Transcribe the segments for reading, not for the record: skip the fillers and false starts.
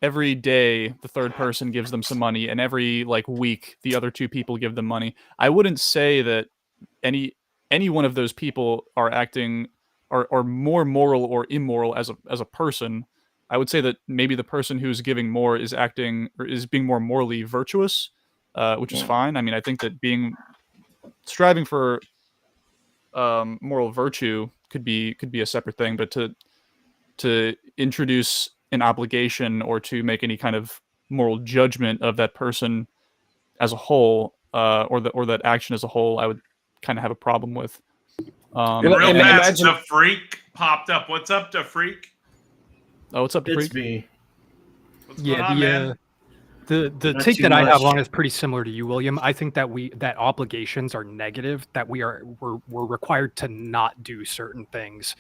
every day the third person gives them some money, and every like week the other two people give them money. I wouldn't say that any any one of those people are acting are more moral or immoral as a person. I would say that maybe the person who's giving more is acting or is being more morally virtuous, which is fine. I mean, I think that being striving for moral virtue could be a separate thing, but to introduce an obligation or to make any kind of moral judgment of that person as a whole, or that action as a whole, I would kind of have a problem with. Real fast, the freak popped up. What's up, the freak? Oh, what's up, the freak? It's me. What's going on, man? The Not take too that I have much. on is pretty similar to you, William. I think that obligations are negative, that we're required to not do certain things,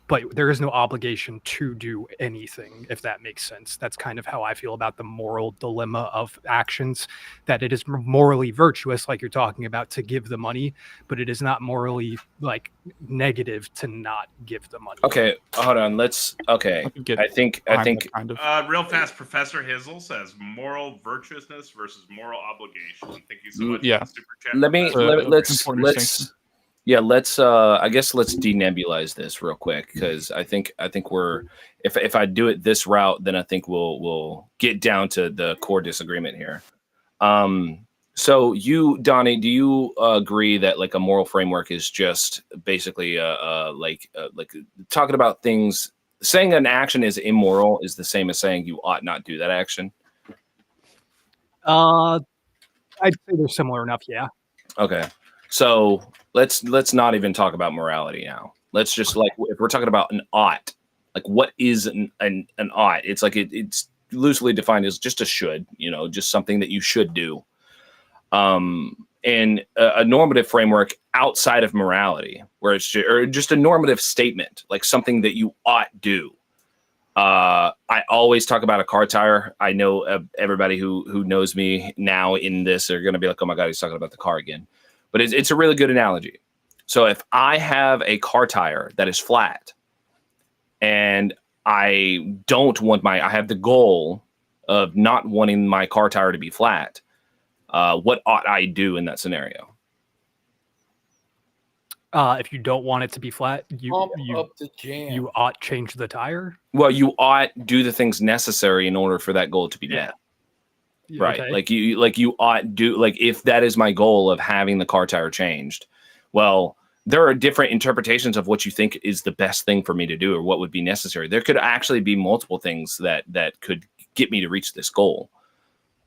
but there is no obligation to do anything, if that makes sense. That's kind of how I feel about the moral dilemma of actions, that it is morally virtuous, like you're talking about, to give the money, but it is not morally like negative to not give the money. Okay, hold on. I think kind of. Real fast, Professor Hizzle says moral virtuousness versus moral obligation. Thank you so much Yeah. for the super chat. Let's I guess let's denebulize this real quick, because I think we're if I do it this route, then I think we'll get down to the core disagreement here. So you, Donnie, do you agree that like a moral framework is just basically like talking about things, saying an action is immoral is the same as saying you ought not do that action? I'd say they're similar enough, yeah. Okay. So let's not even talk about morality now. Let's just, like, if we're talking about an ought, like what is an ought? It's like it's loosely defined as just a should, just something that you should do. And a normative framework outside of morality, where it's just a normative statement, like something that you ought do. I always talk about a car tire. I know everybody who knows me now in this are going to be like, oh my God, he's talking about the car again. But it's a really good analogy. So if I have a car tire that is flat and I have the goal of not wanting my car tire to be flat, what ought I do in that scenario? If you don't want it to be flat, Pump up the jam. You ought change the tire. Well, you ought do the things necessary in order for that goal to be met. Right. Okay. Like you ought do, like, if that is my goal of having the car tire changed, well, there are different interpretations of what you think is the best thing for me to do or what would be necessary. There could actually be multiple things that could get me to reach this goal.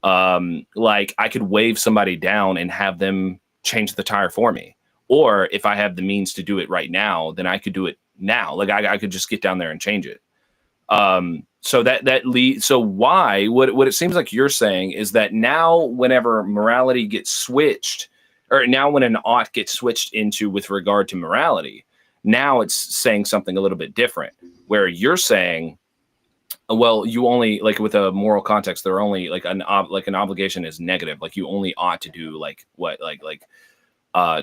Like I could wave somebody down and have them change the tire for me. Or if I have the means to do it right now, then I could do it now. Like I could just get down there and change it. So that leads. So why? What it seems like you're saying is that now, whenever morality gets switched, or now when an ought gets switched into with regard to morality, now it's saying something a little bit different. Where you're saying, well, you only, like with a moral context, they're only like an obligation is negative. Like you only ought to do like what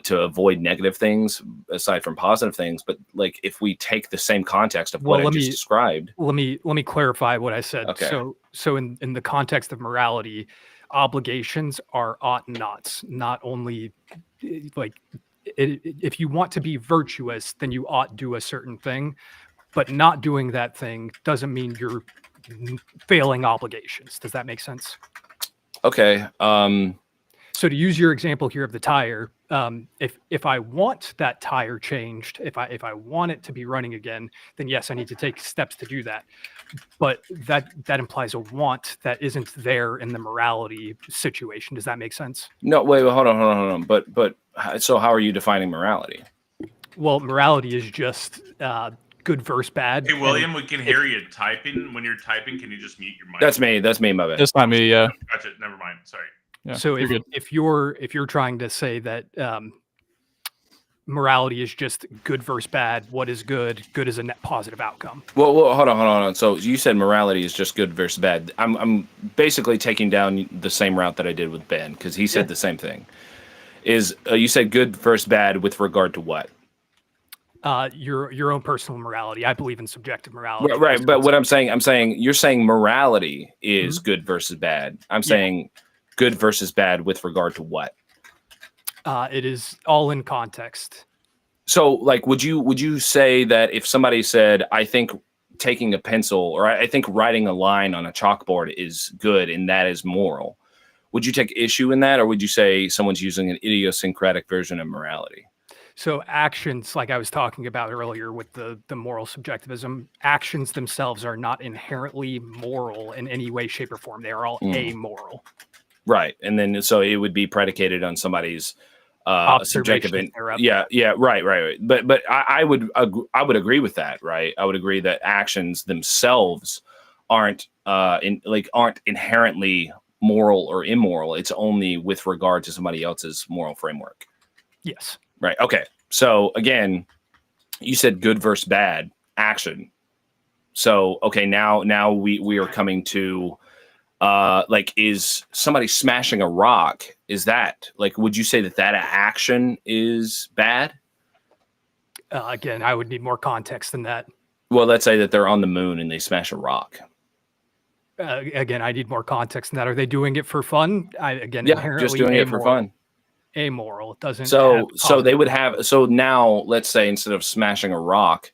to avoid negative things aside from positive things. But like if we take the same context of what I just described, let me clarify what I said. Okay. So in the context of morality, obligations are ought nots, not only like if you want to be virtuous, then you ought do a certain thing, but not doing that thing doesn't mean you're failing obligations. Does that make sense? Okay. So to use your example here of the tire, if I want that tire changed, if I want it to be running again, then yes, I need to take steps to do that. But that implies a want that isn't there in the morality situation. Does that make sense? No, wait, hold on. But so how are you defining morality? Well, morality is just good versus bad. Hey, William, we can hear you typing. When you're typing, can you just mute your mic? That's me, my bad. That's not me, yeah. Gotcha. Never mind. Sorry. Yeah, so if you're trying to say that morality is just good versus bad, what is good? Good is a net positive outcome. Well, hold on. So you said morality is just good versus bad. I'm basically taking down the same route that I did with Ben, because he said the same thing. Is you said good versus bad with regard to what? Your own personal morality. I believe in subjective morality. Right. But what I'm saying, you're saying morality is Mhm. good versus bad. I'm Yeah. saying good versus bad with regard to what? It is all in context. So, like, would you say that if somebody said, I think taking a pencil or I think writing a line on a chalkboard is good and that is moral, would you take issue in that, or would you say someone's using an idiosyncratic version of morality? So actions, like I was talking about earlier with the moral subjectivism, actions themselves are not inherently moral in any way, shape, or form. They are all amoral. Right. And then so it would be predicated on somebody's subjective Observations thereof. right. But I would agree with that, right? I would agree that actions themselves aren't aren't inherently moral or immoral. It's only with regard to somebody else's moral framework. Yes. Right. Okay. So again, you said good versus bad action. So okay, now we are coming to like, is somebody smashing a rock? Is that like, would you say that action is bad? Again, I would need more context than that. Well, let's say that they're on the moon and they smash a rock. Again, I need more context than that. Are they doing it for fun? Inherently just doing it for fun. Amoral. It doesn't. So they would have. So now, let's say instead of smashing a rock,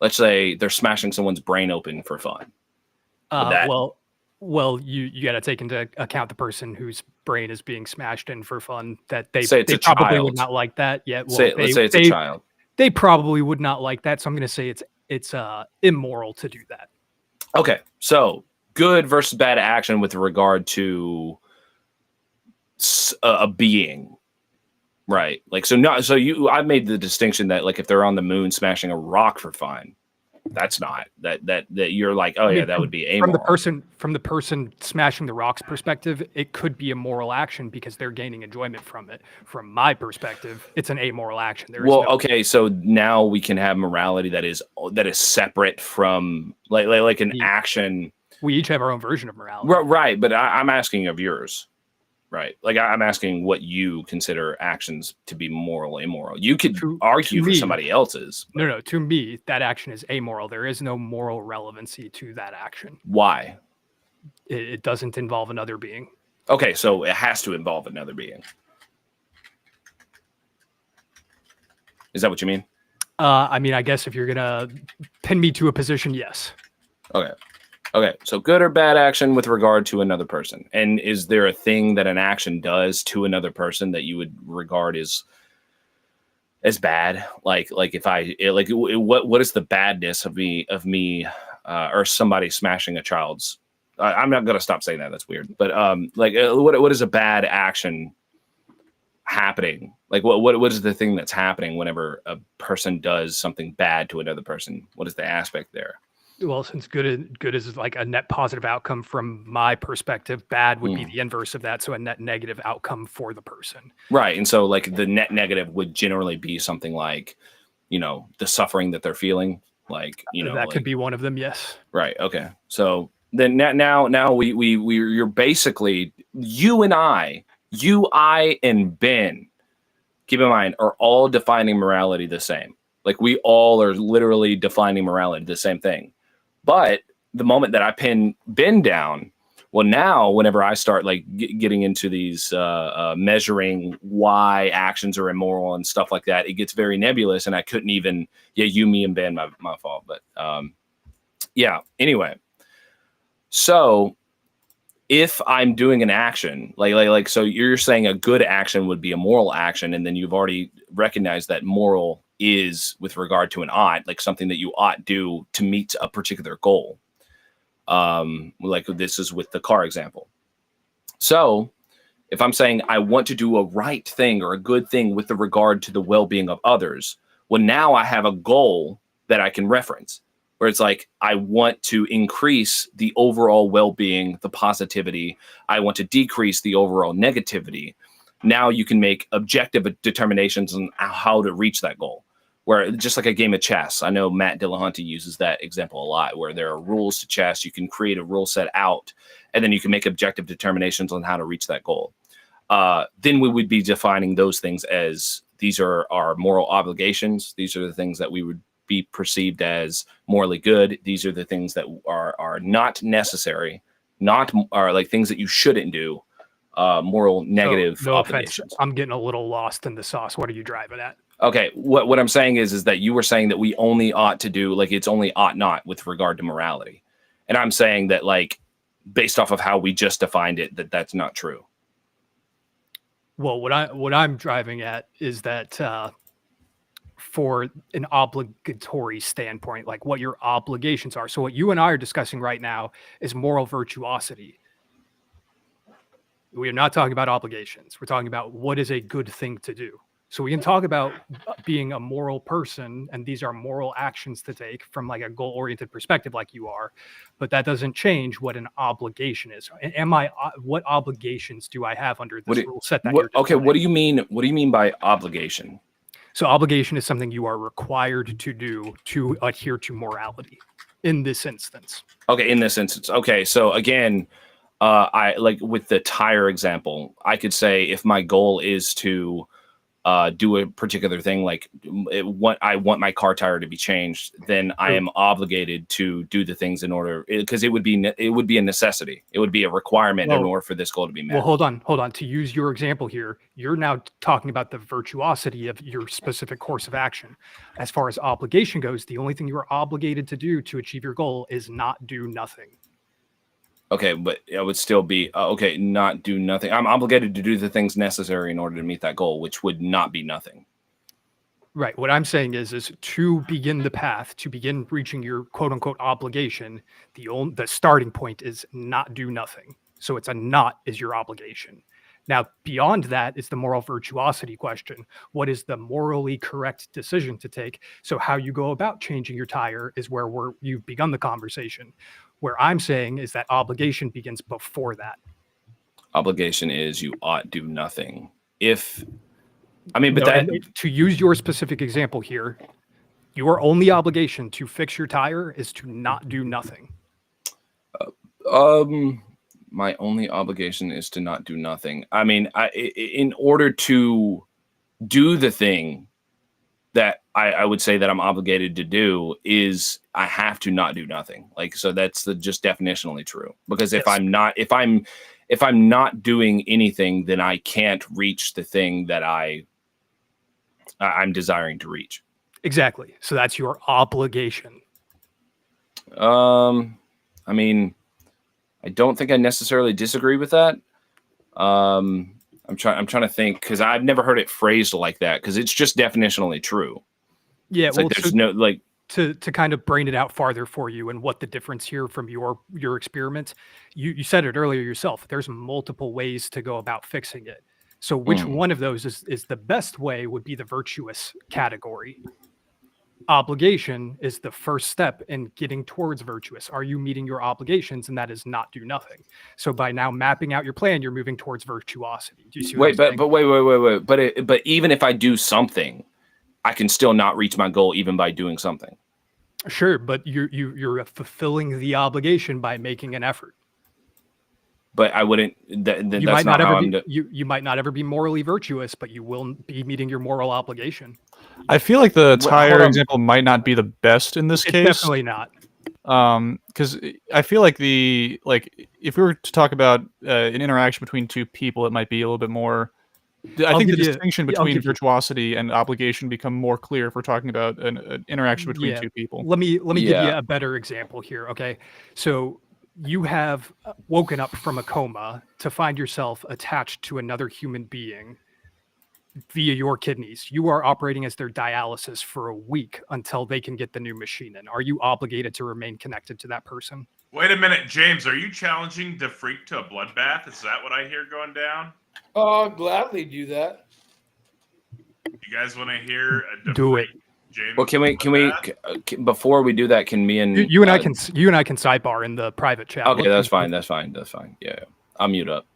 let's say they're smashing someone's brain open for fun. Well, you got to take into account the person whose brain is being smashed in for fun. That they probably child. would not like that. Yeah. Well, let's say it's a child. They probably would not like that. So I'm going to say it's immoral to do that. Okay, so good versus bad action with regard to a being, right? Like, I've made the distinction that, like, if they're on the moon smashing a rock for fun, that's not that you're like, oh, that would be amoral. From the person smashing the rock's perspective, it could be a moral action because they're gaining enjoyment from it. From my perspective, it's an amoral action. Okay, so now we can have morality that is separate from like an action. We each have our own version of morality. Right, but I'm asking of yours. Right. Like, I'm asking what you consider actions to be moral, immoral. You could argue for somebody else's. But... No. To me, that action is amoral. There is no moral relevancy to that action. Why? It doesn't involve another being. Okay, so it has to involve another being. Is that what you mean? I guess if you're going to pin me to a position, yes. Okay, so good or bad action with regard to another person. And is there a thing that an action does to another person that you would regard as bad? Like if what is the badness of me or somebody smashing a child's? I'm not gonna stop saying that. That's weird. But what is a bad action happening? Like what is the thing that's happening whenever a person does something bad to another person? What is the aspect there? Well, since good is like a net positive outcome from my perspective, bad would be the inverse of that. So a net negative outcome for the person. Right. And so, like, the net negative would generally be something like, the suffering that they're feeling. Like, that could be one of them. Yes. Right. Okay. So then now you're basically, you, I and Ben, keep in mind, are all defining morality the same. Like, we all are literally defining morality the same thing. But the moment that I pin Ben down, well, now whenever I start like getting into these measuring why actions are immoral and stuff like that, it gets very nebulous, and I couldn't even me and Ben, my fault. But anyway, so if I'm doing an action like so you're saying a good action would be a moral action, and then you've already recognized that moral is with regard to an ought, like something that you ought do to meet a particular goal. Like this is with the car example. So if I'm saying I want to do a right thing or a good thing with the regard to the well-being of others, well, now I have a goal that I can reference where it's like, I want to increase the overall well-being, the positivity. I want to decrease the overall negativity. Now you can make objective determinations on how to reach that goal. Where just like a game of chess, I know Matt Dillahunty uses that example a lot, where there are rules to chess. You can create a rule set out, and then you can make objective determinations on how to reach that goal. Then we would be defining those things as these are our moral obligations. These are the things that we would be perceived as morally good. These are the things that are not necessary, are like things that you shouldn't do. Moral negative no obligations. Offense, I'm getting a little lost in the sauce. What are you driving at? Okay, what I'm saying is that you were saying that we only ought to do, like, it's only ought not with regard to morality, and I'm saying that, like, based off of how we just defined it, that's not true. Well, what I'm driving at is that for an obligatory standpoint, like what your obligations are. So what you and I are discussing right now is moral virtuosity. We are not talking about obligations. We're talking about what is a good thing to do. So we can talk about being a moral person, and these are moral actions to take from like a goal-oriented perspective, like you are, but that doesn't change what an obligation is. What obligations do I have under this rule set that you're okay, defining? what do you mean by obligation? So obligation is something you are required to do to adhere to morality in this instance. Okay, in this instance. Okay, so again, I like with the tire example, I could say if my goal is to do a particular thing, like I want my car tire to be changed, then I am obligated to do the things in order, because it would be a necessity. It would be a requirement in order for this goal to be met. Well, hold on. To use your example here, you're now talking about the virtuosity of your specific course of action. As far as obligation goes, the only thing you are obligated to do to achieve your goal is not do nothing. Okay, but I would still be not do nothing. I'm obligated to do the things necessary in order to meet that goal, which would not be nothing. Right. What I'm saying is to begin the path, to begin reaching your quote unquote obligation, the starting point is not do nothing. So it's a not is your obligation. Now, beyond that is the moral virtuosity question. What is the morally correct decision to take? So how you go about changing your tire is where you've begun the conversation. Where I'm saying is that obligation begins before that. Obligation is you ought do nothing. To use your specific example here, your only obligation to fix your tire is to not do nothing. My only obligation is to not do nothing. I mean, in order to do the thing that I would say that I'm obligated to do is I have to not do nothing. Like, so that's just definitionally true. Because if I'm not doing anything, then I can't reach the thing that I'm desiring to reach. Exactly. So that's your obligation. I mean, I don't think I necessarily disagree with that. I'm trying to think, because I've never heard it phrased like that, because it's just definitionally true. Yeah, it's there's no like to kind of brain it out farther for you and what the difference here from your experiment. You said it earlier yourself. There's multiple ways to go about fixing it. So which one of those is the best way would be the virtuous category. Obligation is the first step in getting towards virtuous. Are you meeting your obligations? And that is not do nothing. So by now mapping out your plan, you're moving towards virtuosity. Do you see what I'm saying? Wait. But even if I do something, I can still not reach my goal even by doing something. Sure, but you're fulfilling the obligation by making an effort. But I wouldn't. You might not ever be morally virtuous, but you will be meeting your moral obligation. I feel like the tire example might not be the best in this case. Definitely not. Because I feel like if we were to talk about an interaction between two people, it might be a little bit more. I think the distinction between virtuosity and obligation become more clear if we're talking about an interaction between two people. Let me give you a better example here. Okay, so you have woken up from a coma to find yourself attached to another human being via your kidneys. You are operating as their dialysis for a week until they can get the new machine in. Are you obligated to remain connected to that person? Wait a minute, James. Are you challenging the freak to a bloodbath? Is that what I hear going down? Oh, I'll gladly do that. You guys want to hear a do it? James, well, can we before we do that? Can me and you and I can sidebar in the private chat? Okay, that's fine. Yeah, I'll mute up.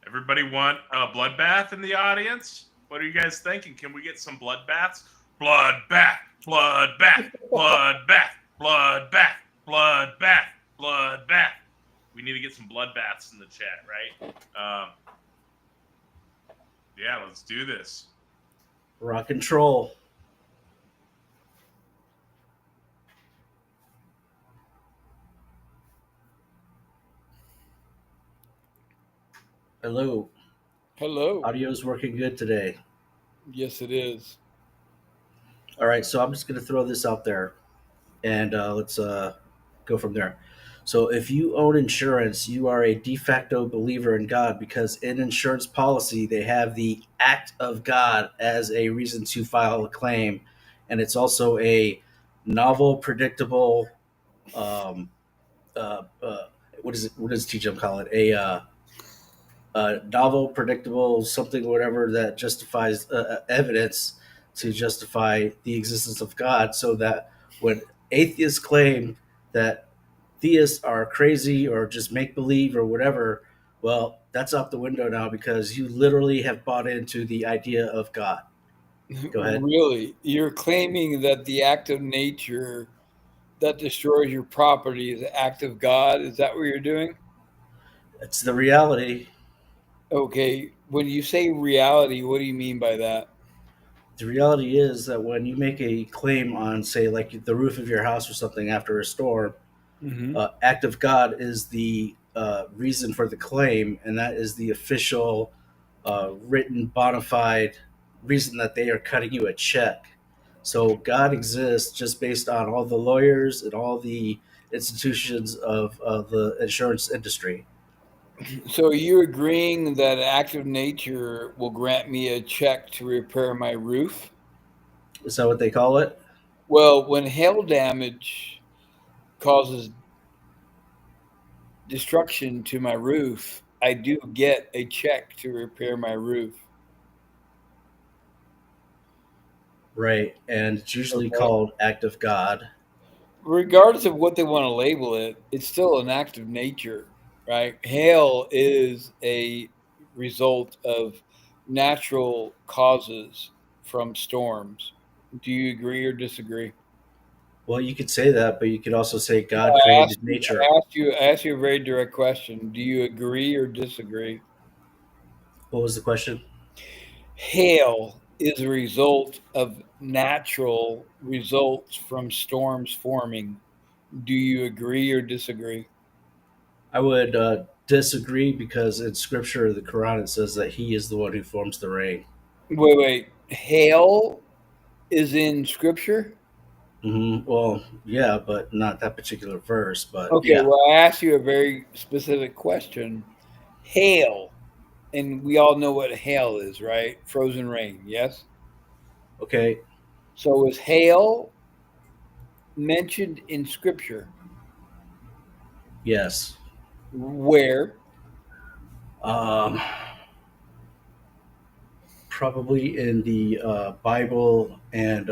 Everybody want a bloodbath in the audience? What are you guys thinking? Can we get some bloodbaths? Bloodbath, bloodbath, bloodbath, bloodbath, bloodbath, bloodbath. We need to get some bloodbaths in the chat, right? Yeah, let's do this. Rock and troll. Hello. Hello. Audio is working good today. Yes, it is. All right, so I'm just going to throw this out there, and let's go from there. So, if you own insurance, you are a de facto believer in God because in insurance policy, they have the act of God as a reason to file a claim. And it's also a novel, predictable, um, what is it? What does TGM call it? Novel, predictable, something, whatever that justifies evidence to justify the existence of God, so that when atheists claim that theists are crazy or just make believe or whatever, well, that's out the window now because you literally have bought into the idea of God. Go ahead. Really? You're claiming that the act of nature that destroys your property is an act of God? Is that what you're doing? It's the reality. Okay. When you say reality, what do you mean by that? The reality is that when you make a claim on, say, like the roof of your house or something after a storm, Mm-hmm. act of God is the reason for the claim, and that is the official, written, bona fide reason that they are cutting you a check. So God exists just based on all the lawyers and all the institutions of the insurance industry. So you're agreeing that an act of nature will grant me a check to repair my roof? Is that what they call it? Well, when hail damage causes destruction to my roof, I do get a check to repair my roof. Right. And it's usually Okay. called act of God. Regardless of what they want to label it, it's still an act of nature, right? Hail is a result of natural causes from storms. Do you agree or disagree? Well, you could say that, but you could also say God I created asked you, nature. I asked you a very direct question. Do you agree or disagree? What was the question? Hail is a result of natural results from storms forming. Do you agree or disagree? I would disagree because in scripture, the Quran, it says that he is the one who forms the rain. Wait. Hail is in scripture? Well, yeah, but not that particular verse. But Okay, yeah, well, I asked you a very specific question. Hail, and we all know what hail is, right? Frozen rain, yes? okay, So is hail mentioned in scripture? yes. Where? Um, Probably in the Bible and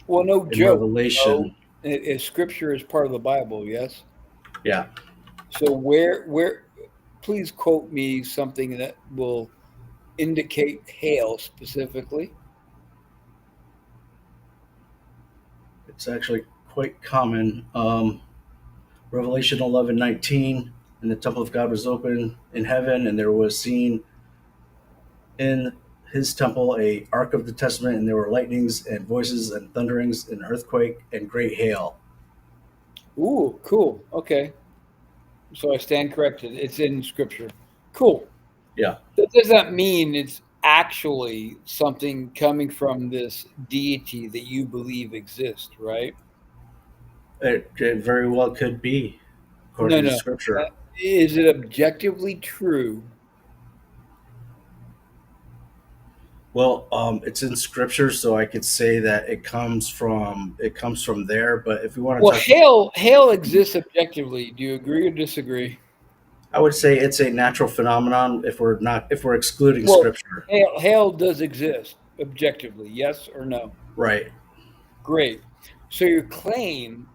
Well, no in joke. Revelation. Scripture is part of the Bible, yes? Yeah, So where, please quote me something that will indicate hail specifically. it's actually quite common. Revelation 11:19, and the temple of God was open in heaven, and there was seen in his temple a ark of the testament, and there were lightnings and voices and thunderings and earthquake and great hail. Ooh, cool. Okay. So I stand corrected. It's in scripture. Cool. Yeah, That does not mean it's actually something coming from this deity that you believe exists, right? it very well could be, No, according to no. Uh, scripture. Is it objectively true? Well, it's in scripture, so I could say that it comes from there. But if we want to Well, talk, hail exists objectively. Do you agree or disagree? I would say it's a natural phenomenon. If we're excluding Well, scripture, hail does exist objectively, yes or no? right? Great. So your claim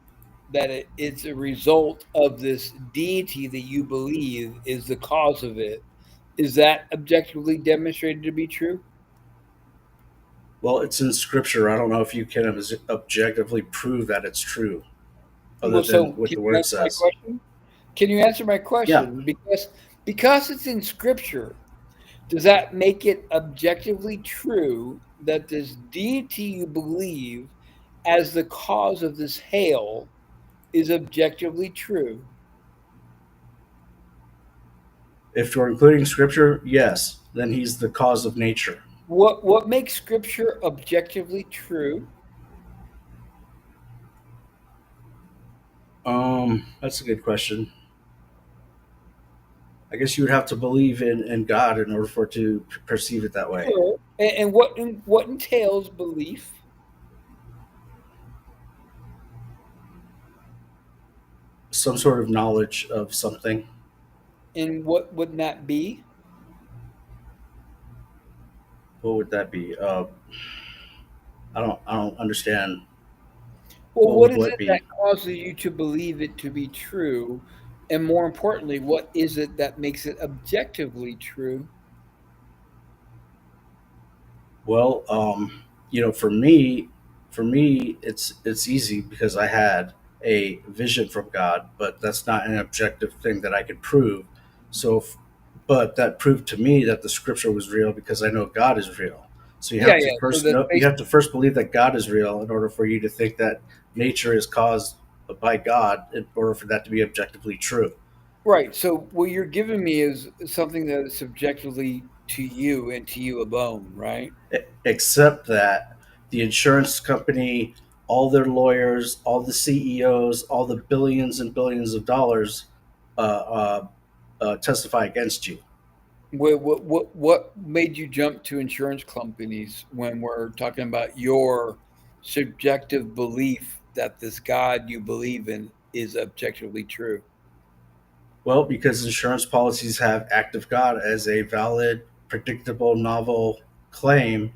that it's a result of this deity that you believe is the cause of it, is that objectively demonstrated to be true? Well, it's in scripture. I don't know if you can objectively prove that it's true, other Well, than so what can the you word answer my says. question? Can you answer my Yeah. question? Because it's in scripture, Does that make it objectively true that this deity you believe as the cause of this hail is objectively true? If you're including scripture, yes, then he's the cause of nature. What makes scripture objectively true? That's a good question. I guess you would have to believe in God in order for it to perceive it that way. Sure. And what entails belief? Some sort of knowledge of something. And what would that be? What would that be? I don't understand. Well, What what would is what it that be? causes you to believe it to be true? And more importantly, what is it that makes it objectively true? Well, for me, it's easy because I had a vision from God, but that's not an objective thing that I could prove. So, but that proved to me that the scripture was real because I know God is real. So Yeah, yeah. So that's you have basically to first believe that God is real in order for you to think that nature is caused by God in order for that to be objectively true. right. So what you're giving me is something that is subjectively to you and to you alone, right? Except that the insurance company, all their lawyers, all the CEOs, all the billions and billions of dollars testify against you. What made you jump to insurance companies when we're talking about your subjective belief that this God you believe in is objectively true? Well, because insurance policies have act of God as a valid, predictable, novel claim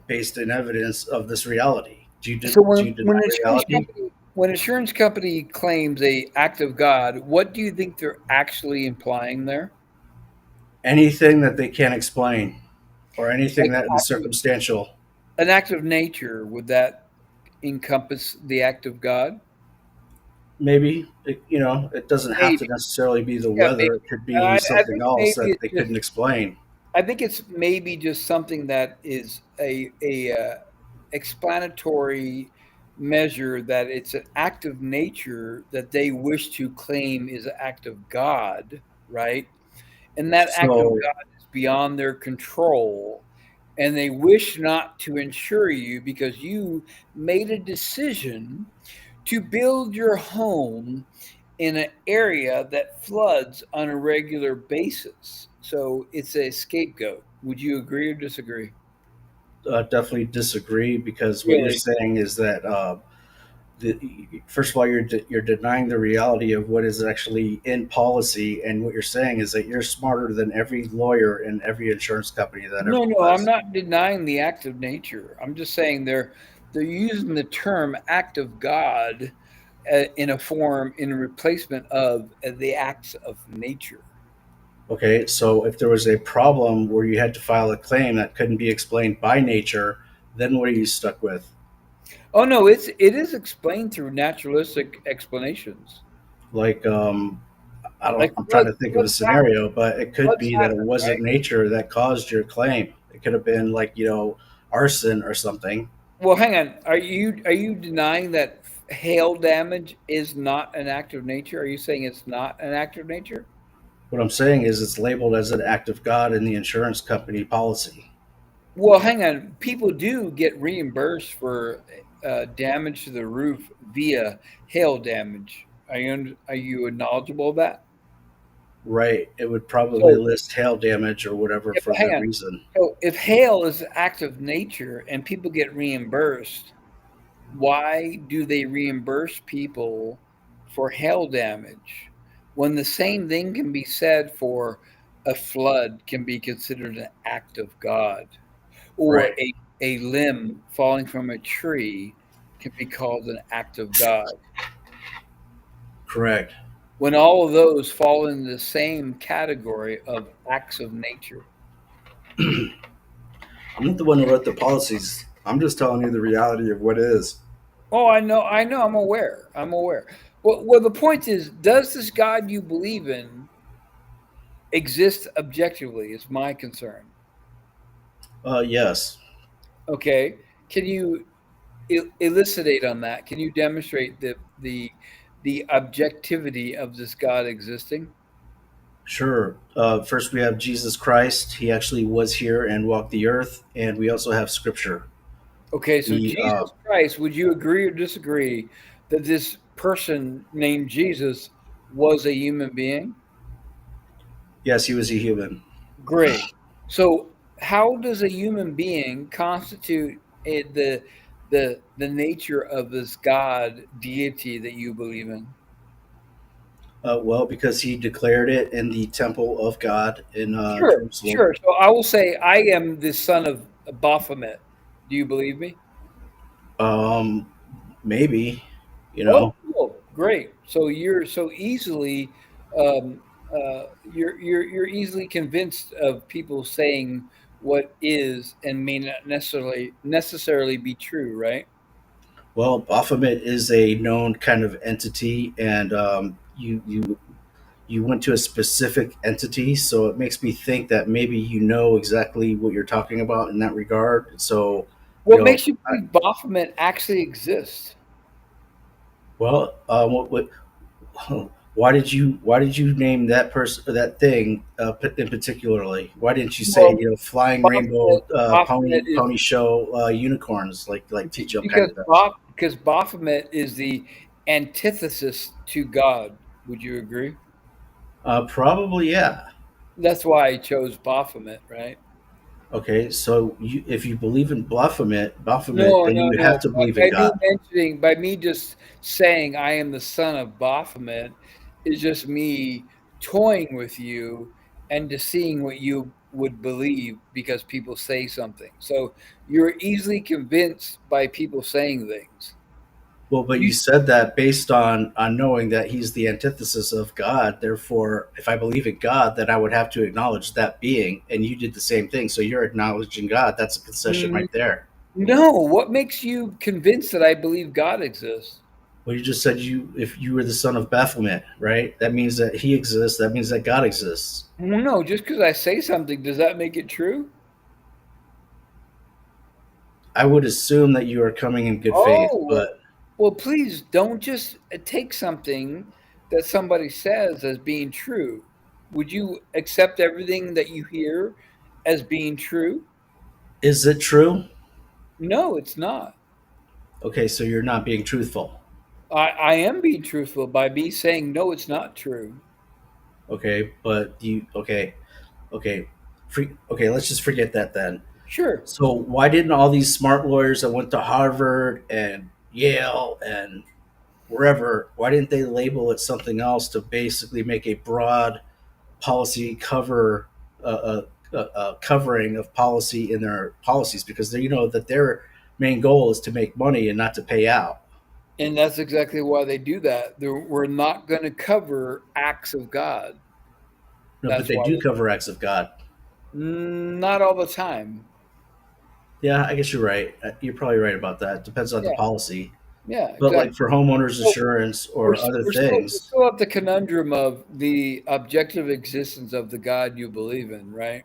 based in evidence of this reality. So Do you deny reality? when insurance company claims a act of God, what do you think they're actually implying there? Anything that they can't explain or anything Like that is circumstantial. an act of nature, would that encompass the act of God? Maybe it doesn't have to Maybe, necessarily be the yeah, maybe. weather. It could be I something think else maybe that it's they just. couldn't explain. I think it's maybe just something that is a explanatory measure that it's an act of nature that they wish to claim is an act of God, right? And that act of So God is beyond their control, and they wish not to insure you because you made a decision to build your home in an area that floods on a regular basis. So it's a scapegoat. Would you agree or disagree? definitely disagree because what you're Really? saying is that first of all you're denying the reality of what is actually in policy, and what you're saying is that you're smarter than every lawyer in every insurance company that ever No, I'm was. not denying the act of nature. I'm just saying they're using the term act of God in a form in replacement of the acts of nature. Okay, so if there was a problem where you had to file a claim that couldn't be explained by nature, then what are you stuck with? Oh no, it is explained through naturalistic explanations. Like I don't. Like I'm trying to think of a floods scenario, but it could floods be that it happen, wasn't right? nature that caused your claim. It could have been like arson or something. Well, hang on. Are you denying that hail damage is not an act of nature? Are you saying it's not an act of nature? What I'm saying is it's labeled as an act of God in the insurance company policy. Well, hang on. People do get reimbursed for damage to the roof via hail damage. Are you knowledgeable of that? Right. It would probably So, list hail damage or whatever yeah, for but hang that on. reason. So, if hail is an act of nature and people get reimbursed, why do they reimburse people for hail damage when the same thing can be said for a flood can be considered an act of God, or Right. a limb falling from a tree can be called an act of God, Correct. when all of those fall in the same category of acts of nature? I'm not the one who wrote the policies. I'm just telling you the reality of what is. Oh, I know, I'm aware. Well, the point is, does this God you believe in exist objectively? Is my concern. Yes. Okay, can you elucidate on that? Can you demonstrate the objectivity of this God existing? Sure. First, we have Jesus Christ. He actually was here and walked the earth, and we also have Scripture. Okay, so He, Jesus Christ, would you agree or disagree that this person named Jesus was a human being? yes, he was a human. Great. So, how does a human being constitute the nature of this God deity that you believe in? Well, because he declared it in the temple of God in Sure, Jerusalem. sure. So I will say, I am the son of Baphomet. Do you believe me? Um, Maybe, you Oh, know. cool. Great. So you're so easily you're easily convinced of people saying what is and may not necessarily be true, right? Well, Baphomet is a known kind of entity, and you went to a specific entity, so it makes me think that maybe you know exactly what you're talking about in that regard. So, you What know, makes you believe Baphomet actually exists? well, why did you name that person or that thing in particularly? Why didn't you say, Well, you know, flying Baphomet, rainbow Baphomet is pony show unicorns like T Jump kind because of does? Because Baphomet is the antithesis to God. Would you agree? Probably, yeah. That's why I chose Baphomet, right? Okay, so if you believe in Baphomet, No, then no, you have no. to believe in By me God. mentioning, by me just saying I am the son of Baphomet is just me toying with you and just seeing what you would believe because people say something. So you're easily convinced by people saying things. Well, but You, you said that based on knowing that he's the antithesis of God. Therefore, if I believe in God, then I would have to acknowledge that being, and you did the same thing. So you're acknowledging God. That's a concession mm, right there. no, what makes you convinced that I believe God exists? Well, you just said you if you were the son of Baphomet, right? That means that he exists. That means that God exists. Well, no, just because I say something, does that make it true? I would assume that you are coming in good faith, Oh, but well, please don't just take something that somebody says as being true. Would you accept everything that you hear as being true? is it true? No, it's not. Okay, so you're not being truthful. I am being truthful by me saying, no, it's not true. Okay, but you okay, okay. Let's just forget that then. Sure. So why didn't all these smart lawyers that went to Harvard and Yale and wherever, why didn't they label it something else to basically make a broad policy covering of policy in their policies? Because they, you know that their main goal is to make money and not to pay out. And that's exactly why they do that. We're not going to cover acts of God. No, but That's they why. do cover acts of God. Not all the time. Yeah, I guess you're right. You're probably right about that. Depends on the Yeah. policy. Yeah, But like exactly. for homeowners So insurance or other we're things, still at the conundrum of the objective existence of the God you believe in, right?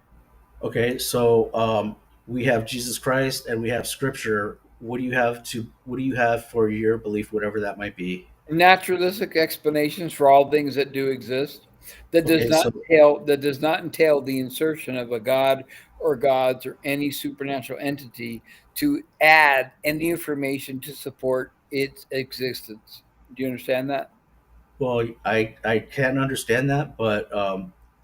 okay, so we have Jesus Christ and we have Scripture. What do you have for your belief, whatever that might be? Naturalistic explanations for all things that do exist. Okay, so That does not entail the insertion of a God or gods or any supernatural entity to add any information to support its existence. Do you understand that? well, I can understand that, but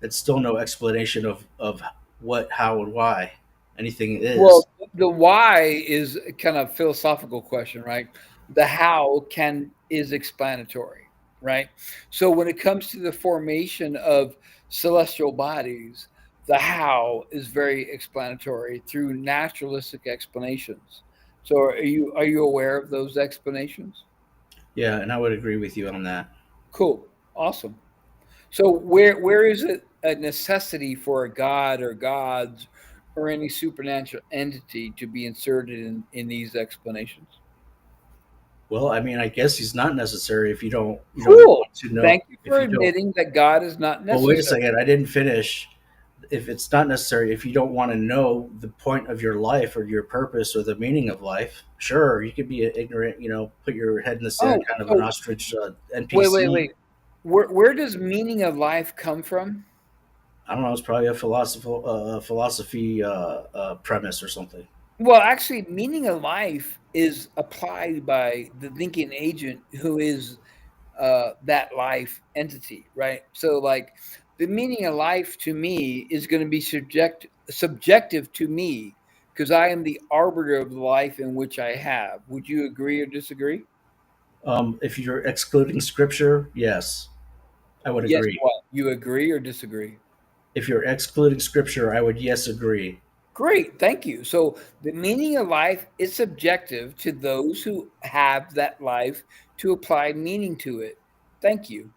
it's still no explanation of what, how, and why anything is. Well, the why is a kind of philosophical question, right? The how can is explanatory, right? So when it comes to the formation of celestial bodies, the how is very explanatory through naturalistic explanations. So are you aware of those explanations? Yeah, and I would agree with you on that. Cool. Awesome. So where is it a necessity for a god or gods or any supernatural entity to be inserted in these explanations? Well, I mean, I guess he's not necessary if you don't Cool. want to know. Thank you If for you don't, admitting that God is not well, wait a necessary. second. I didn't finish. If it's not necessary, if you don't want to know the point of your life or your purpose or the meaning of life, sure, you could be ignorant. Put your head in the sand, Oh, kind of an so ostrich wait. NPC. Where does meaning of life come from? I don't know. It's probably a philosophy premise or something. Well, actually, meaning of life is applied by the thinking agent who is that life entity, right? So, like, the meaning of life to me is going to be subjective to me because I am the arbiter of the life in which I have. Would you agree or disagree? If you're excluding scripture, yes, I would Yes. agree. What? You agree or disagree? If you're excluding scripture, I would yes agree. Great, thank you. So the meaning of life is subjective to those who have that life to apply meaning to it. Thank you.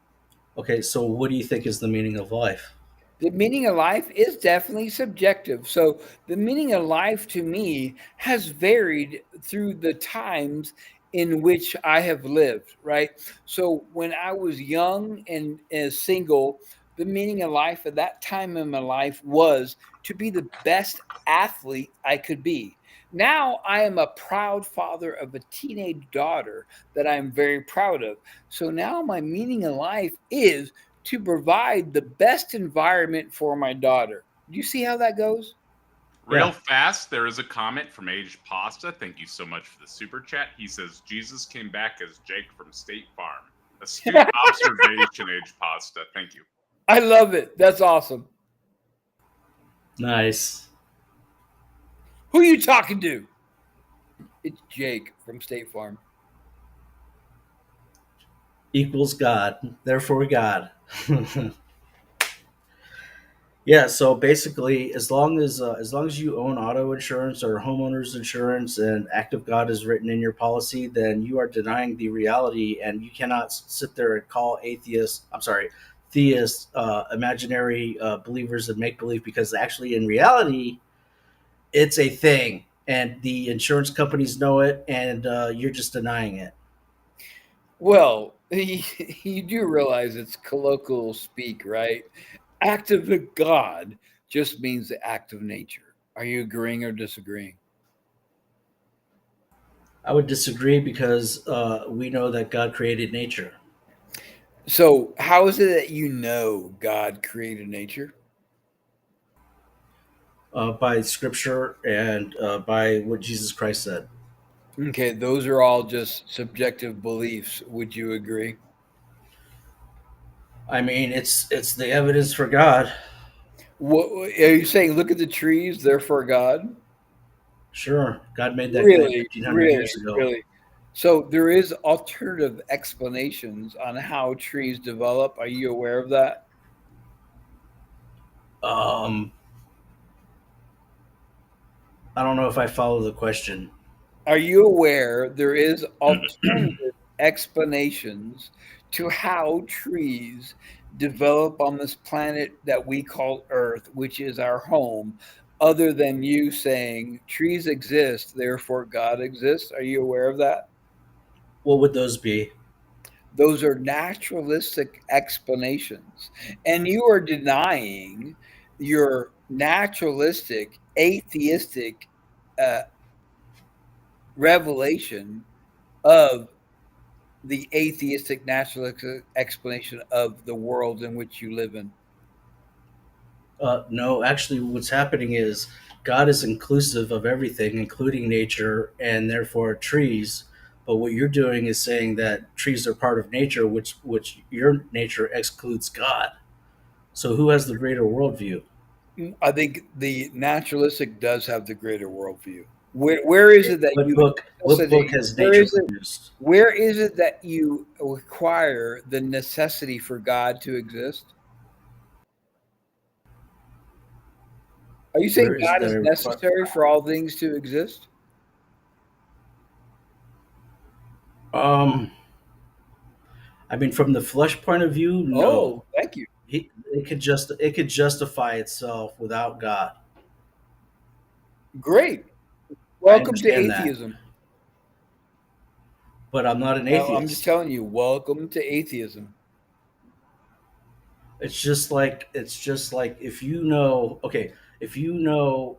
Okay, so what do you think is the meaning of life? The meaning of life is definitely subjective. So the meaning of life to me has varied through the times in which I have lived, right? So when I was young and single, the meaning of life at that time in my life was to be the best athlete I could be. Now I am a proud father of a teenage daughter that I'm very proud of. So now my meaning of life is to provide the best environment for my daughter. Do you see how that goes? Real Yeah. fast, there is a comment from Aged Pasta. Thank you so much for the super chat. He says Jesus came back as Jake from State Farm. Astute observation, Aged Pasta. Thank you. I love it. That's awesome. Nice. Who are you talking to? It's Jake from State Farm. Equals God, therefore God. Yeah, so basically, as long as you own auto insurance or homeowners insurance, and act of God is written in your policy, then you are denying the reality, and you cannot sit there and call atheists. I'm sorry, theists, imaginary believers and make believe, because actually, in reality, it's a thing, and the insurance companies know it, and you're just denying it. Well, you do realize it's colloquial speak, right? Act of the God just means the act of nature. Are you agreeing or disagreeing? I would disagree, because we know that God created nature. So, how is it that you know God created nature? By scripture and by what Jesus Christ said. Okay, those are all just subjective beliefs. Would you agree? I mean, it's the evidence for God. What are you saying? Look at the trees, they're for God? Sure, God made that claim Really, 1,500 really, years ago. really. So there is alternative explanations on how trees develop. Are you aware of that? Um, I don't know if I follow the question. Are you aware there is alternative explanations to how trees develop on this planet that we call Earth, which is our home, other than you saying trees exist, therefore God exists? Are you aware of that? What would those be? Those are naturalistic explanations. And you are denying your naturalistic, atheistic uh, revelation of the atheistic naturalistic explanation of the world in which you live in. No, actually, what's happening is God is inclusive of everything, including nature and therefore trees. But what you're doing is saying that trees are part of nature, which your nature excludes God. So who has the greater worldview? I think the naturalistic does have the greater worldview. Where is it that What you book? What book necessity? has nature produced? Where is it that you require the necessity for God to exist? Are you saying Where is God is there? necessary for all things to exist? Um, I mean, from the flesh point of view, no. Oh, thank you. It could justify itself without God. Great. I Welcome to understand that. atheism. but I'm not an Now, atheist. I'm just telling you, welcome to atheism. It's just like if you know, okay, if you know,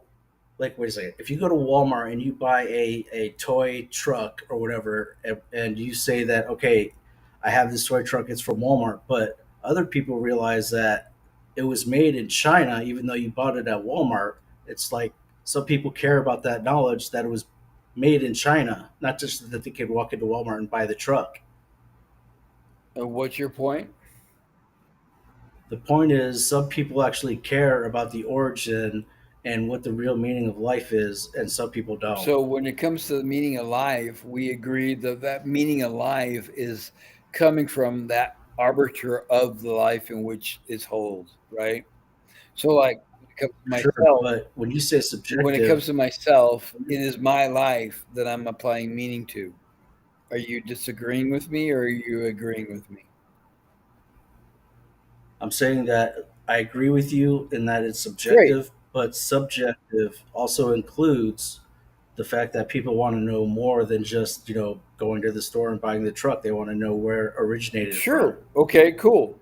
like, wait a second, if you go to Walmart and you buy a toy truck or whatever, and you say that, okay, I have this toy truck, it's from Walmart, but other people realize that it was made in China, even though you bought it at Walmart. It's like some people care about that knowledge that it was made in China, not just that they could walk into Walmart and buy the truck. And what's your point? The point is, some people actually care about the origin and what the real meaning of life is, and some people don't. So when it comes to the meaning of life, we agree that that meaning of life is coming from that arbiter of the life in which is hold, right? So like when it comes to Sure, myself, but when you say subjective, when it comes to myself, it is my life that I'm applying meaning to. Are you disagreeing with me or are you agreeing with me? I'm saying that I agree with you in that it's Great. subjective, but subjective also includes the fact that people want to know more than just, going to the store and buying the truck. They want to know where it originated from. Sure. Okay, cool.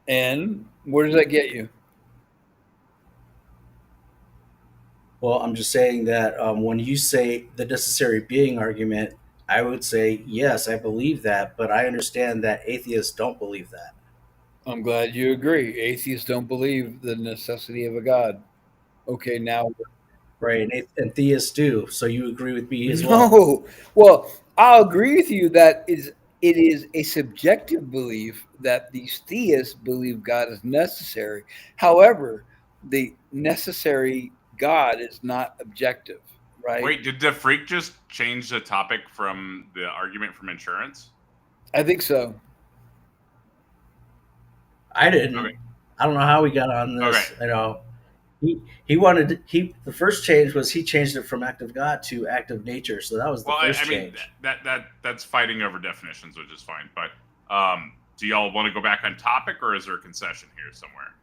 And where does that get you? Well, I'm just saying that when you say the necessary being argument, I would say, yes, I believe that, but I understand that atheists don't believe that. I'm glad you agree. Atheists don't believe the necessity of a God. Okay, now Right, and theists do. So you agree with me as well. no. Well, I'll agree with you that it is a subjective belief that these theists believe God is necessary. However, the necessary God is not objective, right? Wait, did the freak just change the topic from the argument from insurance? I think so. I didn't. Okay. I don't know how we got on this. Okay. He wanted the first change was he changed it from act of God to act of nature. So that was the Well, first I mean change. that's fighting over definitions, which is fine. But do y'all want to go back on topic, or is there a concession here somewhere?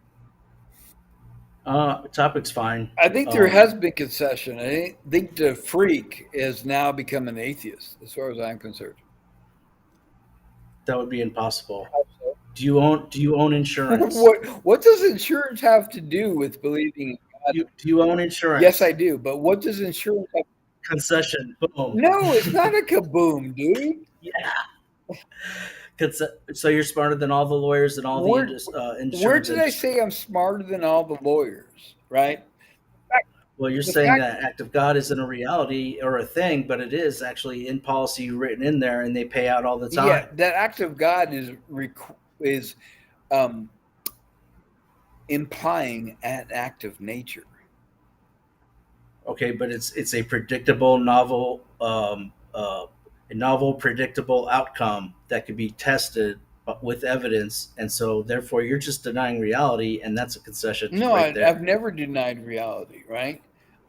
Topic's fine. I think there has been concession. I think the freak has now become an atheist, as far as I'm concerned. That would be impossible. Do you own insurance? What does insurance have to do with believing in God? Do you own insurance? Yes, I do. But what does insurance have? Concession. Boom. No, it's not a kaboom, dude. Yeah. So you're smarter than all the lawyers and all Where- the insurance. Where did I say I'm smarter than all the lawyers? Right? Well, you're the saying fact- that act of God isn't a reality or a thing, but it is actually in policy written in there, and they pay out all the time. Yeah, that act of God is implying an act of nature. Okay, but it's a predictable, novel, predictable outcome that could be tested with evidence, and so therefore you're just denying reality, and that's a concession. No, right there. I've never denied reality, right?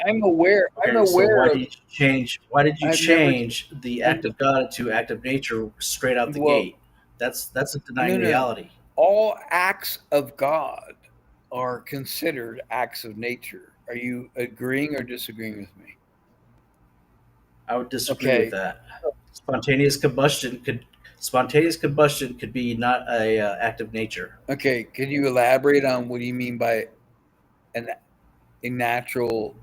I'm aware. Okay, I'm so aware why of. did you change? Why did you I've never- change the act of God to act of nature straight out the Well, gate? That's a denying no. reality. All acts of God are considered acts of nature. Are you agreeing or disagreeing with me? I would disagree Okay. with that. Spontaneous combustion could be not a act of nature. Okay, can you elaborate on what do you mean by a natural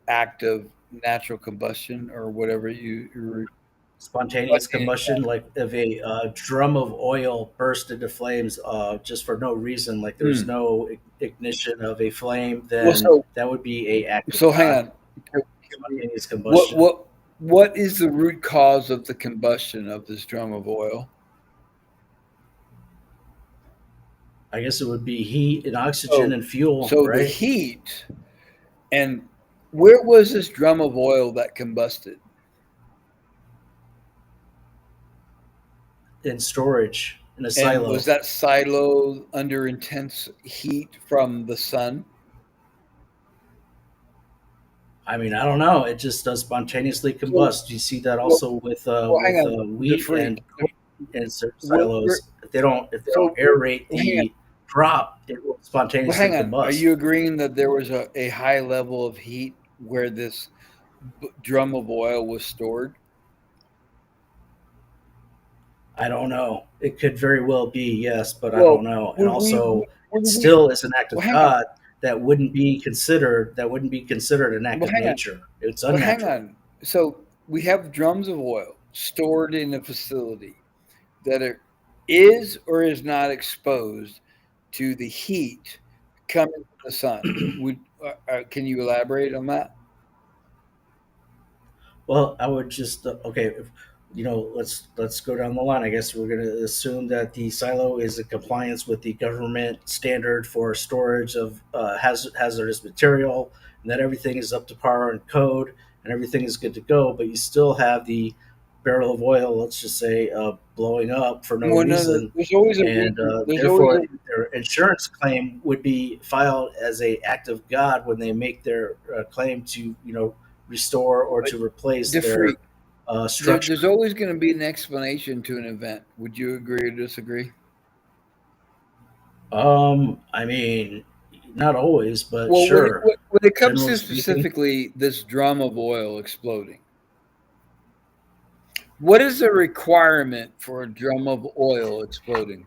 act of natural combustion or whatever you Spontaneous Okay. combustion, like if a drum of oil burst into flames just for no reason, like there's no ignition of a flame, then that would be a act of So God. hang on. Spontaneous combustion. What is the root cause of the combustion of this drum of oil? I guess it would be heat and oxygen and fuel, So right? the heat, and where was this drum of oil that combusted? In storage, in a And silo. was that silo under intense heat from the sun? I mean, I don't know. It just does spontaneously combust. You see that also with hang on, wheat the and corn in certain We're- silos. If they don't so- aerate hang the crop, it will Well, spontaneously hang on. combust. Are you agreeing that there was a high level of heat where this drum of oil was stored? I don't know. It could very well be, yes, but I Well, don't know. And would also, would it we? still is an act Well, of hang on. God that wouldn't be considered an act Well, of hang on. nature. It's Well, hang unnatural. on. So we have drums of oil stored in a facility that is or is not exposed to the heat coming from the sun. Can you elaborate on that? Well, I would just okay. If, let's go down the line. I guess we're going to assume that the silo is in compliance with the government standard for storage of hazardous material, and that everything is up to par and code, and everything is good to go. But you still have the barrel of oil, let's just say, blowing up for no Well, no. reason, There's always a and reason. There's always therefore their insurance claim would be filed as a act of God when they make their claim to restore or to replace the free. their structure. There's always going to be an explanation to an event. Would you agree or disagree? I mean, not always, but Well, sure. when it comes Generally to speaking. specifically this drum of oil exploding, what is the requirement for a drum of oil exploding?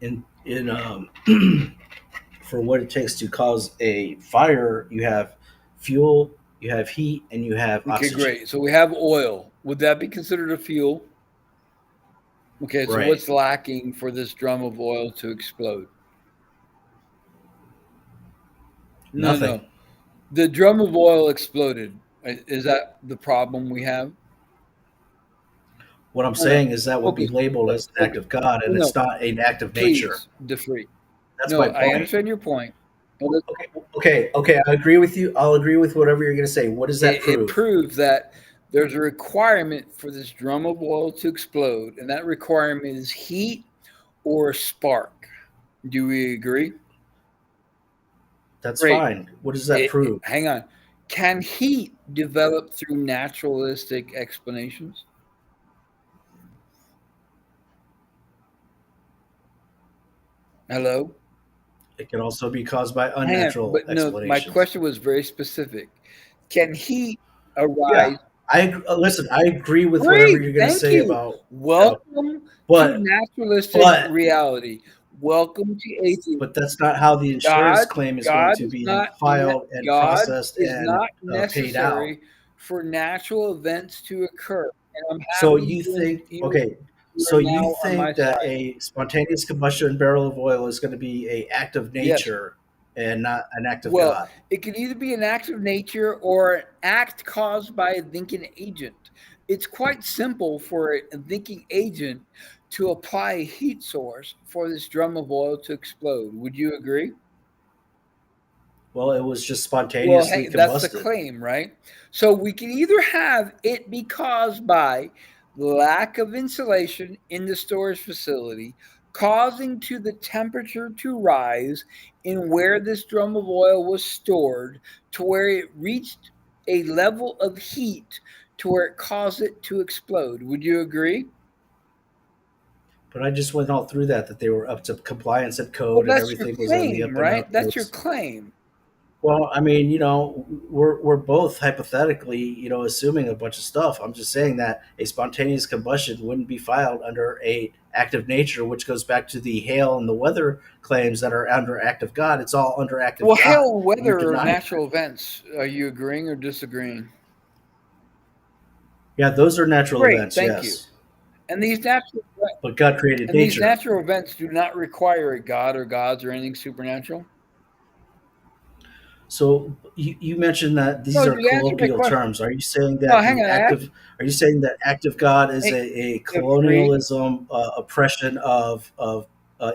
In for what it takes to cause a fire, you have fuel, you have heat, and you have Okay, oxygen. great. So we have oil. Would that be considered a fuel? Okay, so Right. what's lacking for this drum of oil to explode? Nothing. No. The drum of oil exploded. Is that the problem we have? What I'm saying is that would be Focus. labeled as an act of God, and No. it's not an act of nature. Please, DeFree. That's No, my I point. understand your point. But Okay. I agree with you. I'll agree with whatever you're going to say. What does that it prove? proves that there's a requirement for this drum of oil to explode, and that requirement is heat or spark. Do we agree? That's Great. fine. What does that prove? Hang on. Can heat develop through naturalistic explanations? Hello? It can also be caused by Hang on, unnatural but no, explanations. my question was very specific. Can heat arise? Listen. I agree with whatever you're going to Thank say you. about. Welcome But to naturalistic reality. Welcome to atheism. but that's not how the insurance claim is going to be filed and processed is and not paid out. necessary for natural events to occur. And I'm happy So you think So now you on my think that side. a spontaneous combustion barrel of oil is going to be a act of nature and not an act of God? It can either be an act of nature or an act caused by a thinking agent. It's quite simple for a thinking agent to apply a heat source for this drum of oil to explode. Would you agree? Well, it was just spontaneously combusted. That's the claim, right? So we can either have it be caused by lack of insulation in the storage facility, causing to the temperature to rise in where this drum of oil was stored to where it reached a level of heat to where it caused it to explode. Would you agree? But I just went all through that they were up to compliance and code and everything was on the up and up. That's your claim. Well, I mean, we're both hypothetically, assuming a bunch of stuff. I'm just saying that a spontaneous combustion wouldn't be filed under a act of nature, which goes back to the hail and the weather claims that are under act of God. It's all under act of God. Well, hail and weather are natural events. Are you agreeing or disagreeing? Yeah, those are natural events. Thank you. And these natural but God created nature. These natural events do not require a god or gods or anything supernatural. So you mentioned that these are colloquial terms. Are you saying that Are you saying that active God is a colonialism oppression of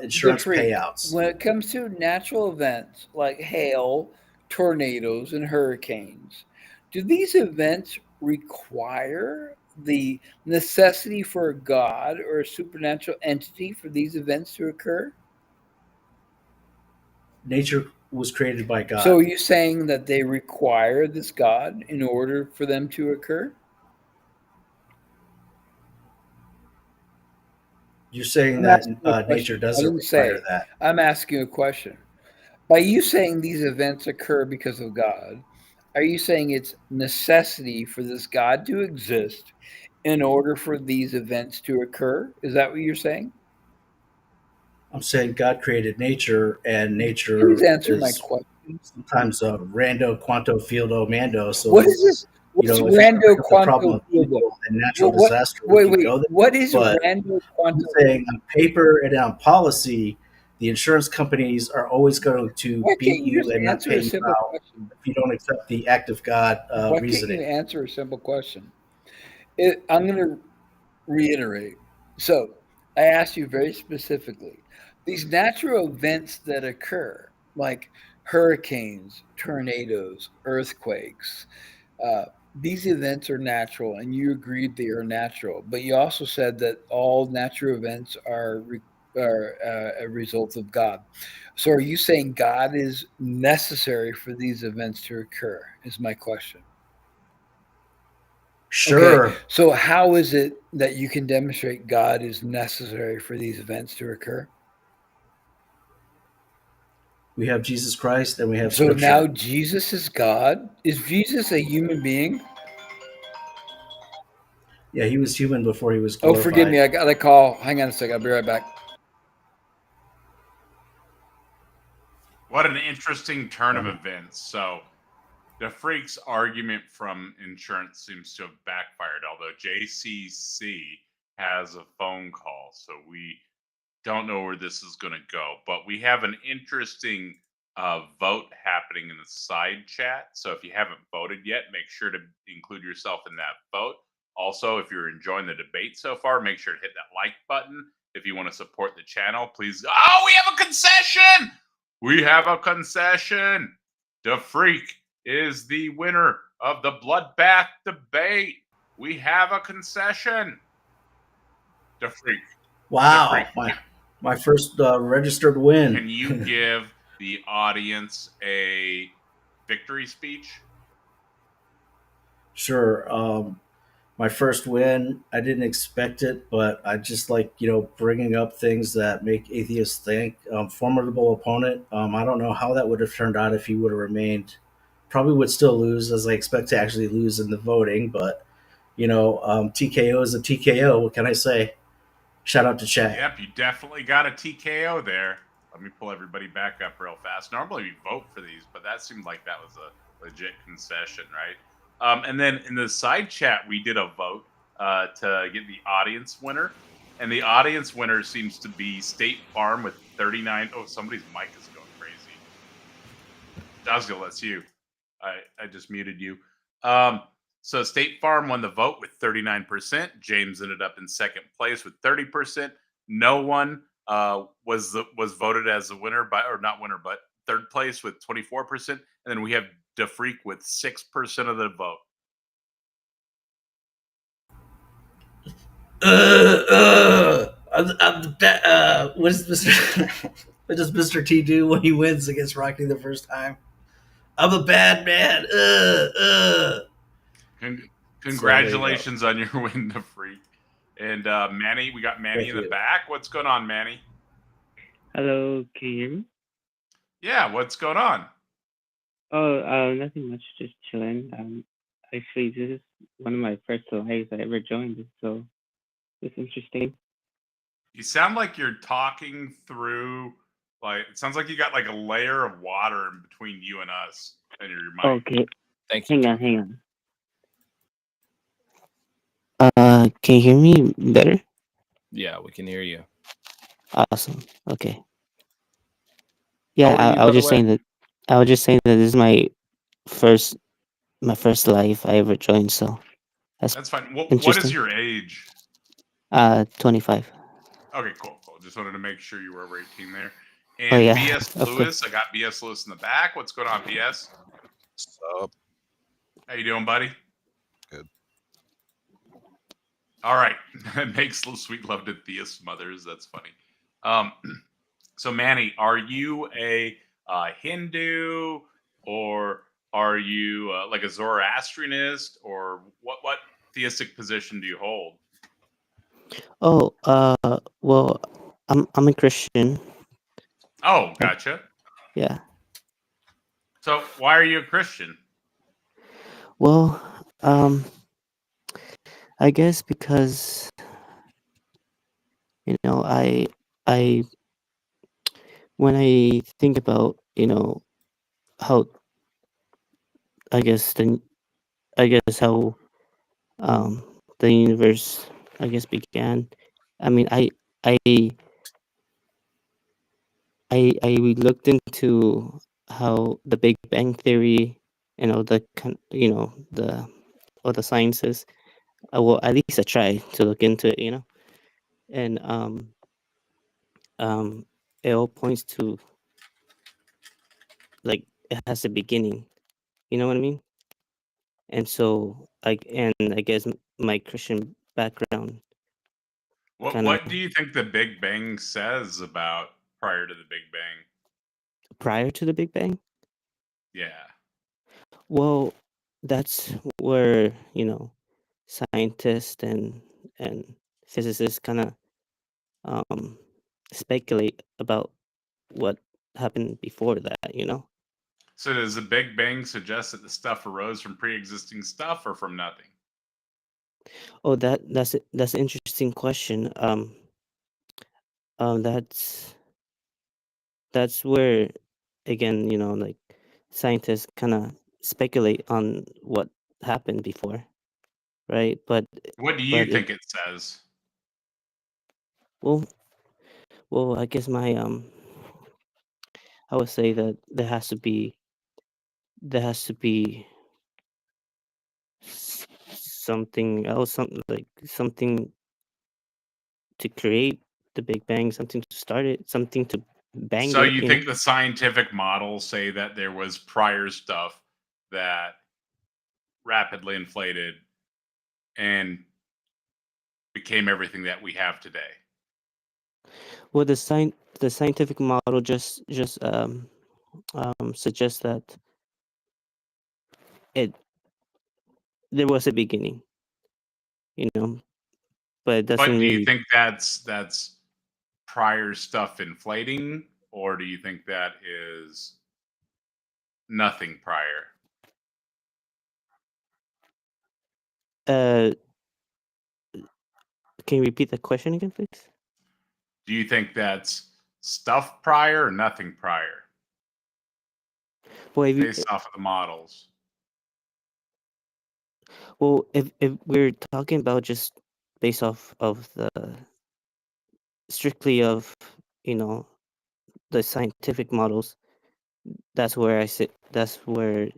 insurance payouts? When it comes to natural events like hail, tornadoes, and hurricanes, do these events require the necessity for a god or a supernatural entity for these events to occur? Nature was created by God. So are you saying that they require this God in order for them to occur? You're saying that nature doesn't require that. I'm asking a question. By you saying these events occur because of God, Are you saying it's necessity for this God to exist in order for these events to occur? Is that what you're saying? I'm saying God created nature, and Please nature answer my is question. sometimes rando, quanto, fieldo, mando. What So, is this? What's if you want to rando bring up the problem quanto of fieldo? evil and natural What? disaster, we Wait, can wait. go there. What is But rando I'm quanto? saying on paper and on policy, the insurance companies are always going to Why beat can't you you just and not answer pay a you simple out question? if you don't accept the act of God Why can't reasoning. you answer a simple question? I'm going to reiterate. So I asked you very specifically these natural events that occur, like hurricanes, tornadoes, earthquakes, these events are natural, and you agreed they are natural. But you also said that all natural events are a result of God. So are you saying God is necessary for these events to occur? Is my question. Sure, Okay, so how is it that you can demonstrate God is necessary for these events to occur? we have Jesus Christ and we have So now Scripture. Jesus is God. Is Jesus a human being? Yeah, he was human before he was Oh, forgive glorified. me. I got a call. Hang on a second. I'll be right back. What an interesting turn of events. So the freak's argument from insurance seems to have backfired, although JCC has a phone call, so we don't know where this is going to go. But we have an interesting vote happening in the side chat. So if you haven't voted yet, make sure to include yourself in that vote. Also, if you're enjoying the debate so far, make sure to hit that like button. If you want to support the channel, please. Oh, we have a concession! We have a concession. The Freak is the winner of the bloodbath debate. We have a concession. The Freak. Wow, my first registered win. Can you give the audience a victory speech? Sure. My first win, I didn't expect it, but I just like, bringing up things that make atheists think. Formidable opponent. I don't know how that would have turned out if he would have remained. Probably would still lose, as I expect to actually lose in the voting, but, TKO is a TKO. What can I say? Shout out to chat. Yep, you definitely got a TKO there. Let me pull everybody back up real fast. Normally we vote for these, but that seemed like that was a legit concession, right? And then in the side chat, we did a vote to get the audience winner. And the audience winner seems to be State Farm with 39. Oh, somebody's mic is going crazy. Dazgil, that's you. I just muted you. So State Farm won the vote with 39%. James ended up in second place with 30%. No one was voted as the winner by, or not winner, but third place with 24%. And then we have DeFreak with 6% of the vote. What does Mr. what does Mr. T do when he wins against Rocky the first time? I'm a bad man. Congratulations on your win, DeFreak. And Manny, we got Manny Thank in the you. back. What's going on, Manny? Hello, can you hear me? Yeah, what's going on? Oh, nothing much, just chilling. Actually, this is one of my first lives I ever joined, so it's interesting. You sound like you're talking through, like, it sounds like you got like a layer of water in between you and us and your mic. Okay, Thank you. hang on. Can you hear me better? Yeah, we can hear you. Awesome. Okay. How Yeah, old are you, I by was the just way? saying that. I was just saying that this is first, my first live I ever joined, so that's That's fine. What is interesting. your age? 25. Okay, cool. Just wanted to make sure you were over 18 there. Oh And yeah, BS of course. Lewis, I got BS Lewis in the back. What's going on, BS? Sup? How you doing, buddy? Good. All right. Makes little sweet love to theist mothers. That's funny. So Manny, are you a Hindu, or are you like a Zoroastrianist, or what theistic position do you hold? Oh, well, I'm a Christian. Oh, gotcha. Yeah. So why are you a Christian? Well, I guess because I when I think about how I guess how um the universe began. I mean, I I looked into how the Big Bang Theory and all the the all the sciences. Well, at least I try to look into it, and um, it all points to like it has a beginning. You know what I mean? And so I guess my Christian background What kind of what do you think the Big Bang says about prior to the Big Bang? prior to the Big Bang. Yeah. Well, that's where scientists and physicists kind of um, speculate about what happened before that. So does the Big Bang suggest that the stuff arose from pre-existing stuff or from nothing? Oh, that's an interesting question. That's where again, like scientists kind of speculate on what happened before, right? What do you But it think it says? well, I guess my I would say that there has to be something else, something to create the Big Bang, something to start it, something to bang So it. you think the scientific models say that there was prior stuff that rapidly inflated and became everything that we have today? Well, the scientific model just suggests that it there was a beginning, you know, but it But doesn't do you really. think that's prior stuff inflating, or do you think that is nothing prior? Uh, can you repeat the question again, please? Do you think that's stuff prior or nothing prior Well, based off of the models? if we're talking about just based off of the strictly of you know the scientific models, that's where I sit. That's where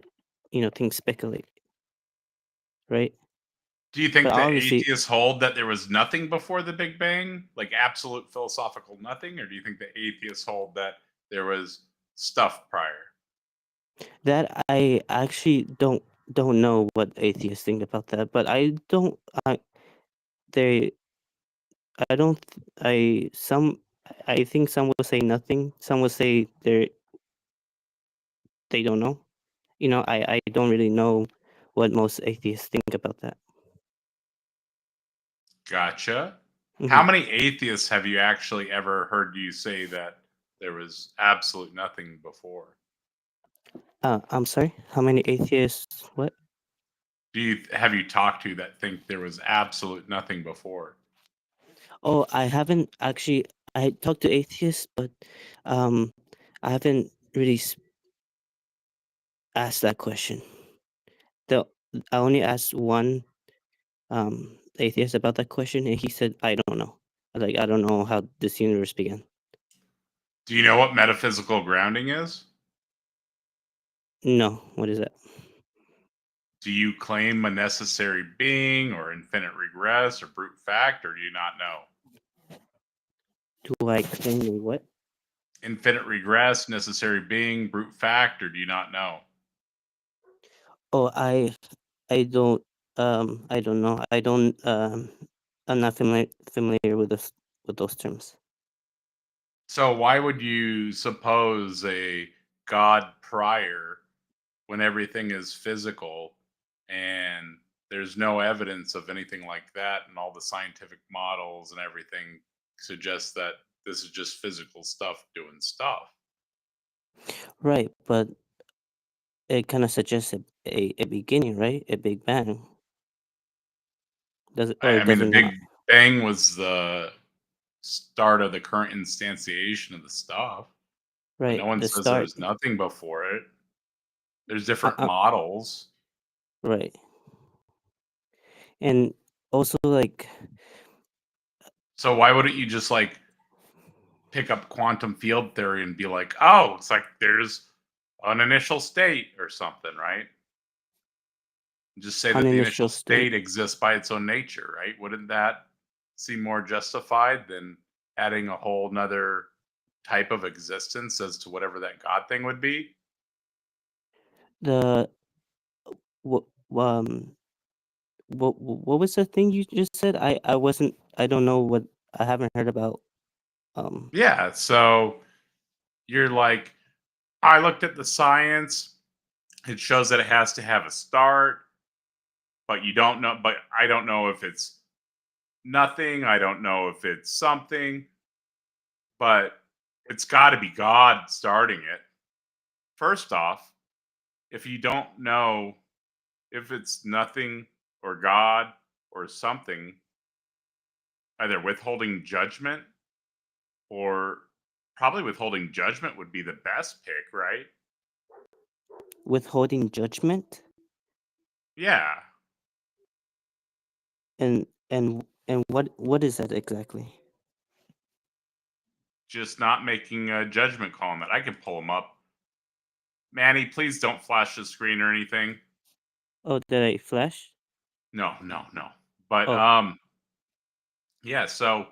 things speculate, right? Do you But think that obviously, atheists hold that there was nothing before the Big Bang, like absolute philosophical nothing, or do you think the atheists hold that there was stuff prior? that I actually don't know what atheists think about that, but they I don't I think some will say nothing. Some will say they don't know. I don't really know what most atheists think about that. Gotcha. How Hmm. many atheists have you actually ever heard you say that there was absolute nothing before? I'm sorry. How many atheists? What? Do you have you talked to that think there was absolute nothing before? Oh, I haven't actually. I talked to atheists, but um, I haven't really asked that question. The I only asked one atheist about that question, and he said, "I don't know. Like I don't know how this universe began." Do you know what metaphysical grounding is? No, what is that? Do you claim a necessary being or infinite regress or brute fact, or do you not know? Do I claim a what? Infinite regress, necessary being, brute fact, or do you not know? Oh, I don't know. I'm not familiar with those terms. So why would you suppose a God prior when everything is physical and there's no evidence of anything like that, and all the scientific models and everything suggest that this is just physical stuff doing stuff? Right, but it kind of suggests a beginning, right? A Big Bang. Does it, or I mean, does the it Big not? Bang was the start of the current instantiation of the stuff. But no Right, one the says there start. was nothing before it. There's Uh, different uh, models. right, and also like So why wouldn't you just like pick up quantum field theory and be like, oh, it's like there's an initial state or something, right? Just say an that the initial initial state. state exists by its own nature, right? Wouldn't that seem more justified than adding a whole nother type of existence as to whatever that God thing would be? The what what was the thing you just said? I wasn't. I don't know what. I haven't heard about. Um. Yeah. So you're like, I looked at the science. It shows that it has to have a start, but you don't know. But I don't know if it's nothing. I don't know if it's something, but it's got to be God starting it. First off, if you don't know if it's nothing or God or something, either withholding judgment or probably withholding judgment would be the best pick, right? Withholding judgment. Yeah. And what is that exactly? Just not making a judgment call on that. I can pull them up. Manny, please don't flash the screen or anything. Oh, did I flash? No, no, no. But Oh, yeah, so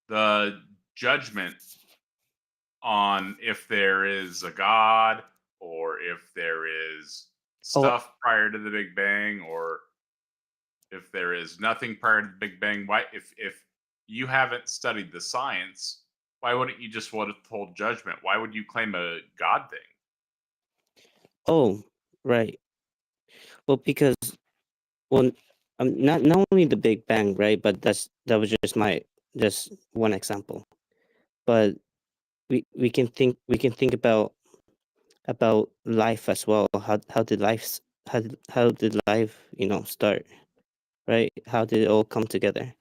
the judgment on if there is a God or if there is oh, stuff prior to the Big Bang or if there is nothing prior to the Big Bang. Why if you haven't studied the science, why wouldn't you just withhold judgment? Why would you claim a God thing? oh, right. Well, because well, not only the Big Bang, right? But that was just one example. But we can think about life as well. How did life start, right? How did it all come together?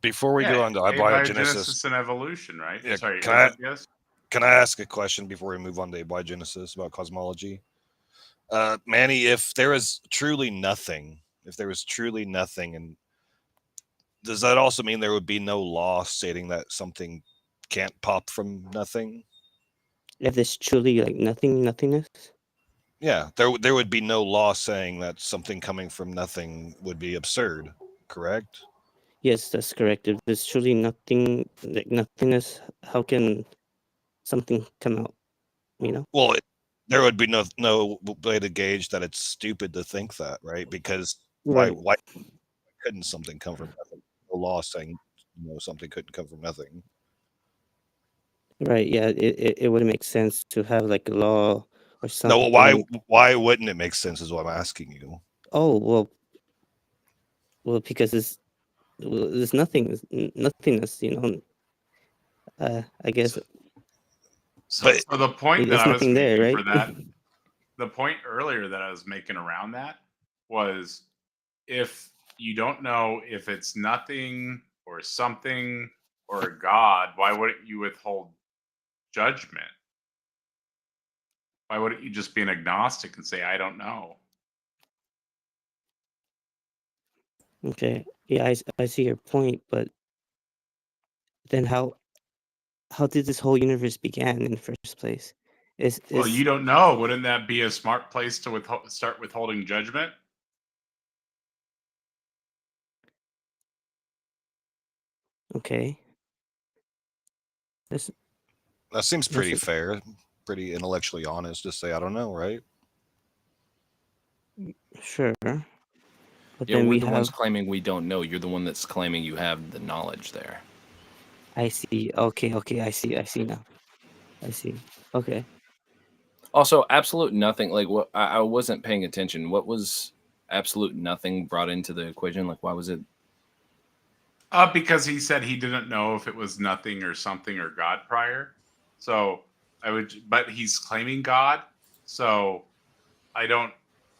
Before we Yeah, go on to abiogenesis, abiogenesis and evolution, right? yeah, Sorry, can was I it yes? can I ask a question before we move on to abiogenesis about cosmology? Manny, if there was truly nothing, and does that also mean there would be no law stating that something can't pop from nothing? If there's truly like nothingness. Yeah, there would be no law saying that something coming from nothing would be absurd, correct? Yes, that's correct. If there's truly nothing, like nothingness, how can something come out? Well, there would be no way to gauge that it's stupid to think that, right? Because Right, why couldn't something come from nothing? No law saying something couldn't come from nothing. right. Yeah, it would make sense to have like a law or No, well, something. why wouldn't it make sense? Is what I'm asking you. Oh well, because there's nothingness. I guess So, But so the point that there's I was nothing there, making right? for that, the point earlier that I was making around that was if you don't know if it's nothing or something or a God, why wouldn't you withhold judgment? Why wouldn't you just be an agnostic and say, I don't know? Okay. Yeah, I see your point, but then how did this whole universe began in the first place? Well, you Is don't know. Wouldn't that be a smart place to start withholding judgment? okay. That's that seems that's pretty fair, pretty intellectually honest to say I don't know, right? sure. But Yeah, then we're we the ones have. claiming we don't know. You're the one that's claiming you have the knowledge there. I see. Okay. I see now. I see. Okay. Also, absolute nothing. Like, what? I wasn't paying attention. What was absolute nothing brought into the equation? Like, why was it? Because he said he didn't know if it was nothing or something or God prior. So but he's claiming God. So I don't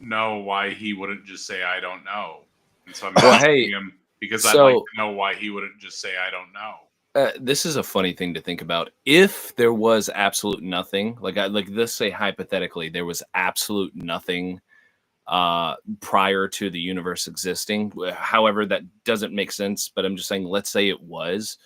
know why he wouldn't just say I don't know. And so I'm Well, asking hey, him because I'd like so to know why he wouldn't just say I don't know. this is a funny thing to think about. If there was absolute nothing, like let's say hypothetically there was absolute nothing prior to the universe existing. However, that doesn't make sense, but I'm just saying, let's say it was.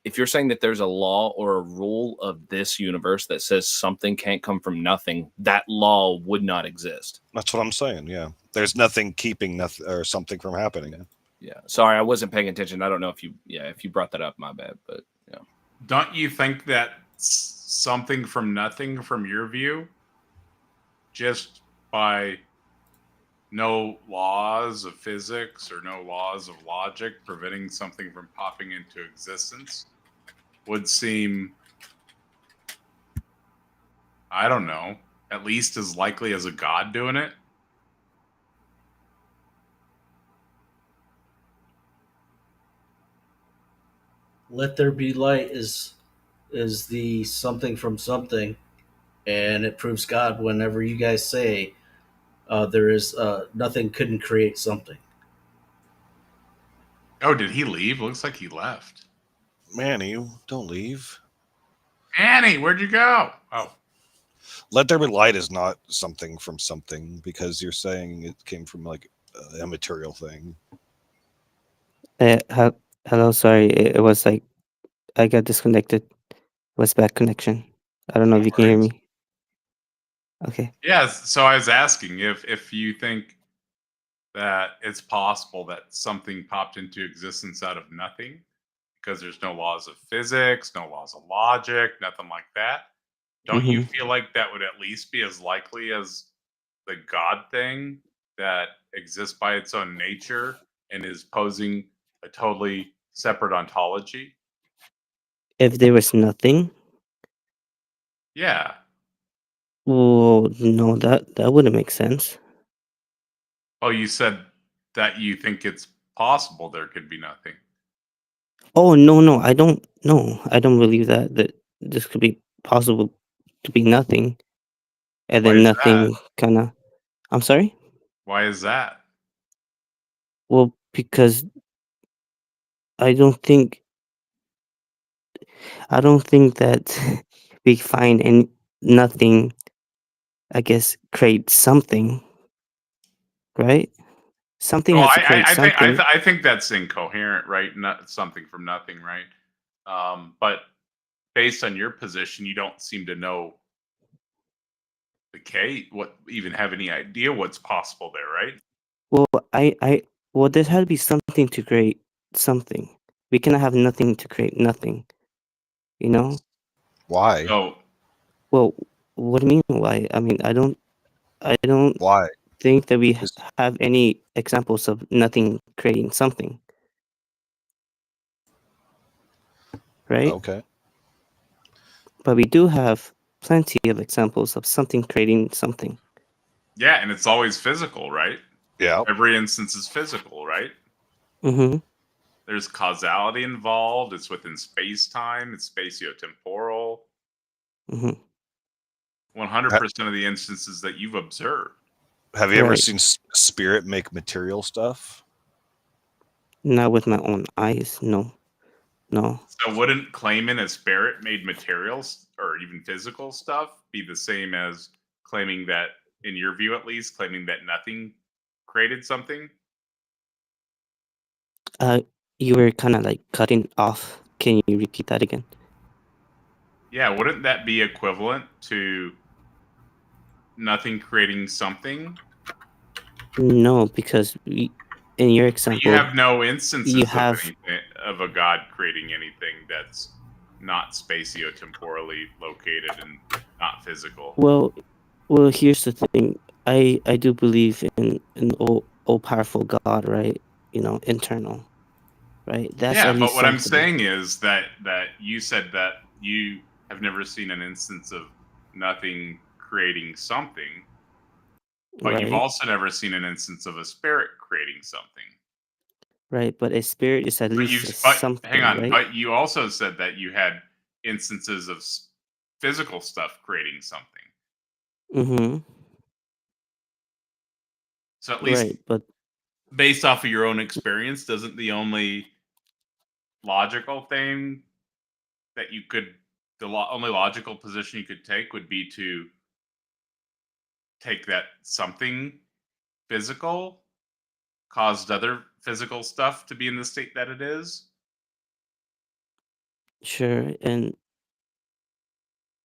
If you're saying that there's a law or a rule of this universe that says something can't come from nothing, that law would not exist. That's what I'm saying. Yeah, there's nothing keeping nothing or something from happening. Yeah. Sorry, I wasn't paying attention. I don't know if you brought that up, my bad, but yeah. Don't you think that something from nothing, from your view, just by no laws of physics or no laws of logic preventing something from popping into existence, would seem, I don't know, at least as likely as a god doing it? Let there be light is the something from something, and it proves God whenever you guys say there is nothing couldn't create something. Oh, did he leave? Looks like he left. Manny, don't leave. Annie, where'd you go? Oh, Let there be light is not something from something because you're saying it came from like a material thing. Hello, sorry. It was like I got disconnected. It was bad connection. I don't know no if you can hear worries. me. Okay. Yeah, so I was asking if you think that it's possible that something popped into existence out of nothing because there's no laws of physics, no laws of logic, nothing like that. Don't you hmm feel like that would at least be as likely as the God thing that exists by its own nature and is posing a totally separate ontology? If there was nothing, Yeah. well, no, that wouldn't make sense. Oh, you said that you think it's possible there could be nothing. Oh no, I don't. No, I don't believe that this could be possible to be nothing, and Why then is that? nothing kind of. I'm sorry. Why is that? Well, because I don't think I don't think that we find any nothing. I guess create something, right? Something Well, has to create something. I think that's incoherent, right? Not something from nothing, right? But based on your position, you don't seem to know the case. What even have any idea what's possible there, right? Well, well, there had to be something to create something. We cannot have nothing to create nothing. You know? Why? So Well, what do you mean? Why? I mean, I don't Why? think that we Is- have any examples of nothing creating something, right? Okay. But we do have plenty of examples of something creating something. yeah, and it's always physical, right? Yeah. Every instance is physical, right? Mm-hmm. There's causality involved. It's within space time. It's spatiotemporal. Mm-hmm. 100% of the instances that you've observed. Have you ever Right. seen spirit make material stuff? Not with my own eyes. No. No. So wouldn't claiming a spirit made materials or even physical stuff be the same as claiming that, in your view at least, claiming that nothing created something? You were kind of like cutting off. Can you repeat that again? Yeah, wouldn't that be equivalent to nothing creating something? No, because in your But you example, have no you instances of have anything, of a god creating anything that's not spatiotemporally located and not physical. well, here's the thing. I do believe in an all powerful God, right? You know, internal, right? That's Yeah, at but least what I'm something, saying is that you said that you have never seen an instance of nothing creating something, but you've right? also never seen an instance of a spirit creating something. Right, but a spirit is at But least you a but hang something, on, right? but you also said that you had instances of physical stuff creating something. Mm-hmm. So at least Right, but based off of your own experience, doesn't the only logical thing that you could, only logical position you could take would be to take that something physical caused other physical stuff to be in the state that it is? sure, and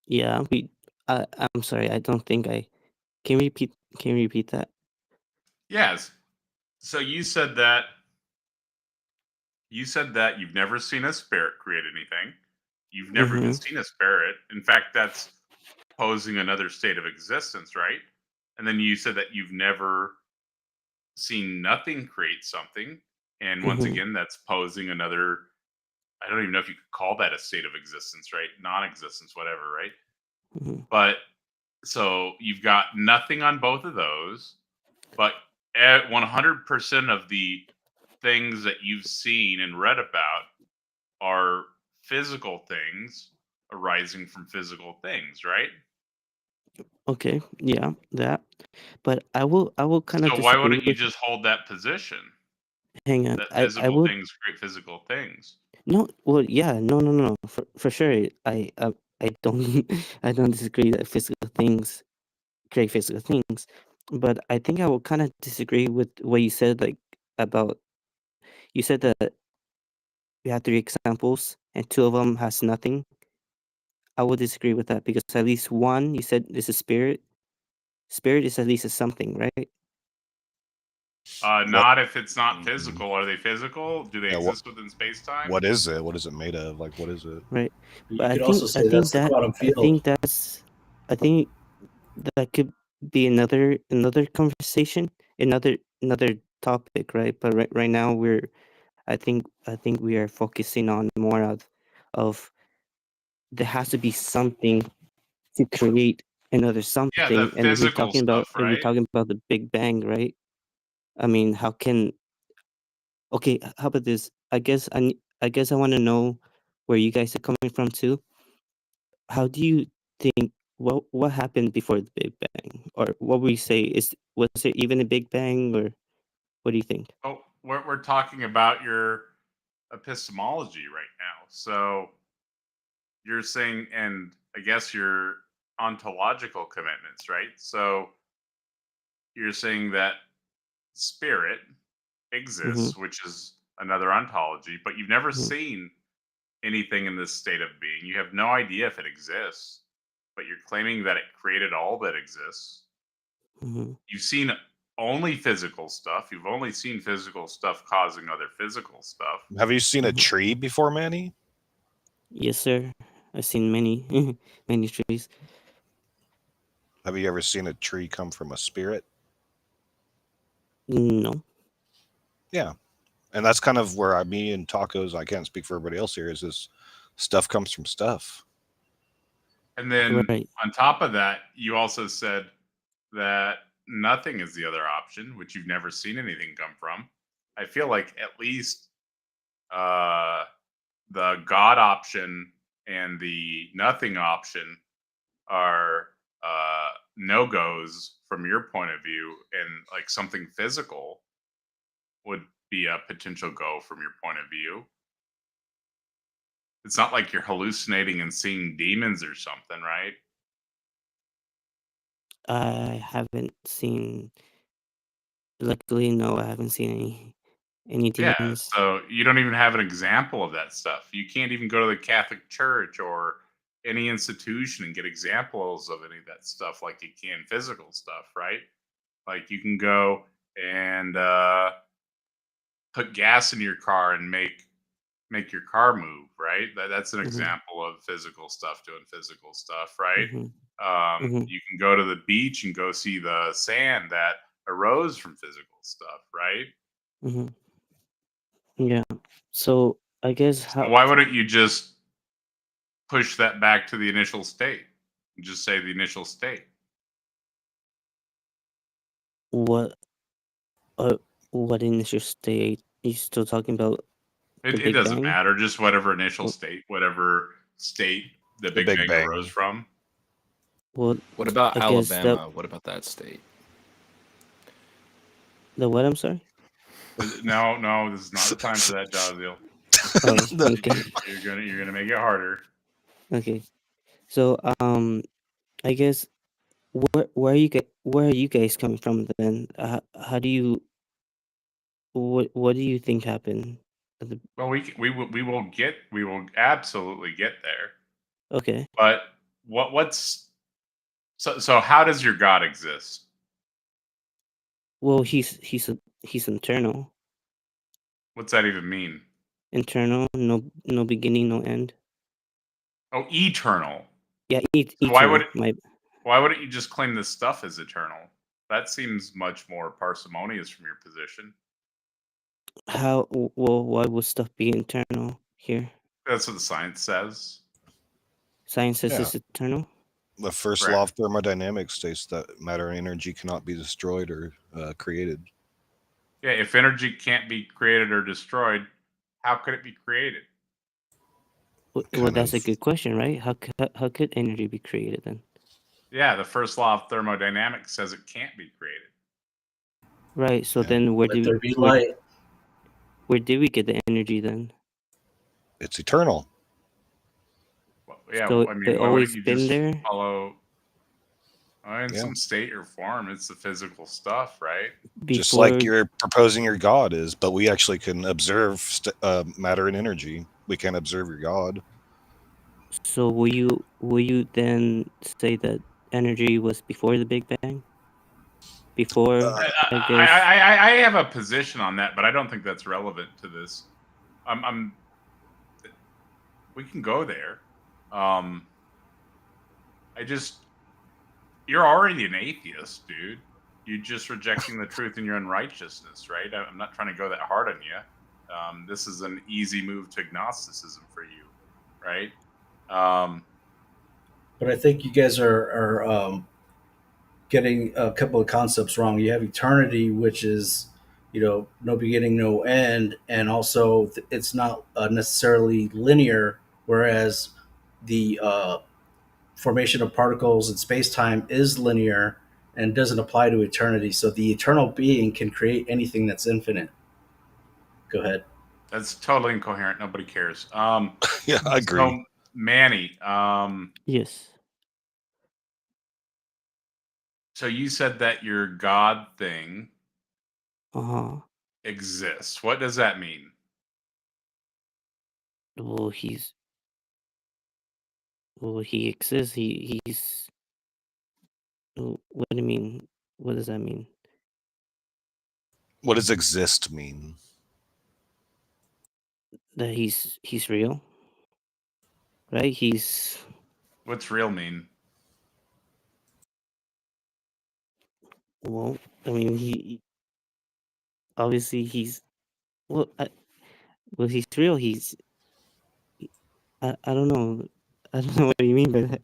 yeah, I'm sorry, I don't think I can you repeat that? Yes. So you said that you've never seen a spirit create anything. You've never even Mm-hmm. seen a spirit. In fact, that's posing another state of existence, right? And then you said that you've never seen nothing create something. And once Mm-hmm. again, that's posing another, I don't even know if you could call that a state of existence, right? Non existence, whatever, right? Mm-hmm. But so you've got nothing on both of those, but at 100% of the things that you've seen and read about are physical things arising from physical things, right? Okay, yeah, that. But I will kind of So why disagree wouldn't you with. just hold that position Hang on, that I physical would. things create physical things? No, well, yeah, no, for sure. I don't I don't disagree that physical things create physical things, but I think I will kind of disagree with what you said, like about you said that you have three examples and two of them has nothing. I will disagree with that because at least one you said is a spirit. Spirit is at least a something, right? What? Not if it's not Mhm. physical. Are they physical? Do they Yeah. exist within space time? What is it? What is it made of? Like, what is it? Right. You But could also I say think that's the that quantum I field. think that's I think that could be another conversation, another topic, right? But right now I think we are focusing on more of there has to be something to create another Yeah, the something. And physical stuff, if you're right? talking about the Big Bang, right? I mean, how can okay, how about this? I guess I want to know where you guys are coming from too. How do you think what happened before the Big Bang? Or what would you say is was there even a Big Bang or what do you think? Oh, we're talking about your epistemology right now. So you're saying, and I guess your ontological commitments, right? So you're saying that spirit Mm-hmm, exists, which is another ontology, but you've never mm-hmm, seen anything in this state of being. You have no idea if it exists, but you're claiming that it created all that exists. mm-hmm. You've seen only physical stuff. You've only seen physical stuff causing other physical stuff. Have you seen a Mm-hmm. tree before, Manny? Yes, sir. I've seen many many trees. Have you ever seen a tree come from a spirit? No. Yeah. And that's kind of where me and tacos, I can't speak for everybody else here, is this stuff comes from stuff. And then Right. on top of that, you also said that nothing is the other option, which you've never seen anything come from. I feel like at least uh, the God option and the nothing option are no goes from your point of view, and like something physical would be a potential go from your point of view. It's not like you're hallucinating and seeing demons or something, right? I haven't seen luckily no, I haven't seen any Yeah, demons. so you don't even have an example of that stuff. You can't even go to the Catholic Church or any institution and get examples of any of that stuff like you can physical stuff, right? Like you can go and put gas in your car and make your car move, right? That's an Mm-hmm, example of physical stuff doing physical stuff, right? mm-hmm, mm-hmm, You can go to the beach and go see the sand that arose from physical stuff, right? mm-hmm. Yeah. So I guess So how why wouldn't you just push that back to the initial state? Just say the initial state. what uh what initial state you still talking about the It Big doesn't Bang? matter. Just whatever initial Well, state, whatever state the The Big Big Bang arose Bang. from. well What about I guess that Alabama? What about that state? The what? I'm sorry. No, this is not the time for that, Jaziel. Oh, okay. You're gonna make it harder. Okay. So I guess where are you guys coming from then? How do you what do you think happened? At the- Well, we will absolutely get there. Okay. But what's so how does your God exist? Well, he's internal. What's that even mean? Internal, no beginning, no end. Oh, eternal. Yeah, So eternal. why wouldn't you just claim this stuff as eternal? That seems much more parsimonious from your position. Well, why would stuff be internal here? That's what the science says. Science says Yeah. it's eternal. The first law of thermodynamics states that matter and energy cannot be destroyed or created. Yeah, if energy can't be created or destroyed, how could it be created? Well, that's a good question, right? How could energy be created then? Yeah, the first law of thermodynamics says it can't be created. Right. So Yeah. then Let there be light. where did we get the energy then? It's eternal. Well, yeah, So I mean, it why always wouldn't you been just there? follow? In Yeah. some state or form, it's the physical stuff, right? Just Before like you're proposing your God is, but we actually can observe matter and energy. We can't observe your God. So will you then say that energy was before the Big Bang? Before, I guess. I have a position on that, but I don't think that's relevant to this. We can go there. You're already an atheist, dude. You're just rejecting the truth in your unrighteousness, right? I'm not trying to go that hard on you. This is an easy move to agnosticism for you, right? But I think you guys are getting a couple of concepts wrong. You have eternity, which is, no beginning, no end, and also it's not necessarily linear. Whereas the formation of particles in space time is linear and doesn't apply to eternity. So the eternal being can create anything that's infinite. Go ahead. That's totally incoherent. Nobody cares. Yeah, I agree. So, Manny, Yes. so you said that your God thing Uh-huh. exists. What does that mean? Well, he exists. He's. What do you mean? What does that mean? What does exist mean? That he's real, right? What's real mean? Well, I mean, obviously well, he's real. I don't know. I don't know what you mean by that.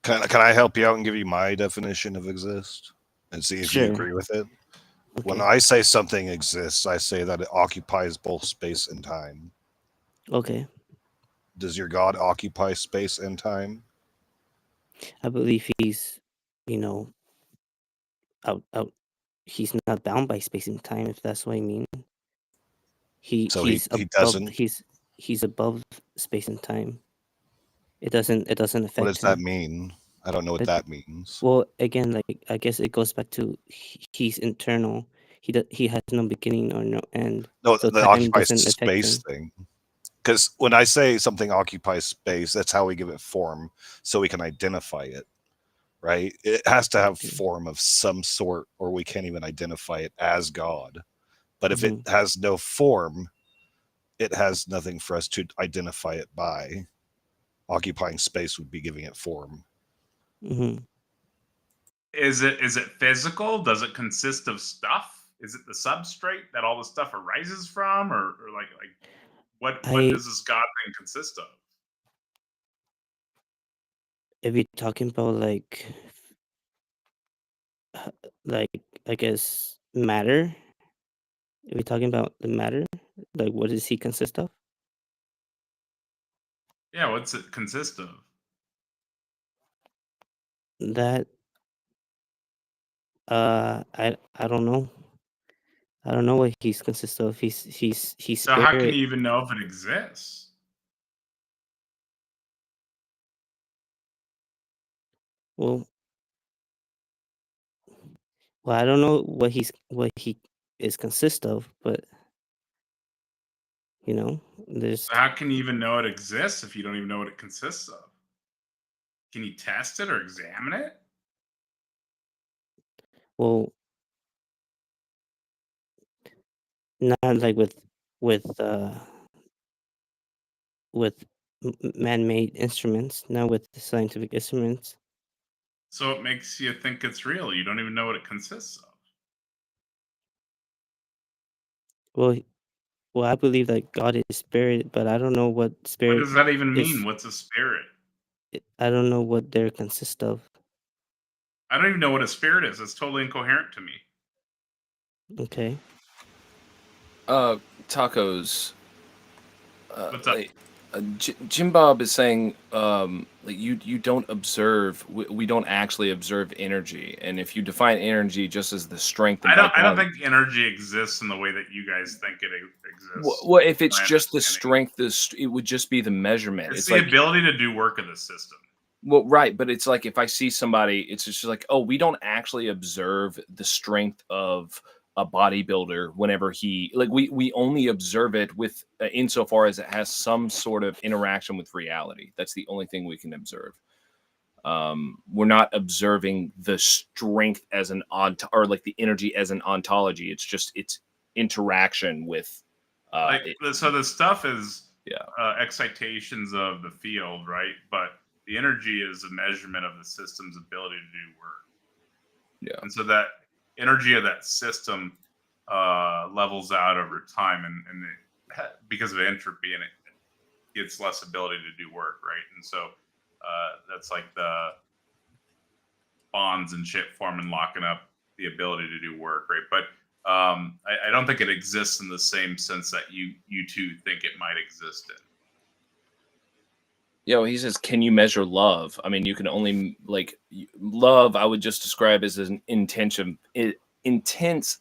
Can I help you out and give you my definition of exist and see if you Sure. agree with it? When Okay. I say something exists, I say that it occupies both space and time. Okay. Does your God occupy space and time? I believe he's, out. He's not bound by space and time, if that's what I mean. So He's he above. doesn't. He's above space and time. It doesn't affect What does that him. mean? I don't know what It- that means. Well, again, like I guess it goes back to he's internal. He has no beginning or no end. No, So the time occupies doesn't affect space him. thing. Because when I say something occupies space, that's how we give it form, so we can identify it. Right? It has to have Okay. form of some sort, or we can't even identify it as God. But if Mhm. it has no form, it has nothing for us to identify it by. Occupying space would be giving it form. Mm-hmm. Is it physical? Does it consist of stuff? Is it the substrate that all the stuff arises from, or like what does this God thing consist of? If you're talking about like I guess matter, if you're talking about the matter, like what does he consist of? Yeah, what's it consist of? That I don't know. I don't know what he's consists of. He's So how can spirit. you even know if it exists? Well, I don't know what he is consist of, but there's So how can you even know it exists if you don't even know what it consists of? Can you test it or examine it? well, not like with uh with man-made instruments, not with the scientific instruments. So it makes you think it's real. You don't even know what it consists of. Well, I believe that God is spirit, but I don't know what What spirit does that even mean? is. What's a spirit? I don't know what they consist of. I don't even know what a spirit is. It's totally incoherent to me. Okay. Tacos. What's up? Jim Bob is saying, like you don't observe. We don't actually observe energy, and if you define energy just as the strength and I don't vitality, think energy exists in the way that you guys think it exists. well, if it's My just the understanding. strength, it would just be the measurement. It's It's the like, ability to do work in the system. well, right, but it's like if I see somebody, it's just like, oh, we don't actually observe the strength of a bodybuilder whenever he like we only observe it with insofar as it has some sort of interaction with reality. That's the only thing we can observe. We're not observing the strength as an or like the energy as an ontology. It's just its interaction with So the stuff is yeah. excitations of the field, right? But the energy is a measurement of the system's ability to do work. Yeah. And so that energy of that system levels out over time, and because of entropy, and it gets less ability to do work, right? And so that's like the bonds and shit forming, locking up the ability to do work, right? But I don't think it exists in the same sense that you two think it might exist in. Yeah, well, he says, can you measure love? I mean, you can only love. I would just describe as an intense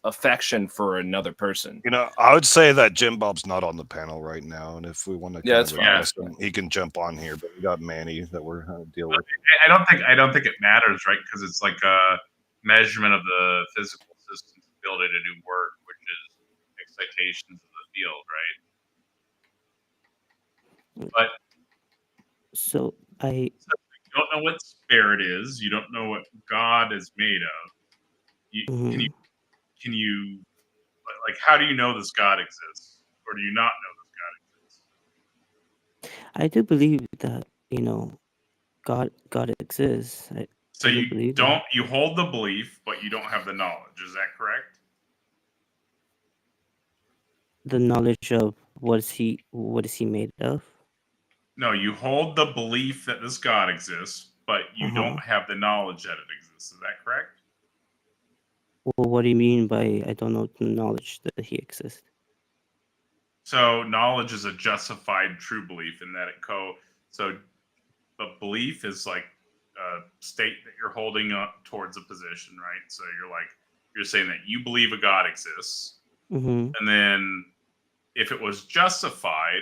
affection for another person. I would say that Jim Bob's not on the panel right now, and if we want to Yeah, that's address fine. him, he can jump on here. But we got Manny that we're deal with. I don't think it matters, right? Because it's like a measurement of the physical system's ability to do work, which is excitations of the field, right? But So you don't know what spirit is. You don't know what God is made of. mhm. Can you like how do you know this God exists, or do you not know this God exists? I do believe that God exists. So I do you believe don't that. you hold the belief, but you don't have the knowledge. Is that correct? The knowledge of what is he made of? No, you hold the belief that this God exists, but you don't have the knowledge that it exists. Is that correct? Well, what do you mean by I don't know the knowledge that he exists? So knowledge is a justified true belief in that so the belief is like a state that you're holding up towards a position, right? So you're saying that you believe a God exists, Mm-hmm. and then if it was justified,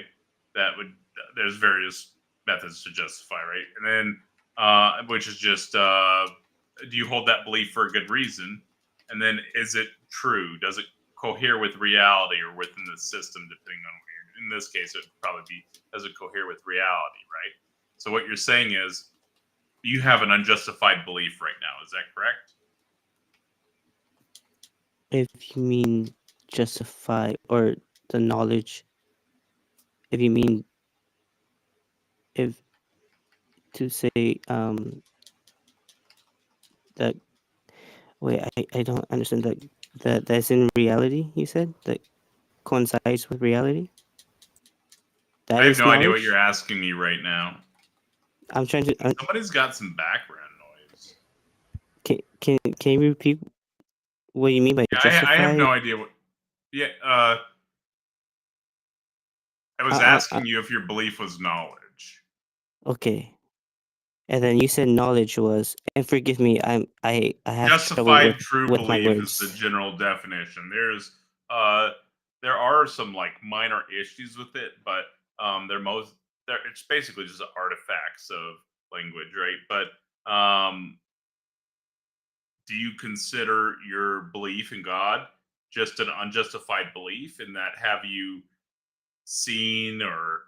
there's various methods to justify, right? And then which is just do you hold that belief for a good reason? And then is it true? Does it cohere with reality or within the system, depending on what you're, in this case, it would probably be, does it cohere with reality, right? So what you're saying is you have an unjustified belief right now. Is that correct? If you mean justify or the knowledge, if you mean if to say that wait, I don't understand that's in reality, you said? That coincides with reality? I That have is no idea what you're knowledge? asking me right now. I'm trying to Somebody's got some background noise. can you repeat what you mean by Yeah, I have justify? no idea what. Yeah, I was I asking you if your belief was knowledge. okay. And then you said knowledge was, and forgive me, I have trouble Justified true with my belief is the words. general definition. There's there are some like minor issues with it, but it's basically just artifacts of language, right? But do you consider your belief in God just an unjustified belief? In that, have you seen or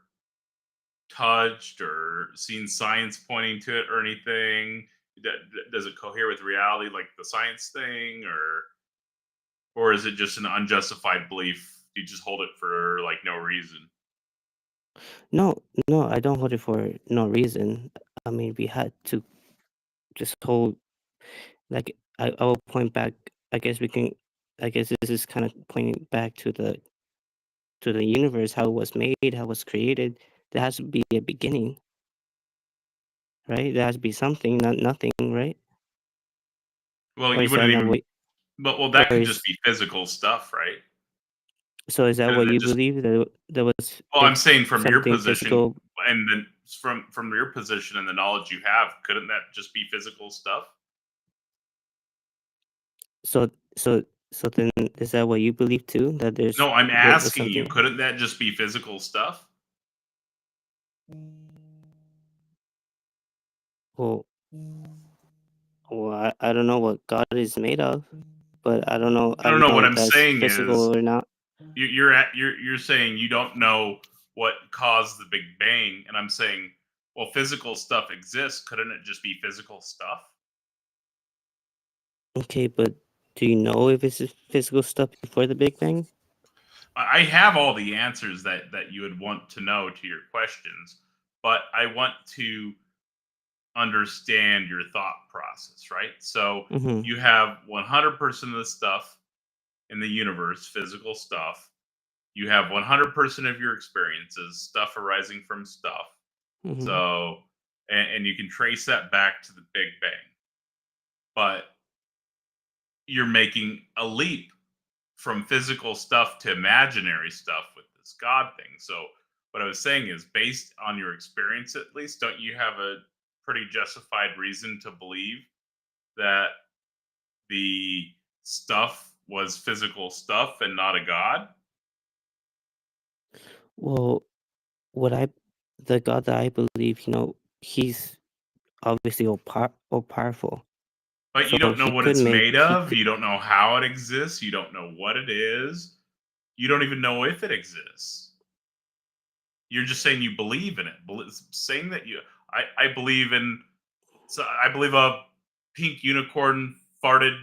touched or seen science pointing to it or anything? Does it cohere with reality, like the science thing, or is it just an unjustified belief? You just hold it for like no reason. No, no, I don't hold it for no reason. I mean, we had to just hold, like, I will point back. I guess we can. I guess this is kind of pointing back to the universe, how it was made, how it was created. There has to be a beginning, right? There has to be something, not nothing, right? Well, Or you is that wouldn't not even. what? But well, Or that could just is be physical stuff, right? so? Is that Couldn't what that you just? believe, that there was Well, I'm saying from your something position, physical? and then from your position and the knowledge you have, couldn't that just be physical stuff? So so then, is that what you believe too? That No, I'm there was asking you, something? couldn't that just be physical stuff? Well, I don't know what God is made of, but I don't know. I No, no, don't no. know What if I'm that's saying is, physical or not. you're saying you don't know what caused the Big Bang, and I'm saying, well, physical stuff exists. Couldn't it just be physical stuff? Okay, but do you know if it's physical stuff before the Big Bang? I have all the answers that you would want to know to your questions, but I want to understand your thought process, right? So Mm-hmm. you have 100% of the stuff in the universe, physical stuff. You have 100% of your experiences, stuff arising from stuff. Mm-hmm. So, and you can trace that back to the Big Bang. But you're making a leap from physical stuff to imaginary stuff with this God thing. So, what I was saying is, based on your experience at least, don't you have a pretty justified reason to believe that the stuff was physical stuff and not a God? Well, what I the God that I believe, he's obviously all powerful. But So you don't know he what could it's make made he of. could You don't know how it exists. You don't know what it is. You don't even know if it exists. You're just saying you believe in it. Saying that I believe in. So I believe a pink unicorn farted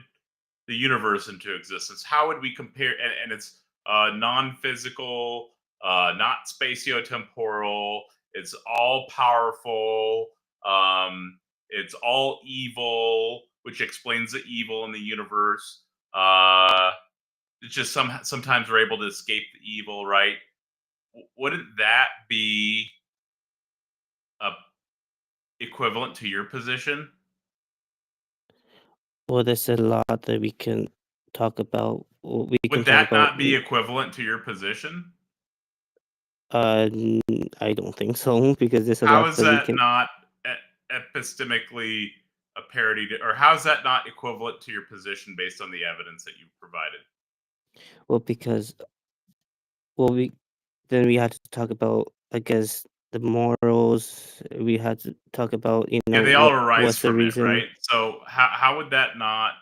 the universe into existence. How would we compare? And it's non-physical, not spatiotemporal. It's all powerful. It's all evil, which explains the evil in the universe. It's just sometimes we're able to escape the evil, right? Wouldn't that be a equivalent to your position? well, there's a lot that we can talk about. We can Would talk that about. not be equivalent to your position? I don't think so because there's a How lot is that we that can. not epistemically a parody to, or how is that not equivalent to your position based on the evidence that you've provided? Well, because we had to talk about, I guess, the morals. We had to talk about, Yeah, they all what arise what's the from it, reason. right? So how would that not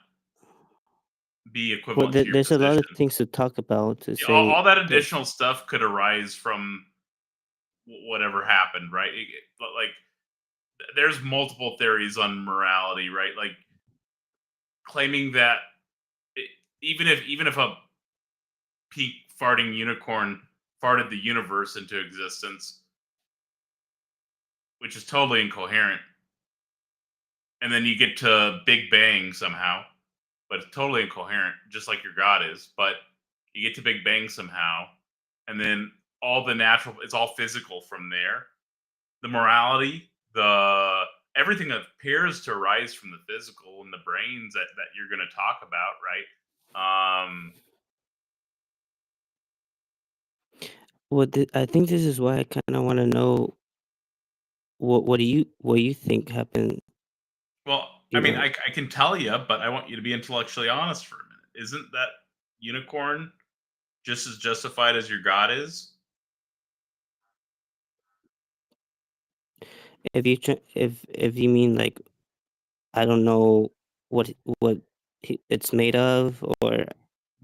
be Well, equivalent to your there's a lot of position? things to talk about to Yeah, say all that this. additional stuff could arise from whatever happened, right? But like, there's multiple theories on morality, right? Like claiming that it, even if a peak farting unicorn farted the universe into existence, which is totally incoherent, and then you get to Big Bang somehow, but it's totally incoherent, just like your God is. But you get to Big Bang somehow, and then all the natural, it's all physical from there. The morality, the everything appears to arise from the physical and the brains that you're going to talk about, right? Well, I think this is why I kind of want to know what you think happened. Well, I You mean, know, I can tell you, but I want you to be intellectually honest for a minute. Isn't that unicorn just as justified as your God is? If you mean like, I don't know what it's made of, or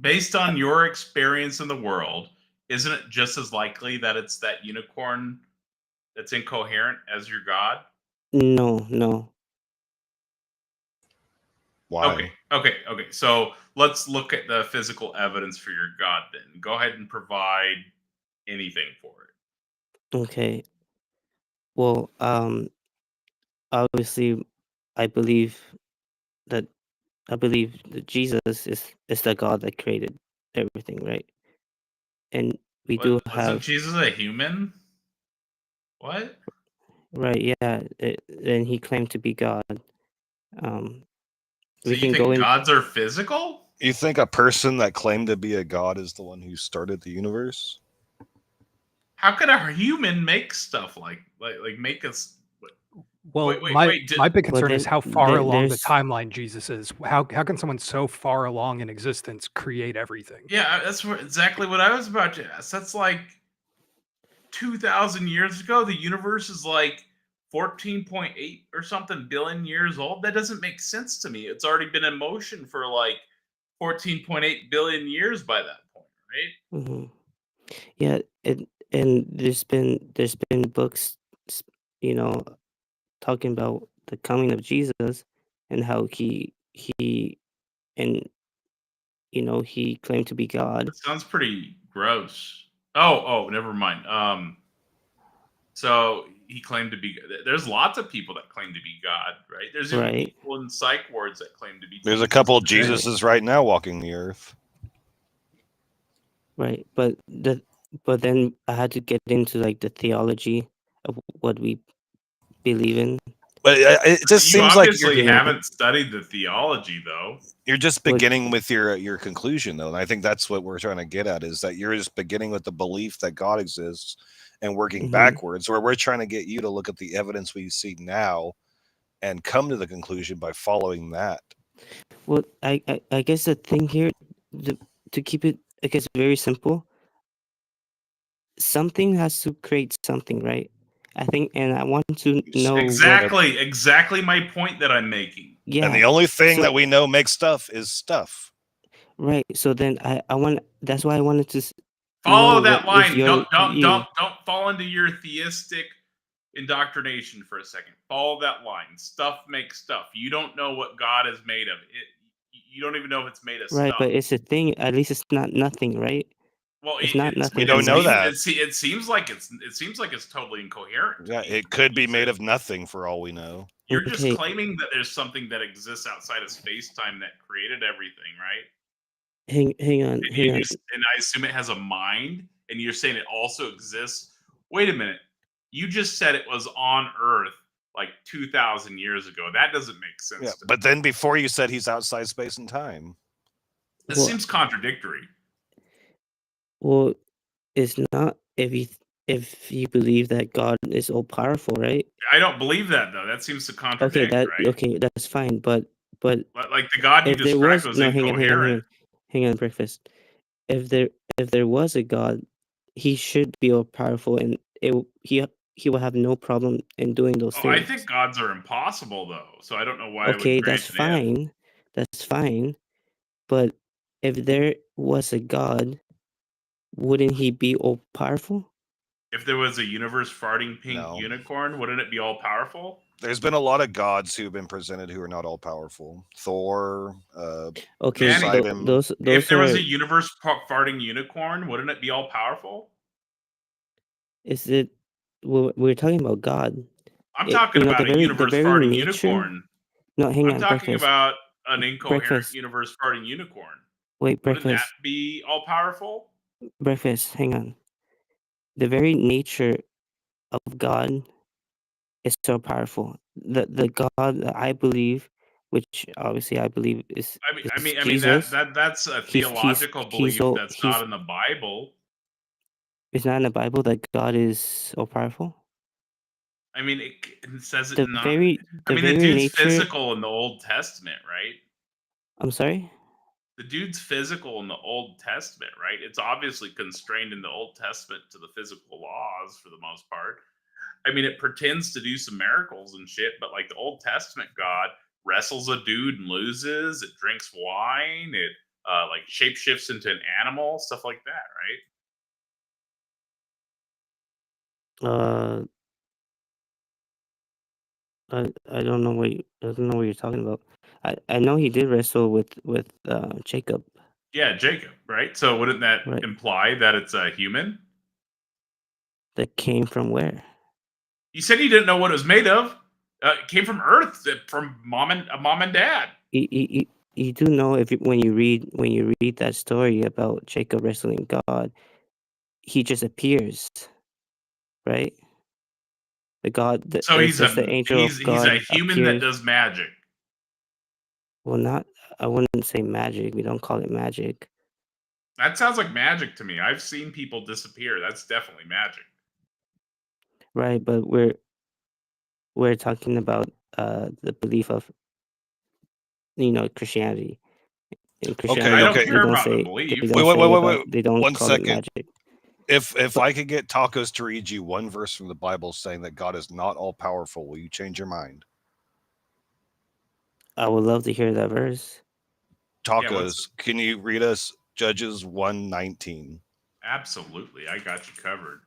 Based on your experience in the world, isn't it just as likely that it's that unicorn that's incoherent as your God? no. Why? Okay. So let's look at the physical evidence for your God then. Go ahead and provide anything for it. Okay. Well, obviously, I believe that Jesus is the God that created everything, right? And we do Wasn't have, Jesus a human? What? right, yeah, and he claimed to be God. Um, So we you can go think in. gods are physical? You think a person that claimed to be a god is the one who started the universe? How could a human make stuff like make us? Well, Wait. my big Well, concern is then how far along the there's timeline Jesus is. How can someone so far along in existence create everything? Yeah, that's exactly what I was about to ask. That's like 2,000 years ago. The universe is like 14.8 or something billion years old. That doesn't make sense to me. It's already been in motion for like 14.8 billion years by that point, right? mhm. Yeah, and there's been books, s- you know, talking about the coming of Jesus and how he and he claimed to be God. That sounds pretty gross. Oh, never mind. So he claimed to be. There's lots of people that claim to be God, right? There's even Right. people in psych wards that claim to be. There's a Jesus couple of today. Jesuses right now walking the earth. Right, but then I had to get into like the theology of what we believe in. But it just You seems like obviously you know, haven't studied the theology, though. you're just What- beginning with your conclusion, though. And I think that's what we're trying to get at, is that you're just beginning with the belief that God exists and working Mhm. backwards, where we're trying to get you to look at the evidence we see now and come to the conclusion by following that. Well, I guess the thing here, to keep it, I guess, very simple, something has to create something, right? I think, and I want to know Exactly my point that I'm making. Yeah. And the only thing so- that we know makes stuff is stuff. Right. So then I want. That's why I wanted to Follow know that what is line. your view. Don't fall into your theistic indoctrination for a second. Follow that line. Stuff makes stuff. You don't know what God is made of. You don't even know if it's made of Right, stuff. but it's a thing. At least it's not nothing, right? Well, It's not nothing. We don't know that. It seems like it's totally incoherent. to Yeah, me. it could be made of nothing for all we know. You're just Okay. claiming that there's something that exists outside of space time that created everything, right? Hang on. And I assume it has a mind, and you're saying it also exists. Wait a minute. You just said it was on Earth like 2,000 years ago. That doesn't make sense. Yeah, to me. but then before you said he's outside space and time. This Well- seems contradictory. Well, it's not if you believe that God is all powerful, right? I don't believe that though. That seems to contradict, right? Okay, that's fine. But Like the God you if there described was was no, incoherent. hang on, breakfast. If there was a God, he should be all powerful, and he will have no problem in doing those Oh, things. I think gods are impossible though, so I don't know why. Okay, I would grant that's an if. fine. That's fine. But if there was a God, wouldn't he be all powerful? If there was a universe farting pink No. unicorn, wouldn't it be all powerful? There's been a lot of gods who have been presented who are not all powerful. Thor, Okay, Manny, Poseidon. those If there was are. a universe farting unicorn, wouldn't it be all powerful? Is it? We're talking about God. I'm talking the about a universe very farting nature. unicorn. No, hang I'm on, talking breakfast. about an incoherent Breakfast. universe farting unicorn. Wait, Wouldn't that breakfast. be all powerful? Breakfast. Hang on. The very nature of God is so powerful. The God that I believe, which obviously I believe is I mean Jesus. that's a He's- theological belief that's not in the Bible. It's not in the Bible that God is all powerful. I mean, it says it The not. very I mean, the very dude's nature. physical in the Old Testament, right? I'm sorry. the dude's physical in the Old Testament, right? It's obviously constrained in the Old Testament to the physical laws for the most part. I mean, it pretends to do some miracles and shit, but like the Old Testament God wrestles a dude and loses. It drinks wine. It like shapeshifts into an animal, stuff like that, right? I don't know I don't know what you're talking about. I know he did wrestle with Jacob, Yeah, Jacob, right? So wouldn't that right? imply that it's a human? That came from where? You said you didn't know what it was made of. It came from Earth, from mom and dad. You do know when you read that story about Jacob wrestling God, he just appears, right? The God, So it says the angel of he's a God human that appears. does magic. Well, not, I wouldn't say magic. We don't call it magic, That sounds like magic to me. I've seen people disappear. That's definitely magic. right? But we're talking about the belief of Christianity. In Okay, I don't Christianity, okay. they care don't about the say belief. they don't One call it second. magic. If But I could get Tacos to read you one verse from the Bible saying that God is not all powerful, will you change your mind? I would love to hear that verse. Yeah, Tacos, can you read us Judges 1:19? Absolutely, I got you covered.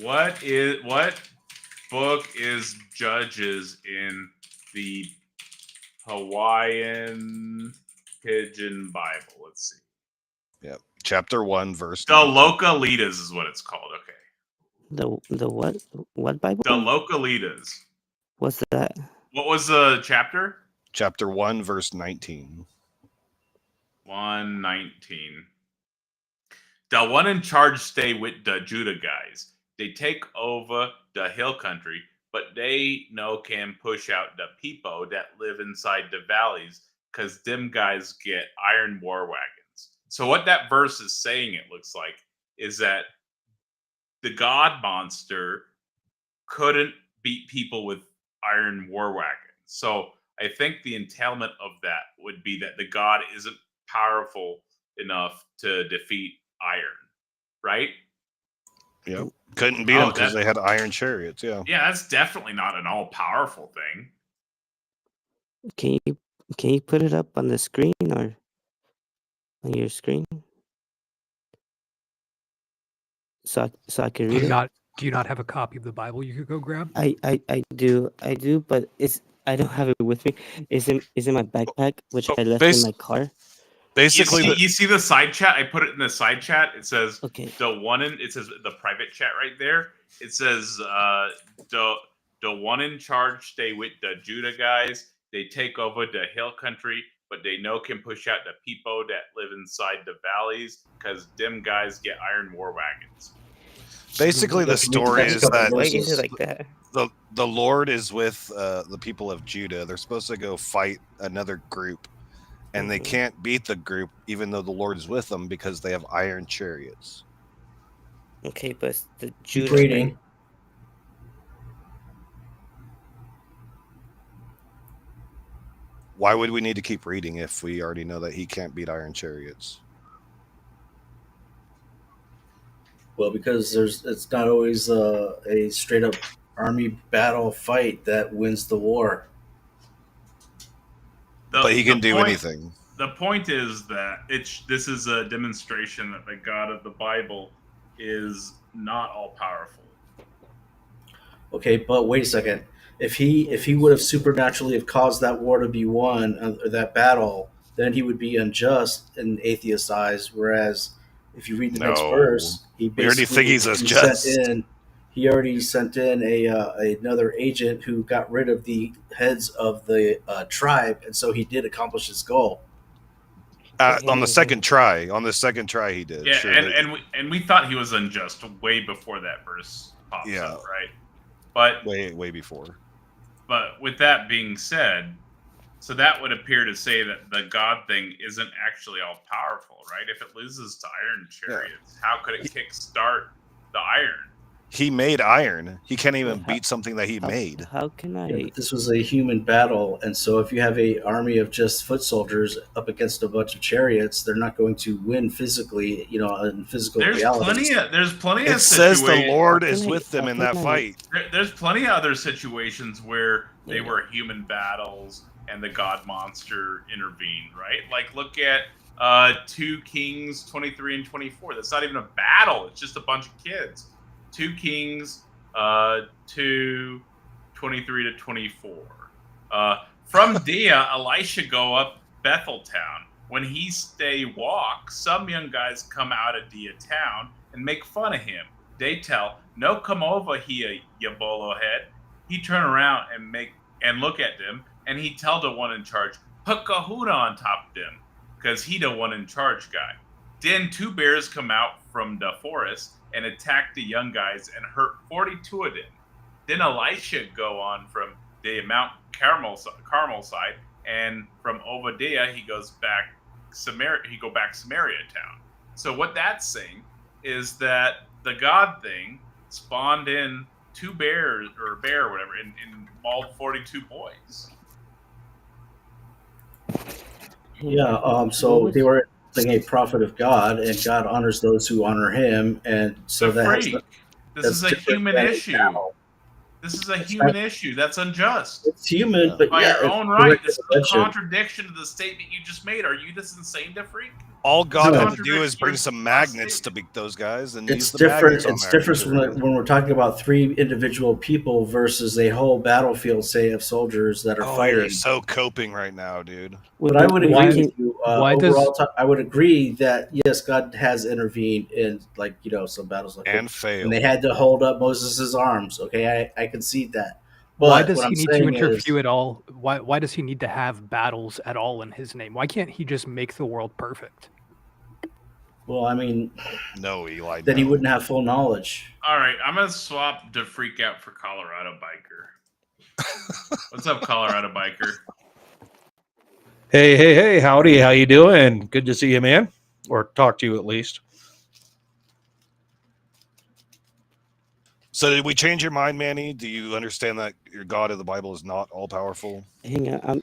What book is Judges in the Hawaiian Pigeon Bible? Let's see. Yep. Chapter 1, verse The 19. Localitas is what it's called. Okay. The what Bible? The Localitas. What's that? What was the chapter? Chapter 1, verse 19. 119. The one in charge stay with the Judah guys. They take over the hill country, but they no can push out the people that live inside the valleys, because them guys get iron war wagons. So what that verse is saying, it looks like, is that the God monster couldn't beat people with iron war wagons. So I think the entailment of that would be that the God isn't powerful enough to defeat iron, right? Yep. Couldn't beat them Oh, because that they had iron chariots. Yeah. yeah, that's definitely not an all-powerful thing. Can you put it up on the screen or on your screen so I can read it? Do you not have a copy of the Bible you could go grab? I do, but I don't have it with me. It's in my backpack, which I left in my car. Basically, You see the side chat? I put it in the side chat. It says Okay. it says the private chat right there. It says the one in charge stay with the Judah guys. They take over the hill country, but they no can push out the people that live inside the valleys, because them guys get iron war wagons. basically the story is that Why is it like that? the Lord is with the people of Judah. They're supposed to go fight another group, and they can't beat the group even though the Lord is with them because they have iron chariots. Okay, but it's the Keep Judah. reading. Right? Why would we need to keep reading if we already know that he can't beat iron chariots? Well, because it's not always a straight up army battle fight that wins the war. But he can do anything. The point is that this is a demonstration that the God of the Bible is not all powerful. Okay, but wait a second. If he would have supernaturally have caused that war to be won, or that battle, then he would be unjust in atheist eyes. Whereas if you read the next No. verse, he We already think he's unjust. He already sent in another agent who got rid of the heads of the tribe, and so he did accomplish his goal. On the second try, he did. Yeah, sure, and we thought he was unjust way before that verse pops up, right? But way before. But with that being said, so that would appear to say that the God thing isn't actually all powerful, right? If it loses to iron chariots, how could it kickstart the iron? He made iron. He can't even Well, how- beat something that he made. How can Yeah, I? but this was a human battle, and so if you have a army of just foot soldiers up against a bunch of chariots, they're not going to win physically, in physical There's realities. plenty It of says the situations. Lord How is can I- with them how in can that I- fight. There's plenty of other situations where they Yeah. were human battles and the god monster intervened, right? Like look at 2 Kings 23 and 24. That's not even a battle, it's just a bunch of kids. 2 Kings 2 23 to 24. From Dia, Elisha go up Bethel town. When he stay walk, some young guys come out of Dia town and make fun of him. They tell, "No, come over here, you bolo head." He turn around and look at them, and he tell the one in charge, "Put Kahuna on top of them, cause he the one in charge guy." Then 2 bears come out from the forest and attack the young guys and hurt 42 of them. Then Elisha go on from the Mount Carmel side, and from Obadiah he goes back Samaria. He go back Samaria town. So what that's saying is that the God thing spawned in 2 bears or a bear or whatever and mauled 42 boys. Yeah. What So was- they were a prophet of God, and God honors those who honor Him, and so The that has, freak. This that's is a different human than a issue. battle. This is a human issue. That's unjust. It's human, but By yeah, your it's own right, this is a intervention. contradiction to the statement you just made. Are you this insane to freak? All God No. had to do is bring some Contradicts your magnets to beat those guys, and It's use the different. magnets on It's there. different when we're talking about 3 individual people versus a whole battlefield, say, of soldiers that are Oh, fighting. you're so coping right now, dude. But I would Why- agree with you. why Overall, does- I would agree that yes, God has intervened in some battles like And that. failed. And they had to hold up Moses' arms. Okay, I concede that. Why But does what he I'm need to saying interview is, at all? Why does he need to have battles at all in his name? Why can't he just make the world perfect? well, I mean, No, Eli. then he no. wouldn't have full knowledge. All right, I'm gonna swap the freak out for Colorado biker. What's up, Colorado biker? Hey, howdy, how you doing? Good to see you, man. Or talk to you at least. So did we change your mind, Manny? Do you understand that your God of the Bible is not all powerful? Hang on.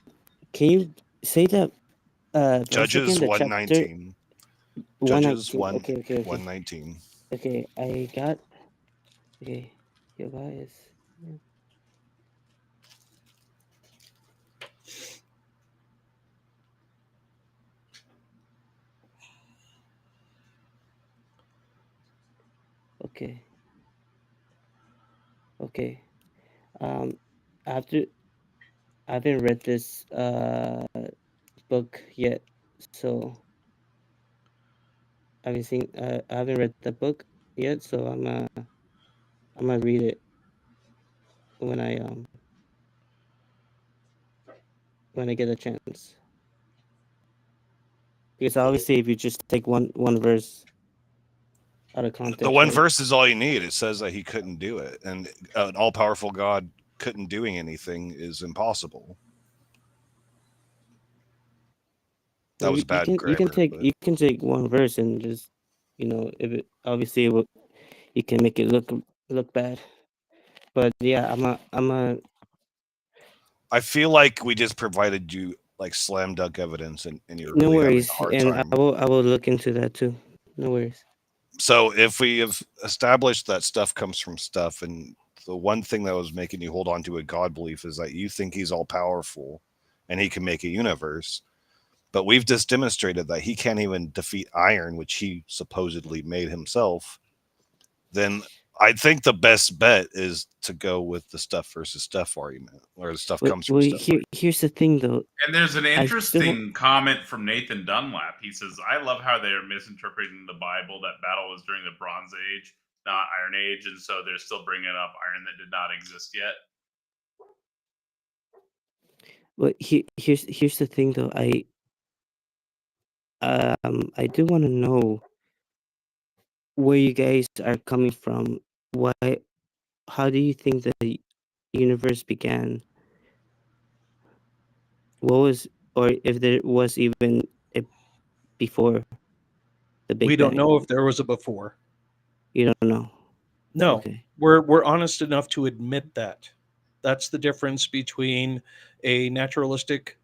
Can you say that? Verse Judges again, the 119. chapter Judges 119. 1 Okay. 119. Okay, I got. Okay, your guys. Okay. Okay. After I haven't read this book yet, so I haven't read the book yet, so I'm gonna read it when I get a chance. Because obviously, if you just take one verse out of context, The one right? verse is all you need. It says that he couldn't do it. And an all powerful God couldn't doing anything is impossible. That Well, was bad grammar. but- you can take one verse and just if it obviously you can make it look bad, but yeah, I'm a I feel like we just provided you like slam dunk evidence, and you're no really worries, having a and hard time. I will look into that too. No worries. So if we have established that stuff comes from stuff, and the one thing that was making you hold on to a God belief is that you think he's all powerful and he can make a universe, but we've just demonstrated that he can't even defeat iron, which he supposedly made himself, then I think the best bet is to go with the stuff versus stuff argument, or the stuff comes from stuff. Here's the thing, though. And there's an I interesting comment from Nathan Dunlap. He says, "I love how they're misinterpreting the Bible. That battle was during the Bronze Age, not Iron Age, and so they're still bringing up iron that did not exist yet." But here's the thing, though. I do want to know where you guys are coming from. How do you think the universe began? What was, or if there was even a before the Big We don't Bang? know if there was a before. You don't know. No. Okay. We're honest enough to admit that. That's the difference between a naturalistic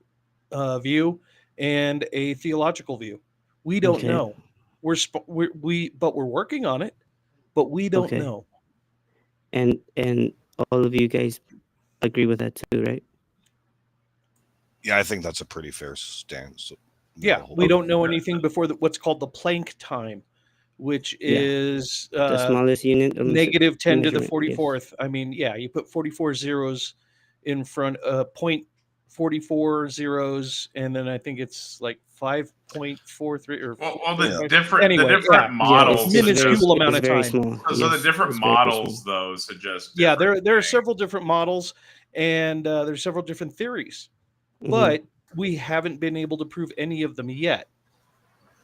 view and a theological view. We don't Okay. know. But we're working on it. But we don't Okay. know. And all of you guys agree with that too, right? Yeah, I think that's a pretty fair stance. Yeah, we don't know anything before what's called the Planck time, which is The smallest unit of negative 10 to the measurement, yes. 44th. I mean, yeah, you put 44 zeros in front, 0.44 zeros, and then I think it's like 5.43 or Well, Yeah. the different Anyway, models. it's minuscule amount it's of very time. small. So the Yes, different it's very models, small. though, suggest. Yeah, different there are things. several different models, and there's several different theories, Mhm. but we haven't been able to prove any of them yet.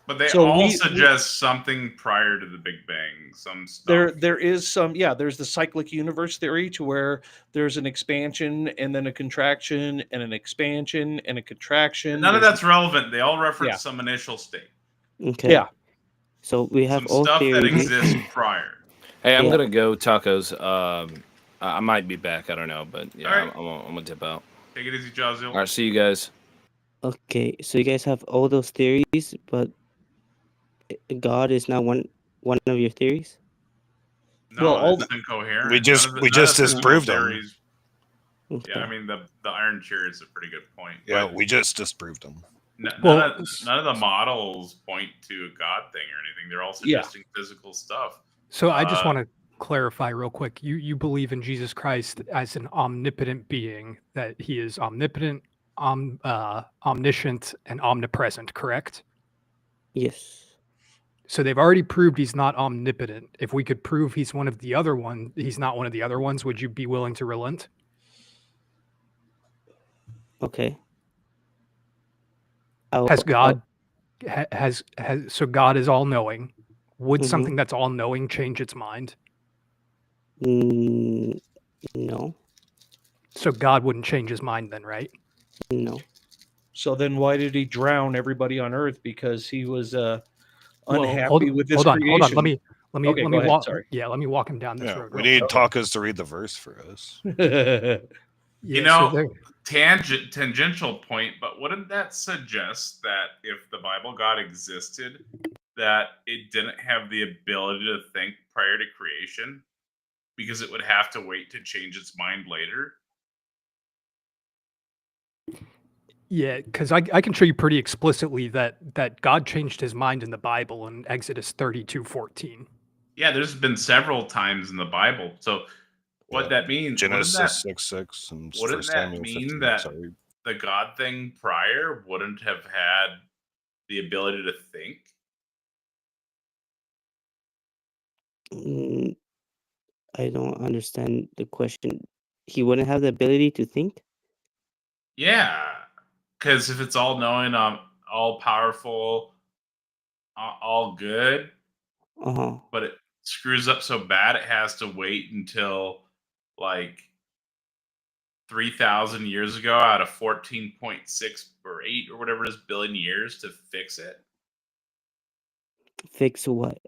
But they So all suggest something prior to the Big Bang. Some stuff. there is some, yeah, there's the cyclic universe theory, to where there's an expansion and then a contraction and an expansion and a contraction. None of There's- that's relevant. They all reference Yeah. some initial state. Okay. Yeah. So we have Some all stuff that theories. exists prior. Hey, I'm Yeah. gonna go tacos. I might be back. I don't know, but yeah, All right. I'm gonna dip out. Take it easy, Jazil. All right, see you guys. Okay, so you guys have all those theories, but God is not one of your theories? No, Well, all it's incoherent. We just None of the physical disproved them. theories- Okay. Yeah, I mean the iron chair is a pretty good point. Yeah, but we just disproved them. none of the models point to a God thing or anything. They're all suggesting physical stuff. So I just want to clarify real quick. You believe in Jesus Christ as an omnipotent being, that he is omnipotent, omniscient, and omnipresent, correct? Yes. So they've already proved he's not omnipotent. If we could prove he's one of the other one, he's not one of the other ones, would you be willing to relent? Okay. Has God has so God is all knowing? Would Mhm. something that's all knowing change its mind? No. So God wouldn't change his mind then, right? No. So then why did he drown everybody on Earth? Because he was Well, unhappy with this hold on. creation. Let me Okay, let go me ahead, walk. sorry. Yeah, let me walk him down this Yeah, road. we real need quick. Takas to read the verse for us. You Yeah, know, so there- tangential point, but wouldn't that suggest that if the Bible God existed, that it didn't have the ability to think prior to creation, because it would have to wait to change its mind later? yeah, because I can show you pretty explicitly that God changed his mind in the Bible in Exodus 32:14. Yeah, there's been several times in the Bible. So what that means, Genesis 6:6 and wouldn't 1 that Samuel mean 15. that Sorry. the God thing prior wouldn't have had the ability to think? I don't understand the question. He wouldn't have the ability to think? Yeah, because if it's all knowing, all powerful, all good, Uh-huh. but it screws up so bad it has to wait until like 3,000 years ago out of 14.6 or 8 or whatever it is billion years to fix it. Fix what?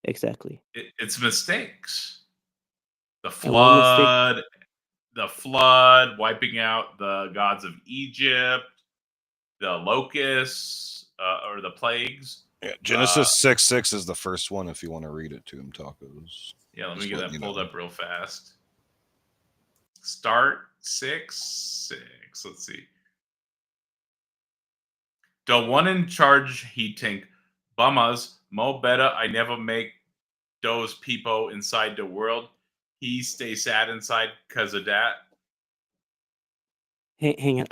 Exactly. It's mistakes. The And what mistake? flood, wiping out the gods of Egypt, the locusts, or the plagues. Yeah, Genesis 6:6 is the first one if you want to read it to him, Tacos. Yeah, let me Just get letting that you pulled know. up real fast. Start 6:6. Let's see. The one in charge he think, Bummers, mo better I never make those people inside the world. He stay sad inside because of that. Hey, hang on.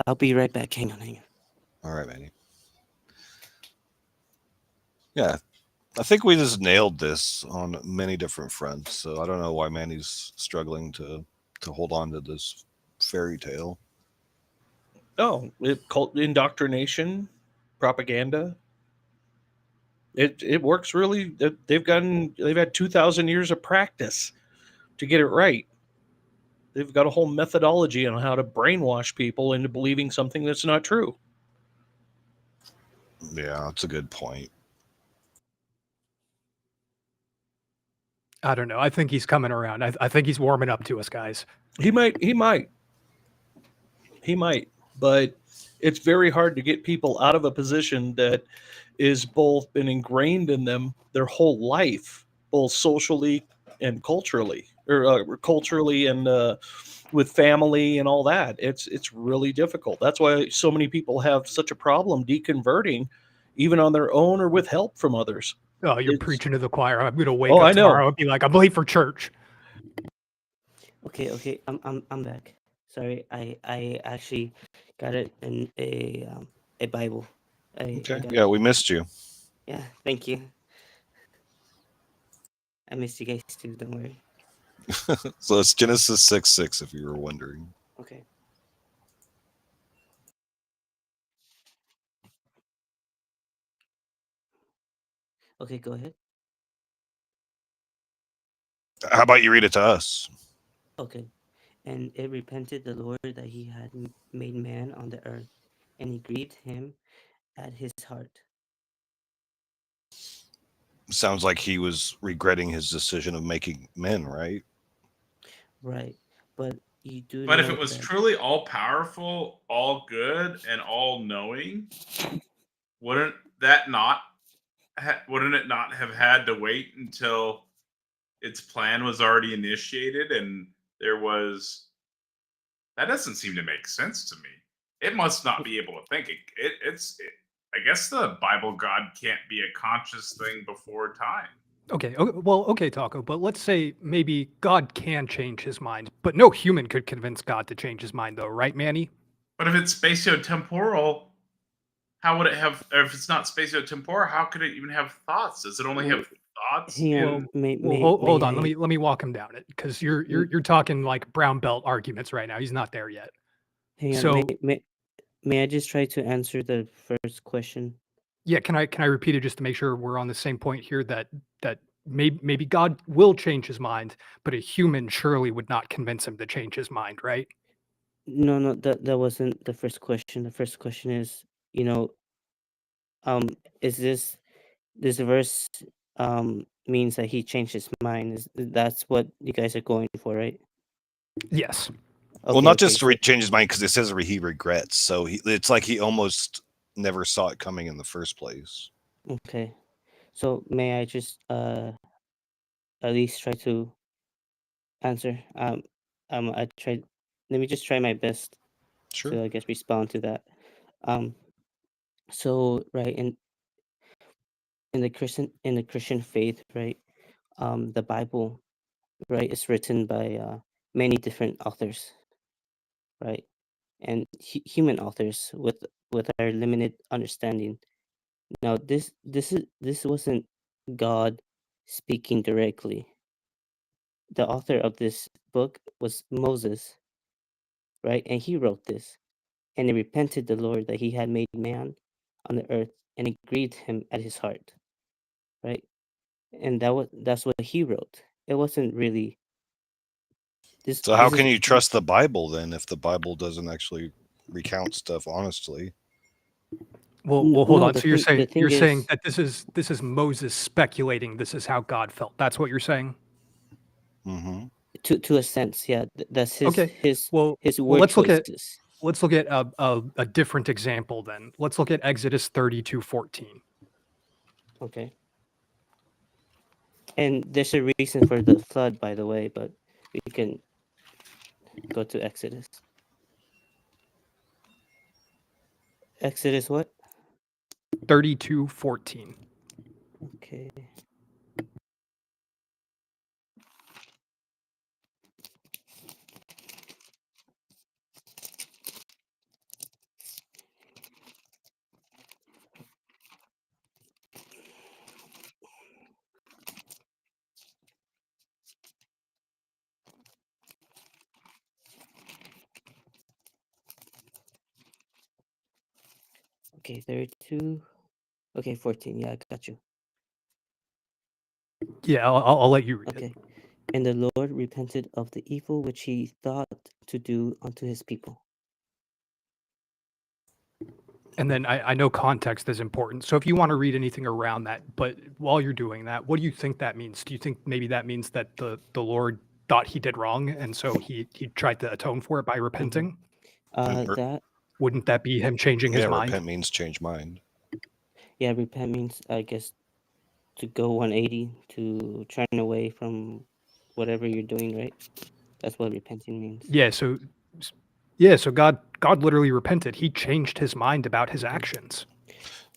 I'll be right back. Hang on. All right, Manny. Yeah, I think we just nailed this on many different fronts. So I don't know why Manny's struggling to hold on to this fairy tale. Oh, cult indoctrination, propaganda. It works really. They've had 2,000 years of practice to get it right. They've got a whole methodology on how to brainwash people into believing something that's not true. Yeah, that's a good point. I don't know. I think he's coming around. I think he's warming up to us, guys. He might. But it's very hard to get people out of a position that is both been ingrained in them their whole life, both socially and culturally, or culturally and with family and all that. It's really difficult. That's why so many people have such a problem deconverting, even on their own or with help from others. Oh, you're It's- preaching to the choir. I'm gonna wake Oh, up I know. tomorrow and be like, I'm late for church. Okay, I'm back. Sorry, I actually got it in a Bible. I Okay. got Yeah, it. we missed you. Yeah, thank you. I missed you guys too. Don't worry. So it's Genesis 6:6, if you were wondering. Okay. Okay, go ahead. How about you read it to us? Okay. And it repented the Lord that he had made man on the earth, and he grieved him at his heart. Sounds like he was regretting his decision of making men, right? Right. But you do But if know it was that. truly all powerful, all good, and all knowing, wouldn't that not wouldn't it not have had to wait until its plan was already initiated and there was that doesn't seem to make sense to me. It must not be able to think. I guess the Bible God can't be a conscious thing before time. Okay, well, okay, Taco, but let's say maybe God can change his mind, but no human could convince God to change his mind, though, right, Manny? But if it's spatiotemporal, how would it have? Or if it's not spatiotemporal, how could it even have thoughts? Does it only have thoughts? Hang on. In May Hold on. I? Let me walk him down it because you're talking like brown belt arguments right now. He's not there yet. Hang on. So May I just try to answer the first question? yeah, can I repeat it just to make sure we're on the same point here that maybe God will change his mind, but a human surely would not convince him to change his mind, right? No, that wasn't the first question. The first question is, you know, is this verse means that he changed his mind? That's what you guys are going for, right? Yes. Well, Okay, not okay. just to change his mind, because it says he regrets. So it's like he almost never saw it coming in the first place. Okay. So may I just at least try to answer? I tried. Let me just try my best Sure. to, I guess, respond to that. So right in the Christian faith, right? The Bible, right, is written by many different authors, right, and human authors with our limited understanding. Now, this wasn't God speaking directly. The author of this book was Moses, right, and he wrote this, and he repented the Lord that he had made man on the earth, and it grieved him at his heart, right, and that's what he wrote. It wasn't really this. So how This is can you trust the Bible then if the Bible doesn't actually recount stuff honestly? Well, hold no. on. So you're The thing saying is, that this is Moses speculating this is how God felt. That's what you're saying? Mm-hmm. to a sense, yeah, that's Okay. his Well, word let's look at choices. a different example then. Let's look at Exodus 32:14. Okay. And there's a reason for the flood, by the way, but we can go to Exodus. Exodus what? 32:14. Okay. Okay, 32. Okay, 14. Yeah, I got you. Yeah, I'll let you read it. Okay. And the Lord repented of the evil which he thought to do unto his people. And then I know context is important. So if you want to read anything around that, but while you're doing that, what do you think that means? Do you think maybe that means that the Lord thought he did wrong, and so he tried to atone for it by repenting? That Wouldn't that be him changing his Yeah, mind? repent means change mind. yeah, repent means, I guess, to go 180, to turn away from whatever you're doing, right? That's what repenting means. Yeah. So God literally repented. He changed his mind about his Mhm. actions.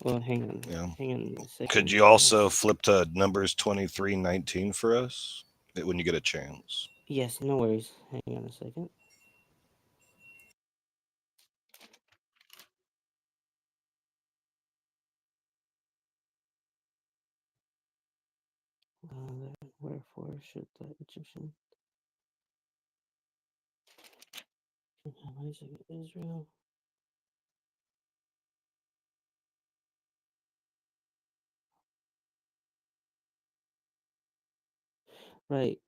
Well, hang on Yeah. a second. Could you also flip to Numbers 23:19 for us when you get a chance? Yes, no worries. Hang on a second. Wherefore should the Egyptian have Isaac of Israel? Right.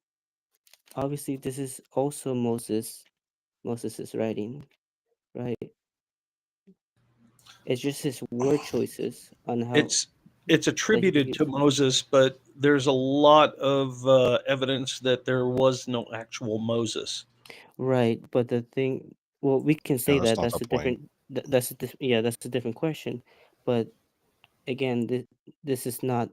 Obviously, this is also Moses's writing, right? It's just his word choices on how It's that attributed he to Moses, but there's a lot of evidence that there was no actual Moses. right. But the thing, well, we can say No, that's that not that's the a point. different that's a yeah, that's a different question. But again, this is not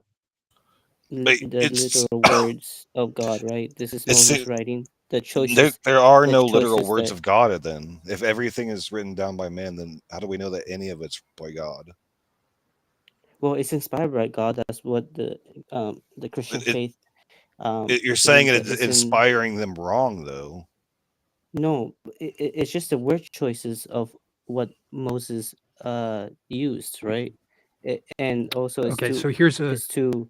But the literal words of God, right? This is it's Moses writing. The there. choices, There are the no literal choices words that of God. Then, if everything is written down by man, then how do we know that any of it's by God? well, it's inspired by God. That's what the Christian It, faith you're saying believes that it's it's in. inspiring them wrong, though. No, it's just the word choices of what Moses used, right? And also Okay. So here's a it's to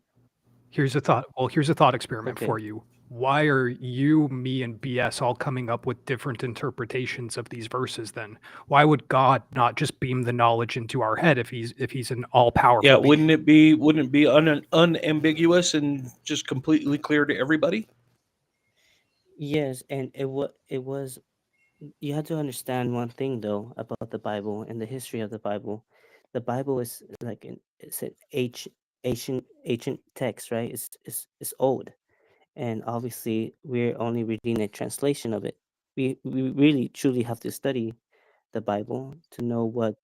thought. Well, here's a thought experiment okay. for you. Why are you, me, and BS all coming up with different interpretations of these verses then? Why would God not just beam the knowledge into our head if he's an all-powerful Yeah, being? wouldn't it be unambiguous and just completely clear to everybody? Yes, and it was you have to understand one thing though about the Bible and the history of the Bible. The Bible is like it's an ancient text, right? It's old, and obviously we're only reading a translation of it. We really truly have to study the Bible to know what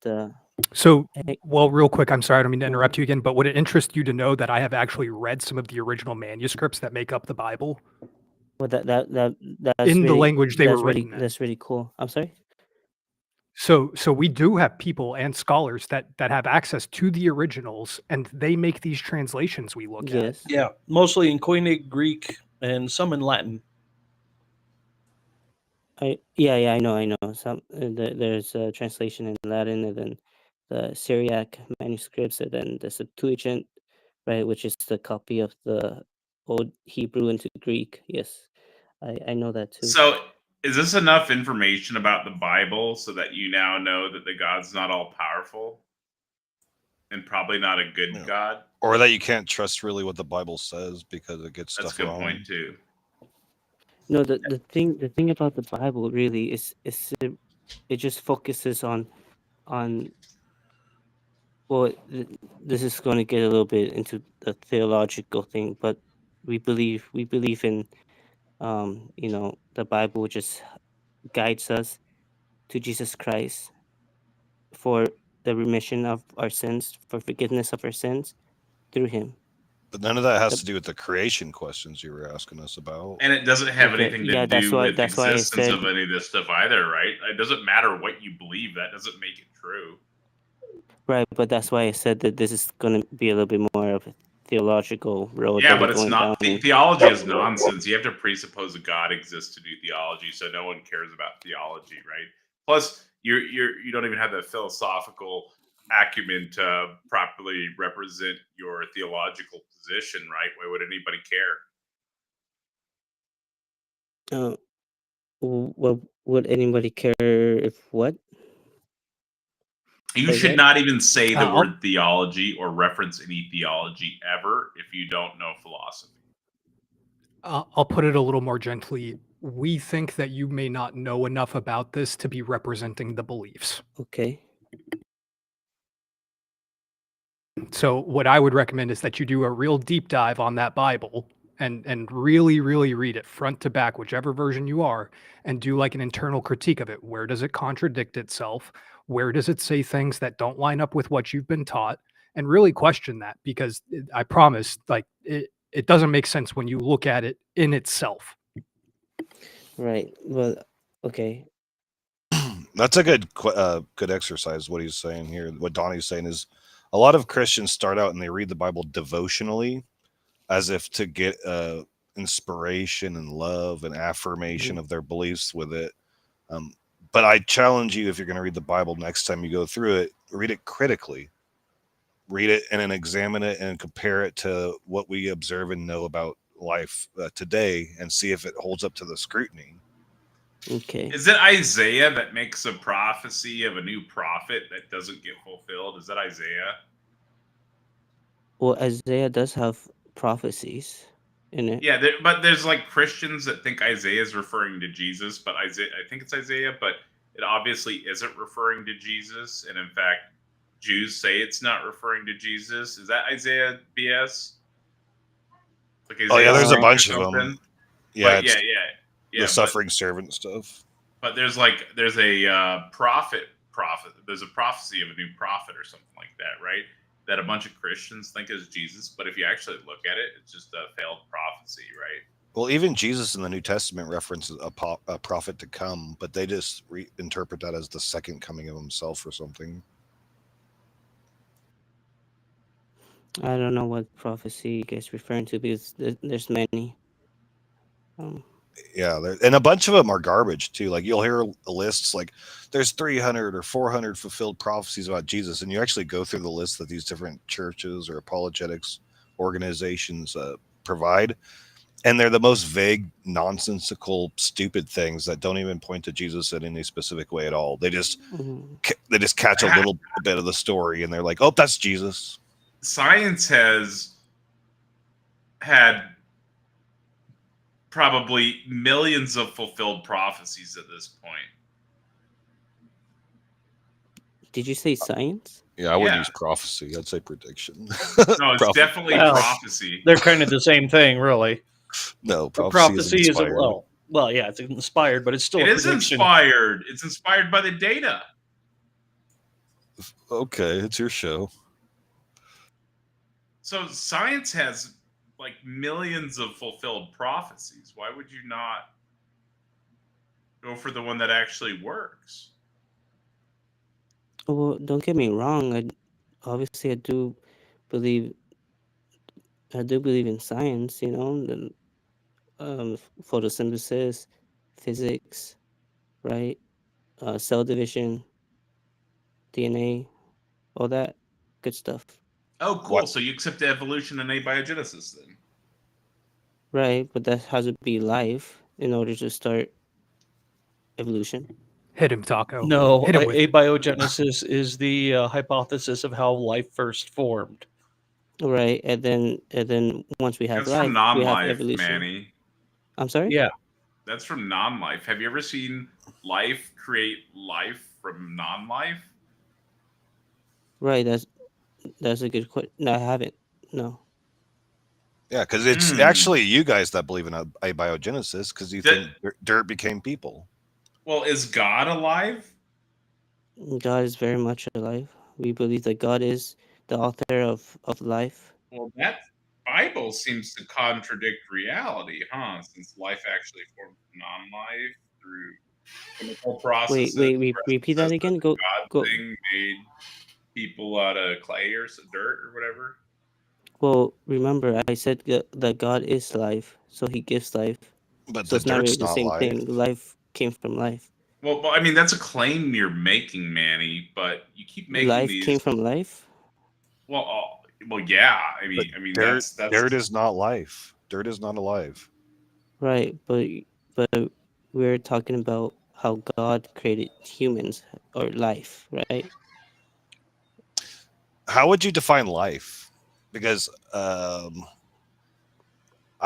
So, eh, well, real quick, I'm sorry, I don't mean to go interrupt ahead. you again, but would it interest you to know that I have actually read some of the original manuscripts that make up the Bible Well, in the language they were written in? that's really cool. I'm sorry. So we do have people and scholars that have access to the originals, and they make these translations we look at. Yes. Yeah, mostly in Koine Greek and some in Latin. I know. There's a translation in Latin, and then the Syriac manuscripts, and then the Septuagint, right, which is the copy of the old Hebrew into Greek. Yes, I know that too. So, is this enough information about the Bible so that you now know that the God's not all powerful and probably not a good Yeah. God? Or that you can't trust really what the Bible says because it gets That's a stuff good wrong. point too. No, the thing about the Bible really is it just focuses on well, this is going to get a little bit into the theological thing, but we believe in the Bible just guides us to Jesus Christ for the remission of our sins, for forgiveness of our sins through Him. But none of that has The, to do with the creation questions you were asking us about. And it doesn't have okay, anything to yeah, that's do why with that's why I existence said of any of this stuff either, right? It doesn't matter what you believe. That doesn't make it true. right, but that's why I said that this is going to be a little bit more of a theological road Yeah, that we're but it's going not. down in. Theology is nonsense. You have to presuppose a God exists to do theology, so no one cares about theology, right? Plus, you don't even have the philosophical acumen to properly represent your theological position, right? Why would anybody care? Well, would anybody care if what? You Say should what? not even say the I'll word theology or reference any theology ever if you don't know philosophy. I'll put it a little more gently. We think that you may not know enough about this to be representing the beliefs. Okay. So what I would recommend is that you do a real deep dive on that Bible and really, really read it front to back, whichever version you are, and do like an internal critique of it. Where does it contradict itself? Where does it say things that don't line up with what you've been taught? And really question that, because I promise, like it doesn't make sense when you look at it in itself. Right. Well, okay. That's a good exercise. What he's saying here, what Donnie's saying is, a lot of Christians start out and they read the Bible devotionally, as if to get inspiration and love and affirmation of their beliefs with it. But I challenge you, if you're going to read the Bible next time you go through it, read it critically. Read it and then examine it and compare it to what we observe and know about life today, and see if it holds up to the scrutiny. Okay. Is it Isaiah that makes a prophecy of a new prophet that doesn't get fulfilled? Is that Isaiah? Well, Isaiah does have prophecies in it. Yeah, but there's like Christians that think Isaiah is referring to Jesus, but I think it's Isaiah, but it obviously isn't referring to Jesus, and in fact, Jews say it's not referring to Jesus. Is that Isaiah BS? Like Oh yeah, Isaiah there's a 6 or bunch of something? them. Yeah, But it's yeah, the suffering servant stuff. But there's a prophet. There's a prophecy of a new prophet or something like that, right? That a bunch of Christians think is Jesus, but if you actually look at it, it's just a failed prophecy, right? Well, even Jesus in the New Testament references a prophet to come, but they just interpret that as the second coming of himself or something. I don't know what prophecy you guys referring to, because there's many. Yeah, and a bunch of them are garbage too. Like you'll hear lists like there's 300 or 400 fulfilled prophecies about Jesus, and you actually go through the list that these different churches or apologetics organizations provide, and they're the most vague, nonsensical, stupid things that don't even point to Jesus in any specific way at all. They just catch a little bit of the story, and they're like, "Oh, that's Jesus." Science has had probably millions of fulfilled prophecies at this point. Did you say science? Yeah, I wouldn't use prophecy. I'd say prediction. No, it's definitely prophecy. They're kind of the same thing, really. No, prophecy is inspired. well, yeah, it's inspired, but it's still It a is prediction. inspired. It's inspired by the data. Okay, it's your show. So science has like millions of fulfilled prophecies. Why would you not go for the one that actually works? Well, don't get me wrong. I do believe in science. You know, photosynthesis, physics, right? Cell division, DNA, all that good stuff. Oh, cool. So you accept evolution and abiogenesis then? Right, but that has to be life in order to start evolution. Hit him, Taco. No, Hit him with it. abiogenesis is the hypothesis of how life first formed. Right, and then once we have That's from life, we have non-life, evolution. Manny. I'm sorry? Yeah. That's from non-life. Have you ever seen life create life from non-life? Right, that's a good question. No, I haven't. No. Yeah, because it's actually you guys that believe in abiogenesis, because you think dirt became people. Well, is God alive? God is very much alive. We believe that God is the author of life. Well, that Bible seems to contradict reality, huh? Since life actually formed from non-life through chemical processes. Repeat that again. Go. Thing made people out of clay or dirt or whatever. Well, remember, I said that God is life, so He gives life. But so it's not really the same thing. Life came from life. Well, I mean, that's a claim you're making, Manny. But you keep making life these. Came from life. Well, yeah. I mean, that's dirt is not life. Dirt is not alive. Right, but we're talking about how God created humans or life, right? How would you define life? Because I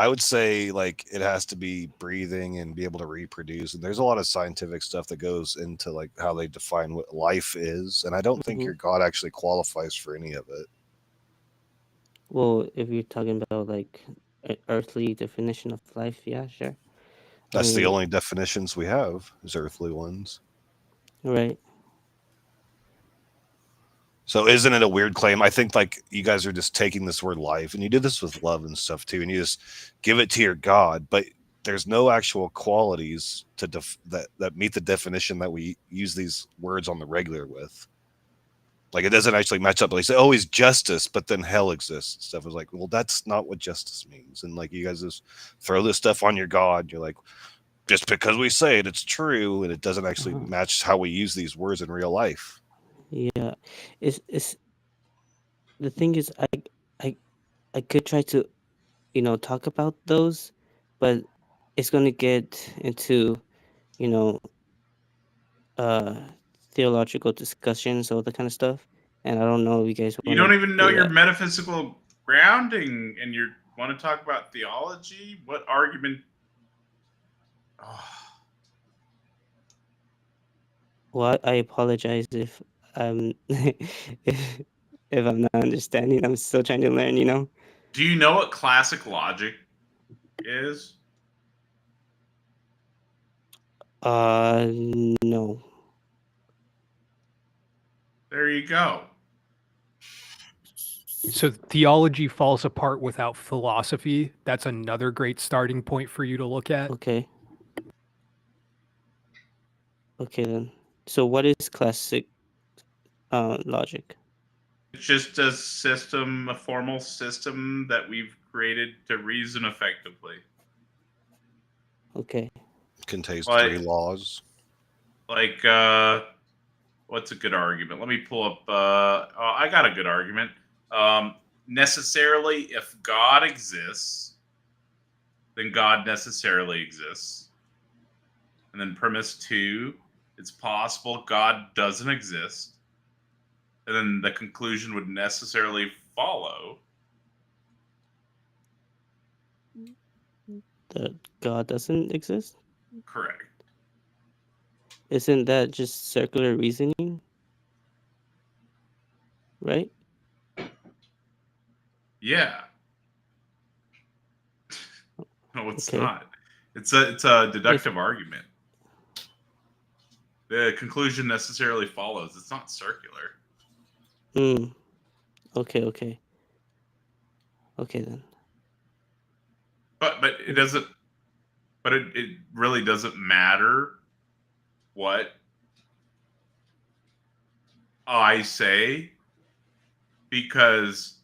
would say like it has to be breathing and be able to reproduce, and there's a lot of scientific stuff that goes into like how they define what life is, and I don't think your God actually qualifies for any of it. Well, if you're talking about like earthly definition of life, yeah, sure. That's the mean, only definitions we have is earthly ones. right. So isn't it a weird claim? I think like you guys are just taking this word life, and you do this with love and stuff too, and you just give it to your God, but there's no actual qualities to that meet the definition that we use these words on the regular with. Like it doesn't actually match up. Like say, oh, he's justice, but then hell exists. Stuff is like, well, that's not what justice means. And like you guys just throw this stuff on your God. You're like, just because we say it, it's true, and it doesn't actually Uh-huh. match how we use these words in real life. Yeah, it's the thing is, I I could try to talk about those, but it's gonna get into you know uh theological discussions, all that kind of stuff, and I don't know if you guys You want to don't even know do your that. metaphysical grounding, and you want to talk about theology? What argument? Oh, Well, I apologize if I'm if I'm not understanding. I'm still trying to learn. do you know what classic logic is? No. There you go. So theology falls apart without philosophy. That's another great starting point for you to look at. Okay. Okay then. So what is classic logic? It's just a system, a formal system that we've created to reason effectively. Okay. Contains Like, 3 laws. like, what's a good argument? Let me pull up. I got a good argument. Necessarily, if God exists, then God necessarily exists. And then premise 2, it's possible God doesn't exist. And then the conclusion would necessarily follow. That God doesn't exist? Correct. Isn't that just circular reasoning? Right? Yeah. No, it's Okay. not. It's a Yes. deductive argument. The conclusion necessarily follows. It's not circular. Okay, okay. Okay then. But it doesn't. But it really doesn't matter what I say, because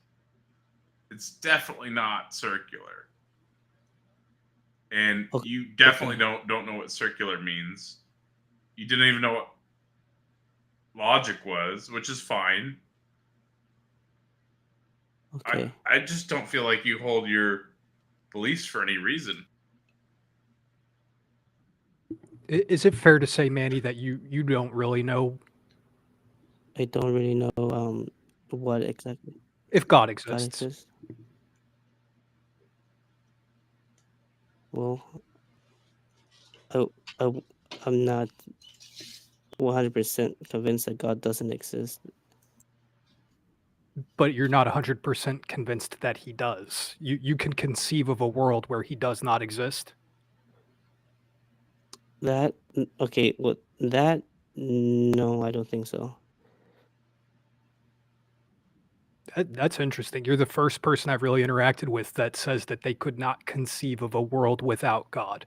it's definitely not circular. And you definitely Okay. don't know what circular means. You didn't even know what logic was, which is fine. Okay. I just don't feel like you hold your beliefs for any reason. Is it fair to say, Manny, that you don't really know I don't really know what exactly if God God exists? exists. Well, I, I I'm not 100% convinced that God doesn't exist. But you're not 100% convinced that he does. You can conceive of a world where he does not exist. That okay, well that no, I don't think so. That's interesting. You're the first person I've really interacted with that says that they could not conceive of a world without God.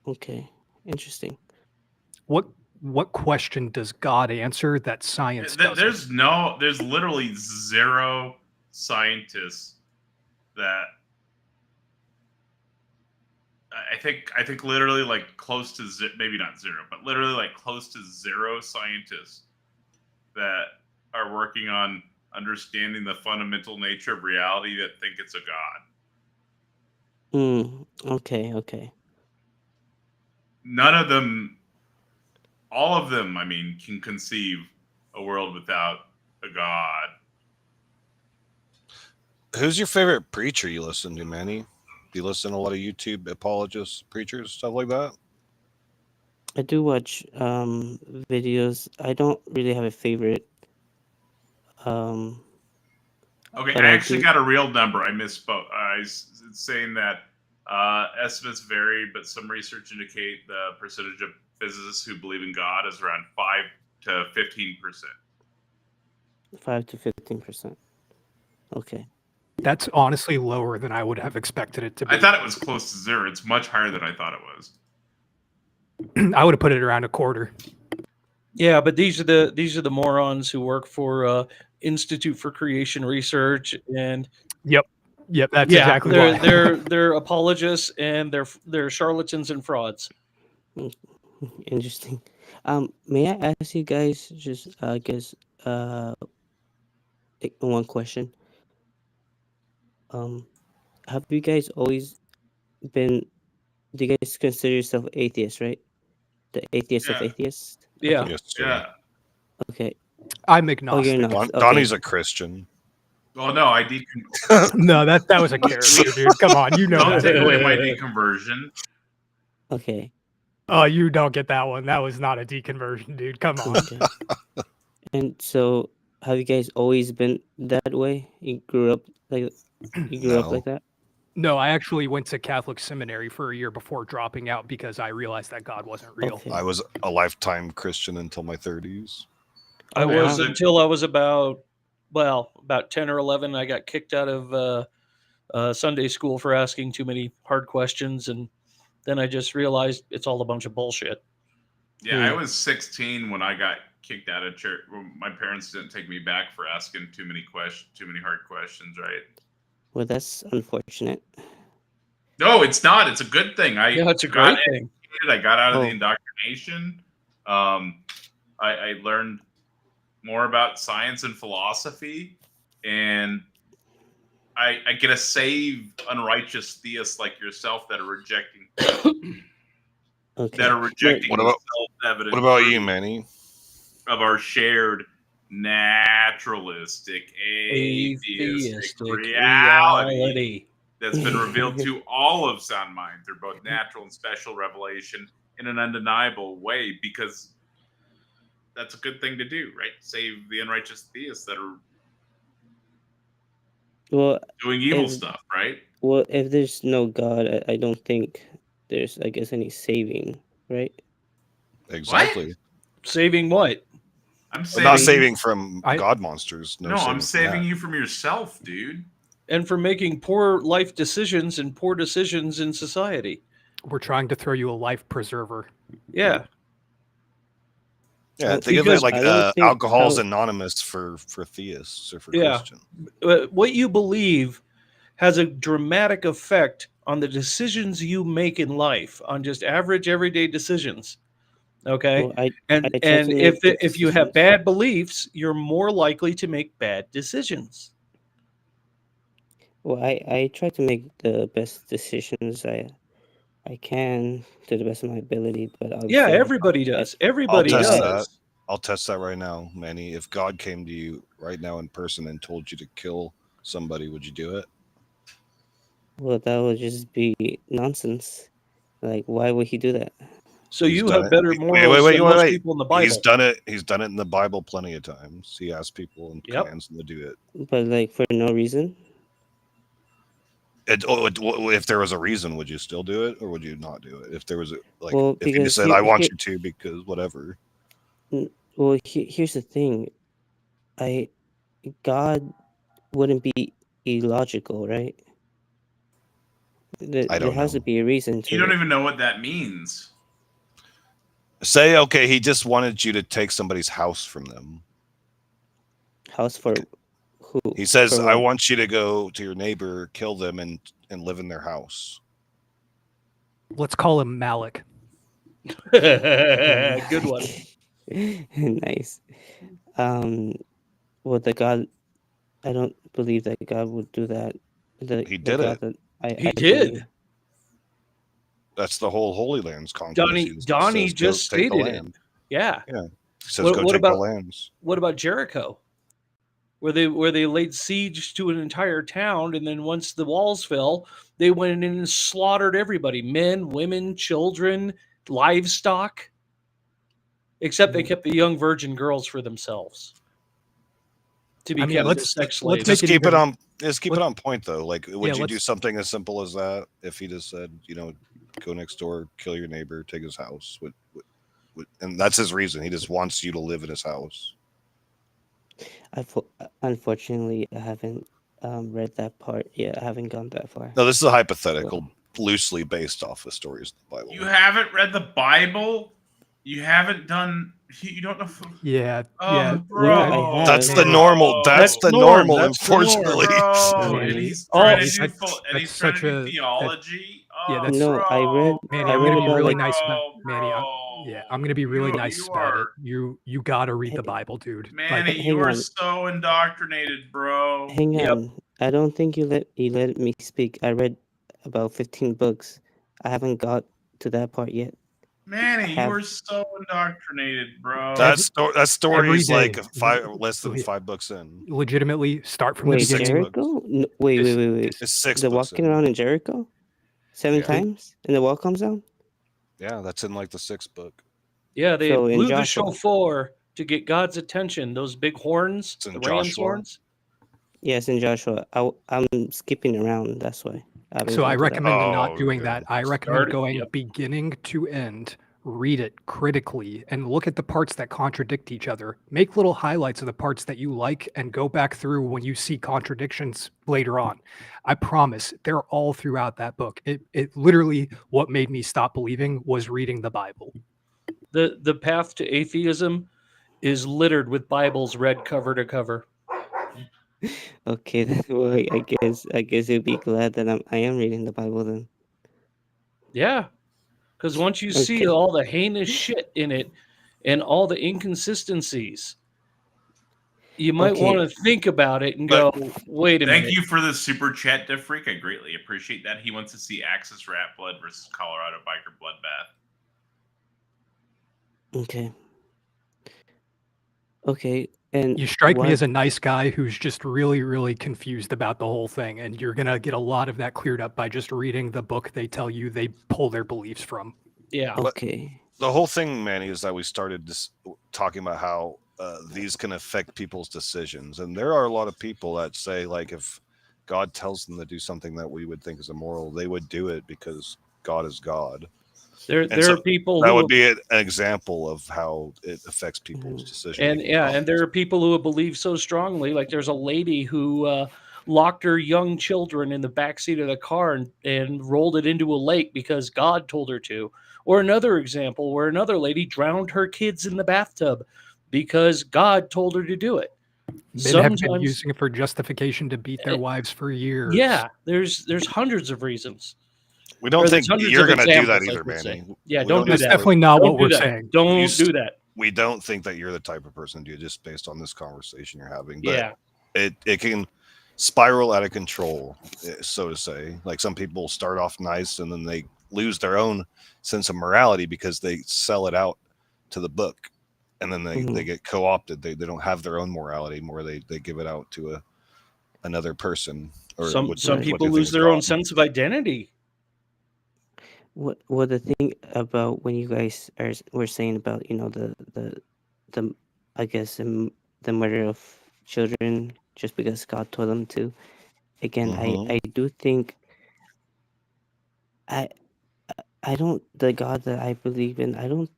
Okay. Interesting. What question does God answer that science doesn't? There's literally zero scientists that I think literally like close to maybe not zero, but literally like close to zero scientists that are working on understanding the fundamental nature of reality that think it's a god. Okay, okay. None of them, all of them, I mean, can conceive a world without a god. Who's your favorite preacher you listen to, Manny? Do you listen to a lot of YouTube apologists, preachers, stuff like that? I do watch videos. I don't really have a favorite. Um Okay, But I I actually do. got a real number. I misspoke. It's saying that estimates vary, but some research indicate the percentage of physicists who believe in God is around 5 to 15%. 5 to 15%. Okay. That's honestly lower than I would have expected it to be. I thought it was close to 0. It's much higher than I thought it was. I would have put it around a quarter. Yeah, but these are the morons who work for Institute for Creation Research, and Yep, that's yeah, exactly they're why. they're apologists and they're charlatans and frauds. Interesting. May I ask you guys just, I guess, one question? Have you guys always been? Do you guys consider yourself atheist, right? The atheist of Yeah. atheists. Yeah. Okay. Yes, sir. Yeah. Okay. I'm Oh, agnostic. you're not. Okay. Donnie's a Christian. Oh no, I No, that was a character, dude. Come on, you know don't that. take away my deconversion. Okay. Oh, you don't get that one. That was not a deconversion, dude. Come on. Okay. And so, have you guys always been that way? You grew up like No. that? No, I actually went to Catholic seminary for a year before dropping out because I realized that God wasn't real. Okay. I was a lifetime Christian until my 30s. I Oh, was wow. until I was about 10 or 11. I got kicked out of Sunday school for asking too many hard questions, and then I just realized it's all a bunch of bullshit. Yeah, I was 16 when I got kicked out of church. Well, my parents didn't take me back for asking too many hard questions, right? Well, that's unfortunate. No, it's not. It's a good thing. Yeah, it's a got great thing. educated. I got out of the Oh. indoctrination. I learned more about science and philosophy, and I get to save unrighteous theists like yourself that are rejecting Okay. What the about- self-evident What about truth you, Manny? of our shared naturalistic atheistic reality that's been revealed to all of sound mind through both natural and special revelation in an undeniable way, because that's a good thing to do, right? Save the unrighteous theists that are Well, doing evil if- stuff, right? well, if there's no God, I don't think there's, I guess, any saving, right? Exactly. Saving what? I'm Well, not saving saving from I- God monsters. No, I'm from saving that. you from yourself, dude. And for making poor life decisions and poor decisions in society. We're trying to throw you a life preserver. Yeah. Yeah, Well, think of it because like I don't think Alcohol's how- Anonymous for theists or for Yeah. Christians. What you believe has a dramatic effect on the decisions you make in life, on just average everyday decisions. Okay. Well, I And try to and make good if you have decisions. bad beliefs, you're more likely to make bad decisions. Well, I try to make the best decisions I can to the best of my ability, but Yeah, obviously, everybody does. Everybody I'll test does. that. I'll test that right now, Manny. If God came to you right now in person and told you to kill somebody, would you do it? well, that would just be nonsense. Like, why would he do that? So He's you done have it. better Wait, morals wait, than wait, most wait. people in the Bible. He's done it. He's done it in the Bible plenty of times. He asked people and Yep. commands them to do it. But like for no reason. If there was a reason, would you still do it or would you not do it? If there was a Well, if he because just said, "I want you to," because whatever. Well, here's the thing. God wouldn't be illogical, right? There I don't has to know. be a reason to You don't it. even know what that means. Say, okay, he just wanted you to take somebody's house from them. House for who? He says, For "I what? want you to go to your neighbor, kill them, and live in their house." Let's call him Malik. Good one. Nice. Well, the God, I don't believe that God would do that. He did it. He did. believe. That's the whole Holy Lands conquest. Donnie just take the stated it. land. Yeah. He says, What- "Go what take the about- lands." What about Jericho? Where they laid siege to an entire town, and then once the walls fell, they went in and slaughtered everybody: men, women, children, livestock. Except they kept the young virgin girls for themselves. to be I mean, kept let's- as a sex let's slave. Just make it keep it even- on. Just keep it let's- on point though. Like, would you do let's- something as simple as that if he just said, go next door, kill your neighbor, take his house? And that's his reason. He just wants you to live in his house. Unfortunately, I haven't read that part yet. I haven't gone that far. No, this is a hypothetical, loosely based off of stories of the Bible. You haven't read the Bible? You haven't done. You don't know. Yeah, Oh, yeah. bro. I have. That's the Man. normal. That's That's the norm, normal. that's the norm. Unfortunately, Bro, Manny. and he's Oh, trying to do that's- full, and that's he's trying to such do a- theology. yeah, Oh, that's- No, I read- Manny, I I'm read gonna be about, really like- nice about bro, Manny. I'm gonna be really nice you about it. are- You gotta read the Bible, dude. Manny, Hang you are on. so indoctrinated, bro. Hang Yep. on. I don't think you let me speak. I read about 15 books. I haven't got to that part yet. Manny, you have- are so indoctrinated, bro. that story every is like day. less than 5 books in. legitimately start from Wait, the six beginning. Jericho? No, wait. It's 6 The books walking in. around in Jericho? 7 Yeah. times? And the wall comes down? Yeah, that's in like the 6th book. Yeah, they So in blew the Joshua- shofar to get God's attention. Those big horns, It's in the ram's Joshua. horns. Yes, in Joshua. I'm skipping around, that's why. haven't So I gone to that. recommend Oh, not doing okay. that. I recommend Start- going yep. beginning to end, read it critically, and look at the parts that contradict each other. Make little highlights of the parts that you like and go back through when you see contradictions later on. I promise they're all throughout that book. It literally, what made me stop believing was reading the Bible. The path to atheism is littered with Bibles read cover to cover. Okay, then, well, I guess you'll be glad that I am reading the Bible then. Yeah, because once you see Okay. all the heinous shit in it and all the inconsistencies, you might Okay. want to think about it and go, wait a Thank minute. you for the super chat, Defreak. I greatly appreciate that. He wants to see Axis Rat Blood versus Colorado Biker Bloodbath. Okay. Okay, and You strike me what- as a nice guy who's just really, really confused about the whole thing, and you're gonna get a lot of that cleared up by just reading the book they tell you they pull their beliefs from. Yeah. Okay. The whole thing, Manny, is that we started talking about how these can affect people's decisions, and there are a lot of people that say, like, if God tells them to do something that we would think is immoral, they would do it because God is God. There so are people That who would be an example of how it affects people's decision. and there are people who believe so strongly. Like there's a lady who locked her young children in the back seat of the car and rolled it into a lake because God told her to. Or another example where another lady drowned her kids in the bathtub because God told her to do it. Men have been using it for justification to beat their wives for years. Yeah, there's hundreds of reasons. We don't Or think there's hundreds you're of going to do that examples, I either, should say. Manny. Yeah, We don't do That's that. definitely not Don't what do we're that. saying. Don't do that. We don't think that you're the type of person to do it just based on this conversation you're having. But Yeah. it can spiral out of control, so to say. Like some people start off nice and then they lose their own sense of morality because they sell it out to the book, and then they get co-opted. They don't have their own morality more. They give it out to another person. Or Some what people they think lose is their own God. sense of identity. What the thing about when you guys were saying about the I guess the murder of children just because God told them to. Again, I do think I don't the God that I believe in. I don't.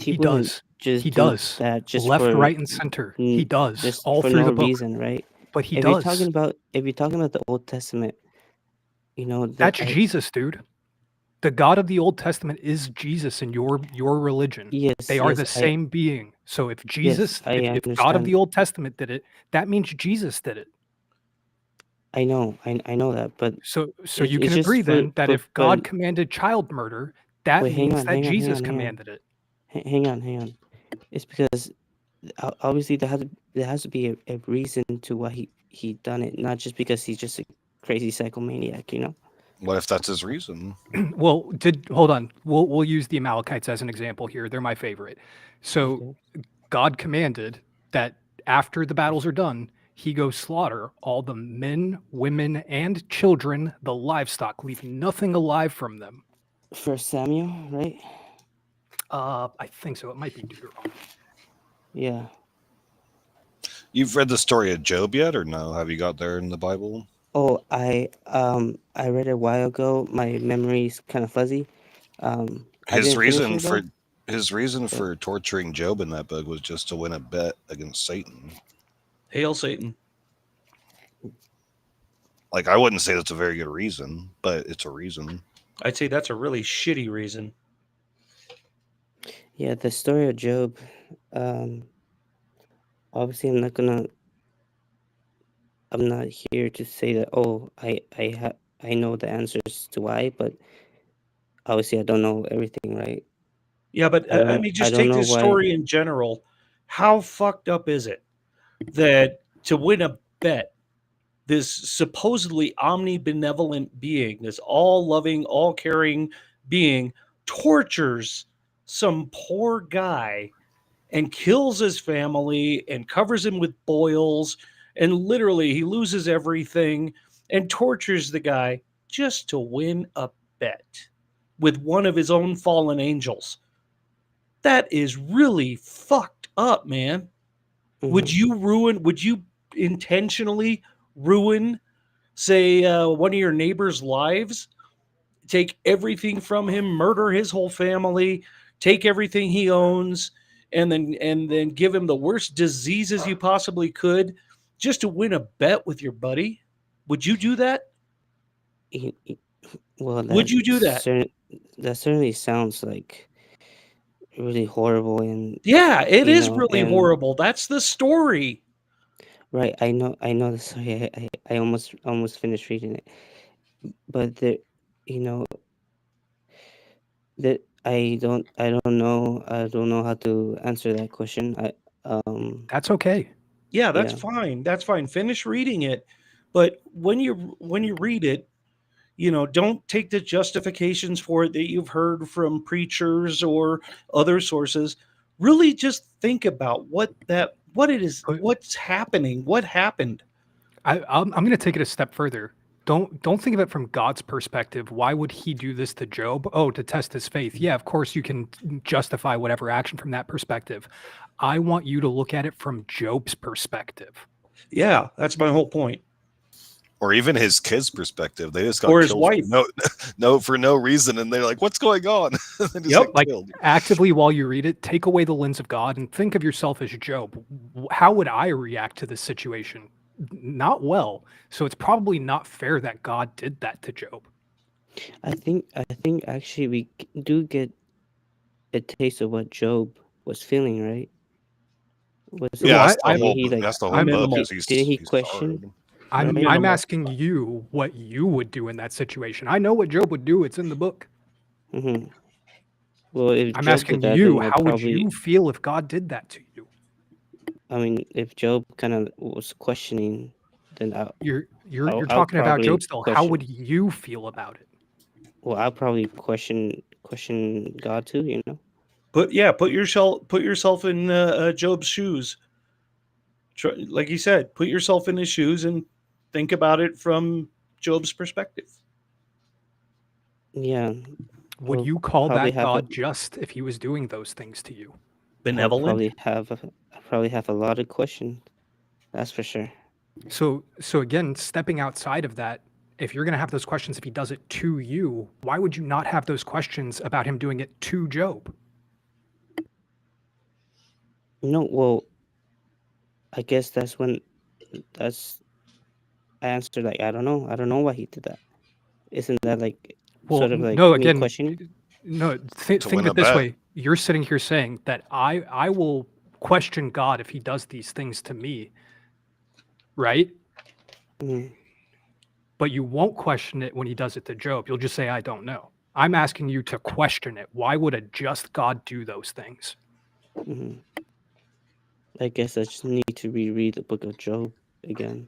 He wouldn't does. Just He do does. that just Left, for, right, and center. He does. just All for through no the book. reason, right? But he if does. You're talking about the Old Testament, That's Jesus, dude. The God of the Old Testament is Jesus in your religion. Yes, they are yes, the same being. So if Jesus, I if God of understand. the Old Testament did it, that means Jesus did it. I know that, but So it's you can just agree then that if God but- commanded child murder, that Wait, hang means on, that hang on, Jesus hang on, hang on. commanded it. Hang on. It's because obviously there has to be a reason to why he done it, not just because he's just a crazy psychomaniac. What if that's his reason? Well, hold on. We'll use the Amalekites as an example here. They're my favorite. So God commanded that after the battles are done, he goes slaughter all the men, women, and children, the livestock, leave nothing alive from them. First Samuel, right? I think so. It might be Deuteronomy. Yeah. You've read the story of Job yet, or no? Have you got there in the Bible? Oh, I read it a while ago. My memory's kind of fuzzy. I His didn't finish reason it for though. his reason But for torturing Job in that book was just to win a bet against Satan. Hail Satan. Like, I wouldn't say that's a very good reason, but it's a reason. I'd say that's a really shitty reason. yeah, the story of Job. Obviously, I'm not here to say that. Oh, I know the answers to why, but obviously I don't know everything, right? Yeah, but I mean, I just don't take know this why. story in general. How fucked up is it that to win a bet, this supposedly omnibenevolent being, this all-loving, all-caring being, tortures some poor guy and kills his family and covers him with boils, and literally he loses everything and tortures the guy just to win a bet with one of his own fallen angels. That is really fucked up, man. Would Mhm. you intentionally ruin, say, one of your neighbor's lives, take everything from him, murder his whole family, take everything he owns, and then give him the worst diseases you possibly could just to win a bet with your buddy? Would you do that? Y- y- Well, Would you do that? that certainly sounds like really horrible, and Yeah, it you is know, really and horrible. That's the story. right, I know the story. I almost finished reading it, but there, you know, that I don't know how to answer that question. That's okay. Yeah, that's Yeah. fine. That's fine. Finish reading it. But when you read it, don't take the justifications for it that you've heard from preachers or other sources. Really just think about what it is, But what's happening, what happened. I'm going to take it a step further. Don't think of it from God's perspective. Why would he do this to Job? Oh, to test his faith. Yeah, of course you can justify whatever action from that perspective. I want you to look at it from Job's perspective. Yeah, that's my whole point. Or even his kids' perspective. They just got Or his killed for wife. for no reason, and they're like, "What's going on?" They just Yep. get Like killed. actively while you read it, take away the lens of God and think of yourself as Job. How would I react to this situation? Not well. So it's probably not fair that God did that to Job. I think actually we do get a taste of what Job was feeling, right? Yeah, Well, that's the I'm Wasn't whole. he like That's the whole I'm book. Minimal. Is didn't he he's question, hard. I'm right? I'm Minimal. asking you what you would do in that situation. I know what Job would do. It's in the book. hmm Well, if I'm Job did asking that, you, then I how would probably, you feel if God did that to you? I mean, if Job kind of was questioning, then You're I'll talking about Job probably still. How would question. you feel about it? Well, I'll probably question God too. You know. Put yourself in Job's shoes. Like you said, put yourself in his shoes and think about it from Job's perspective. Yeah. Would I'll you call probably that have a God just if he was doing those things to you? Benevolent. I probably have a lot of questions. That's for sure. So again, stepping outside of that, if you're going to have those questions if he does it to you, why would you not have those questions about him doing it to Job? No, well, I guess that's I answered like I don't know. I don't know why he did that. Isn't that like Well, sort of like no, me again, questioning? no, To think of win a it this bet. way. You're sitting here saying that I will question God if he does these things to me, right? Mm, But you won't question it when he does it to Job. You'll just say, I don't know. I'm asking you to question it. Why would a just God do those things? mhm. I guess I just need to reread the book of Job again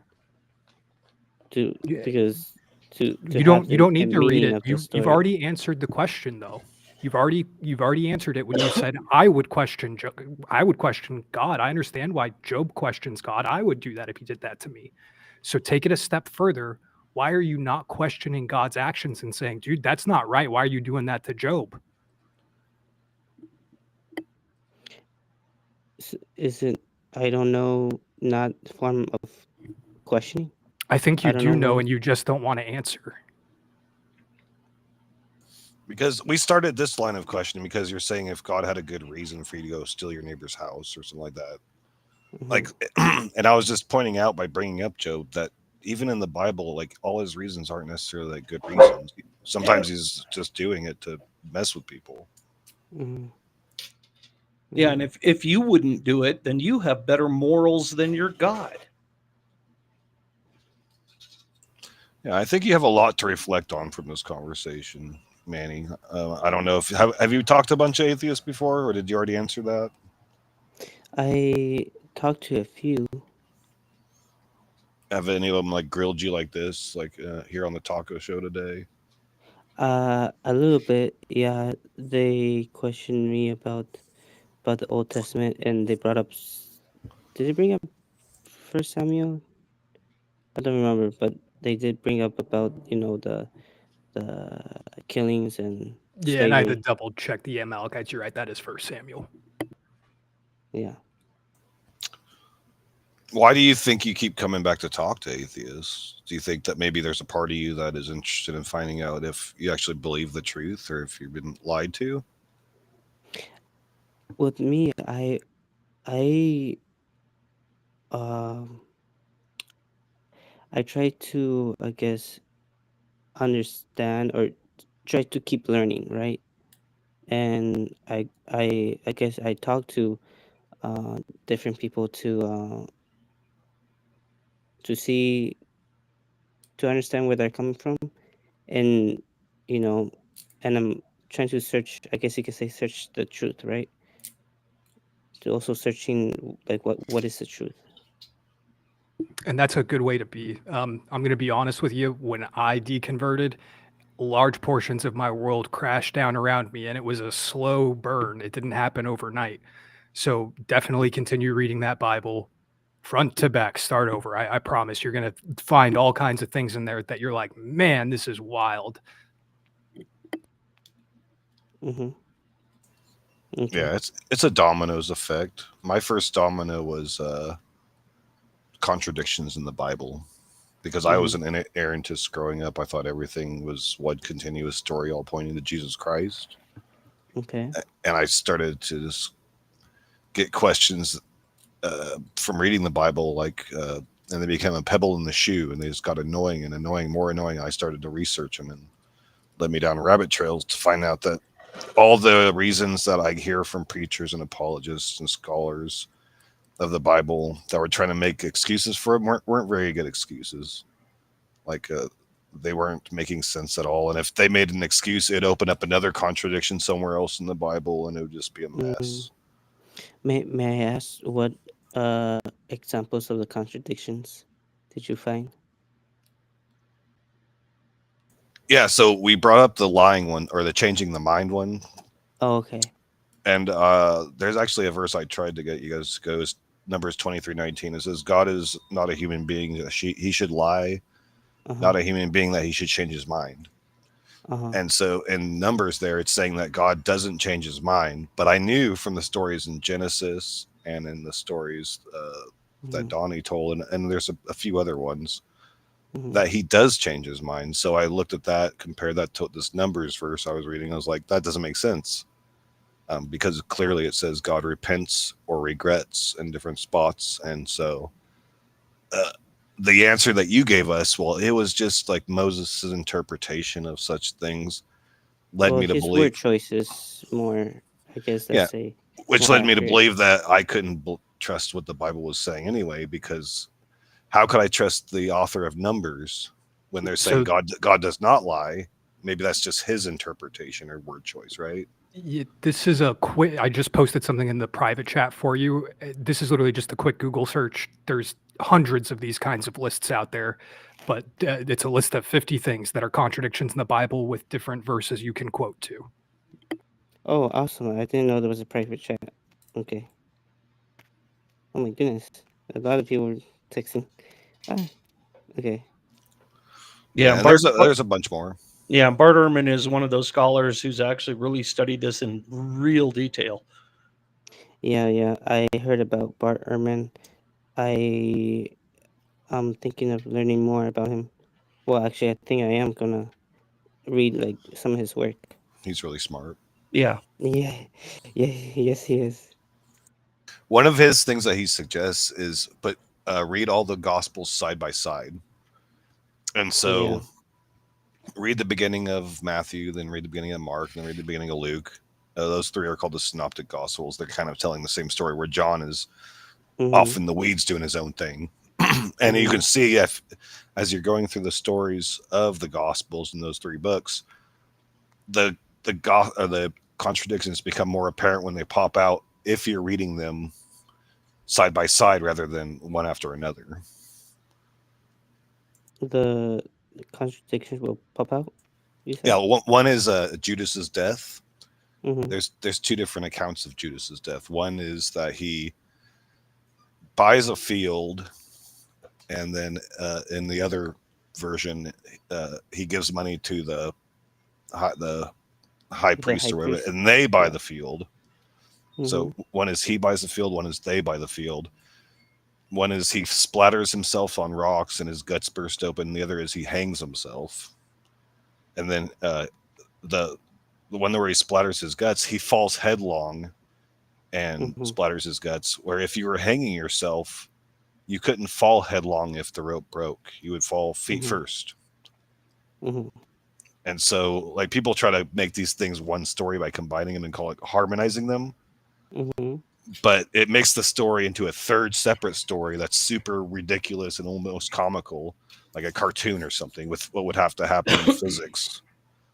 to Yeah. because to You have don't a need to read meaning it. of the You've story. already answered the question though. You've already answered it when you said I would question I would question God. I understand why Job questions God. I would do that if he did that to me. So take it a step further. Why are you not questioning God's actions and saying, dude, that's not right. Why are you doing that to Job? Isn't I don't know not form of questioning? I think I you don't do know know, why. and you just don't want to answer. Because we started this line of questioning because you're saying if God had a good reason for you to go steal your neighbor's house or something like that. Mhm. Like, and I was just pointing out by bringing up Job that even in the Bible, like all his reasons aren't necessarily like good reasons. Sometimes he's just doing it to mess with people. Mhm. Yeah, Mhm. and if you wouldn't do it, then you have better morals than your God. Yeah, I think you have a lot to reflect on from this conversation, Manny. I don't know if have you talked to a bunch of atheists before, or did you already answer that? I talked to a few. Have any of them like grilled you like this, like here on the taco show today? A little bit. Yeah, they questioned me about the Old Testament, and they brought up. Did they bring up First Samuel? I don't remember, but they did bring up about the killings and Yeah, and I had to slavery. double check the Amalekites. You're right. That is First Samuel. Yeah. Why do you think you keep coming back to talk to atheists? Do you think that maybe there's a part of you that is interested in finding out if you actually believe the truth or if you've been lied to? With me, I um I try to, I guess, understand or try to keep learning, right? And I guess I talk to different people to see to understand where they're coming from, and you know, and I'm trying to search. I guess you could say search the truth, right? To also searching like what is the truth. And that's a good way to be. I'm going to be honest with you. When I deconverted, large portions of my world crashed down around me, and it was a slow burn. It didn't happen overnight. So definitely continue reading that Bible front to back, start over. I promise you're going to find all kinds of things in there that you're like, man, this is wild. Mm-hmm. Yeah, Okay. it's a dominoes effect. My first domino was contradictions in the Bible because I was Mm-hmm. an errantist growing up. I thought everything was one continuous story all pointing to Jesus Christ. Okay. And I started to just get questions from reading the Bible, and they became a pebble in the shoe, and they just got annoying and annoying, more annoying. I started to research them and led me down rabbit trails to find out that all the reasons that I hear from preachers and apologists and scholars of the Bible that were trying to make excuses for it weren't very good excuses. Like they weren't making sense at all. And if they made an excuse, it'd open up another contradiction somewhere else in the Bible, and it would just be a Mm. mess. May I ask what examples of the contradictions did you find? Yeah, so we brought up the lying one or the changing the mind one, Oh, okay. and there's actually a verse I tried to get you guys to go. Is Numbers 23:19. It says, "God is not a human being that he should lie, Uh-huh. not a human being that he should change his mind." Uh-huh. And so in Numbers there, it's saying that God doesn't change his mind. But I knew from the stories in Genesis and in the stories that Mm-hmm. Donnie told, and there's a few other ones, Mm-hmm. that he does change his mind. So I looked at that, compared that to this Numbers verse I was reading. I was like, that doesn't make sense. Because clearly it says God repents or regrets in different spots. And so uh, the answer that you gave us, well, it was just like Moses' interpretation of such things led Well, me to his believe, word choice more, I guess yeah, let's say, which more led me to accurate. believe that I couldn't trust what the Bible was saying anyway, because how could I trust the author of Numbers when they're saying So God does not lie? Maybe that's just his interpretation or word choice, right? this is a quick. I just posted something in the private chat for you. This is literally just a quick Google search. There's hundreds of these kinds of lists out there, but it's a list of 50 things that are contradictions in the Bible with different verses you can quote to. Oh, awesome. I didn't know there was a private chat. Okay. Oh my goodness. A lot of people were texting. Ah, okay. Yeah, Yeah, and there's a bunch more. Yeah, Bart Ehrman is one of those scholars who's actually really studied this in real detail. Yeah, yeah. I heard about Bart Ehrman. I'm thinking of learning more about him. Well, actually, I think I am gonna read like some of his work. He's really smart. Yeah. Yeah, yeah, yes, he is. One of his things that he suggests is, but read all the Gospels side by side. And so Yeah. read the beginning of Matthew, then read the beginning of Mark, then read the beginning of Luke. Those three are called the Synoptic Gospels. They're kind of telling the same story, where John is off Mm-hmm. in the weeds doing his own thing. And you can see, if as you're going through the stories of the Gospels in those three books, the contradictions become more apparent when they pop out if you're reading them side by side rather than one after another. The contradictions will pop out. You said. Yeah, one is Judas's death. Mm-hmm. There's two different accounts of Judas's death. One is that he buys a field, and then in the other version, he gives money to the high priest high or whatever, priest. and they buy Yeah. the field. Mm-hmm. So one is he buys the field, one is they buy the field. One is he splatters himself on rocks and his guts burst open. The other is he hangs himself. And then the one where he splatters his guts, he falls headlong and splatters his guts. Where if you were hanging yourself, you couldn't fall headlong if the rope broke. You would fall feet first. Mm-hmm. And so, like, people try to make these things one story by combining them and call it harmonizing them. Mm-hmm. But it makes the story into a third separate story that's super ridiculous and almost comical, like a cartoon or something, with what would have to happen in physics.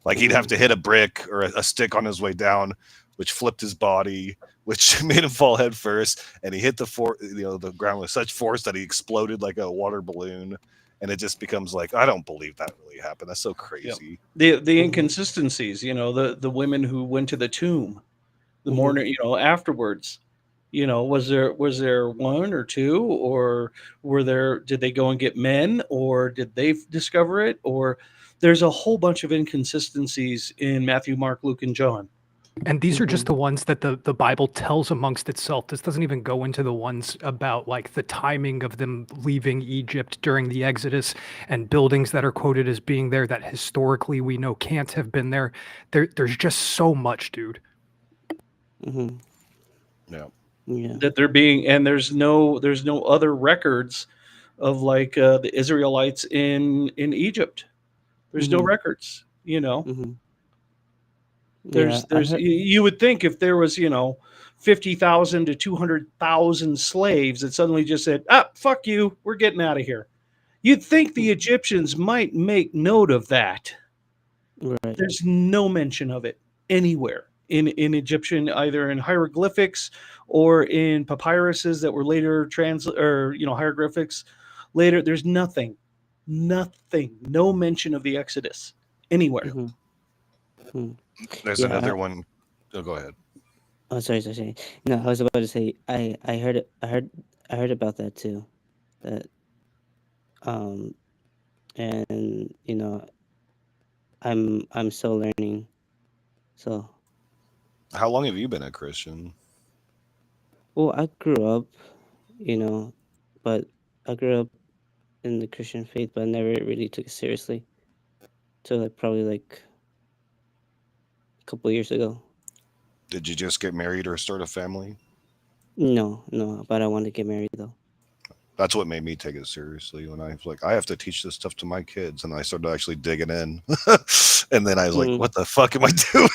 Like he'd have to hit a brick or a stick on his way down, which flipped his body, which made him fall head first, and he hit the ground with such force that he exploded like a water balloon. And it just becomes like, I don't believe that really happened. That's so crazy. The inconsistencies, the women who went to the tomb the morning, afterwards, was there one or two, or did they go and get men, or did they discover it? Or there's a whole bunch of inconsistencies in Matthew, Mark, Luke, and John. And these are just the ones that the Bible tells amongst itself. This doesn't even go into the ones about like the timing of them leaving Egypt during the Exodus and buildings that are quoted as being there that historically we know can't have been there. There's just so much, dude. Mm-hmm. Yeah. Yeah. That they're being, and there's no other records of like the Israelites in Egypt. There's no records, There's you would think if there was 50,000 to 200,000 slaves that suddenly just said, fuck you, we're getting out of here. You'd think the Egyptians might make note of that. Right. There's no mention of it anywhere in Egyptian, either in hieroglyphics or in papyruses that were later hieroglyphics later. There's nothing, no mention of the Exodus anywhere. There's another one. Oh, go ahead. Oh, sorry. No, I was about to say I heard about that too. That and I'm still learning. So How long have you been a Christian? well, I grew up, but I grew up in the Christian faith, but I never really took it seriously till probably a couple years ago. Did you just get married or start a family? No, but I want to get married though. That's what made me take it seriously, when I was like, I have to teach this stuff to my kids, and I started actually digging in. And then I was like, what the fuck am I doing?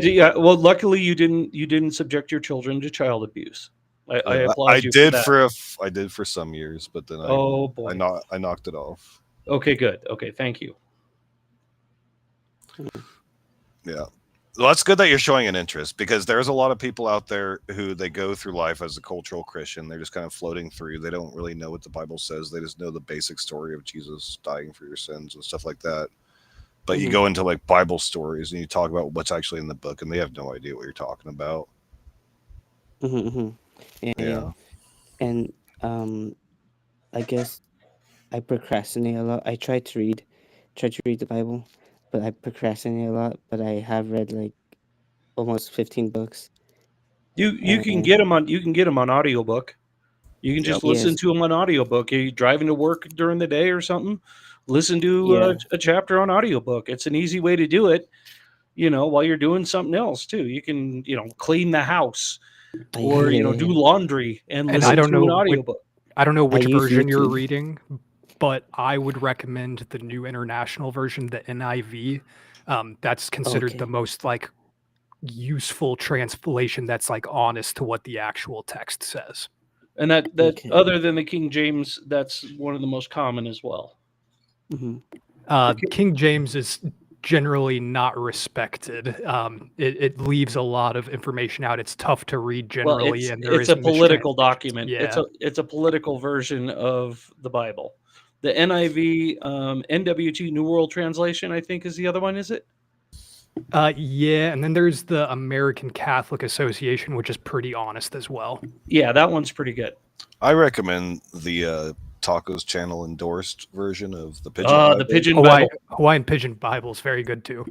Yeah, well, luckily you didn't subject your children to child abuse. I applaud you did for that. I did for some years, but then I knocked it off. Okay, good. Okay, thank you. Yeah. Well, that's good that you're showing an interest, because there's a lot of people out there who they go through life as a cultural Christian. They're just kind of floating through. They don't really know what the Bible says. They just know the basic story of Jesus dying for your sins and stuff like that. But you go into like Bible stories and you talk about what's actually in the book, and they have no idea what you're talking about. Yeah. And I guess I procrastinate a lot. I try to read the Bible, but I procrastinate a lot. But I have read like almost 15 books. You can get them on audiobook. You can just Yep. listen Yes. to them on audiobook. Are you driving to work during the day or something? Listen to Yeah. a chapter on audiobook. It's an easy way to do it, while you're doing something else too. You can, clean the house or, do laundry and And I listen don't to an know audiobook. I don't know which use version you're YouTube. reading, but I would recommend the New International Version, the NIV. That's considered the Okay. most like useful translation that's like honest to what the actual text says. And that Okay. other than the King James, that's one of the most common as well. Hmm. King James is generally not respected. It leaves a lot of information out. It's tough to read Well, generally, and there it's is a political mistranslations. document. Yeah. It's a political version of the Bible. The NIV, NWT, New World Translation, I think is the other one. Is it? Yeah, and then there's the American Catholic Association, which is pretty honest as well. Yeah, that one's pretty good. I recommend the Tacos Channel endorsed version of the Pigeon Bible. The Pigeon Bible. Hawaiian Pigeon Bible is very good too.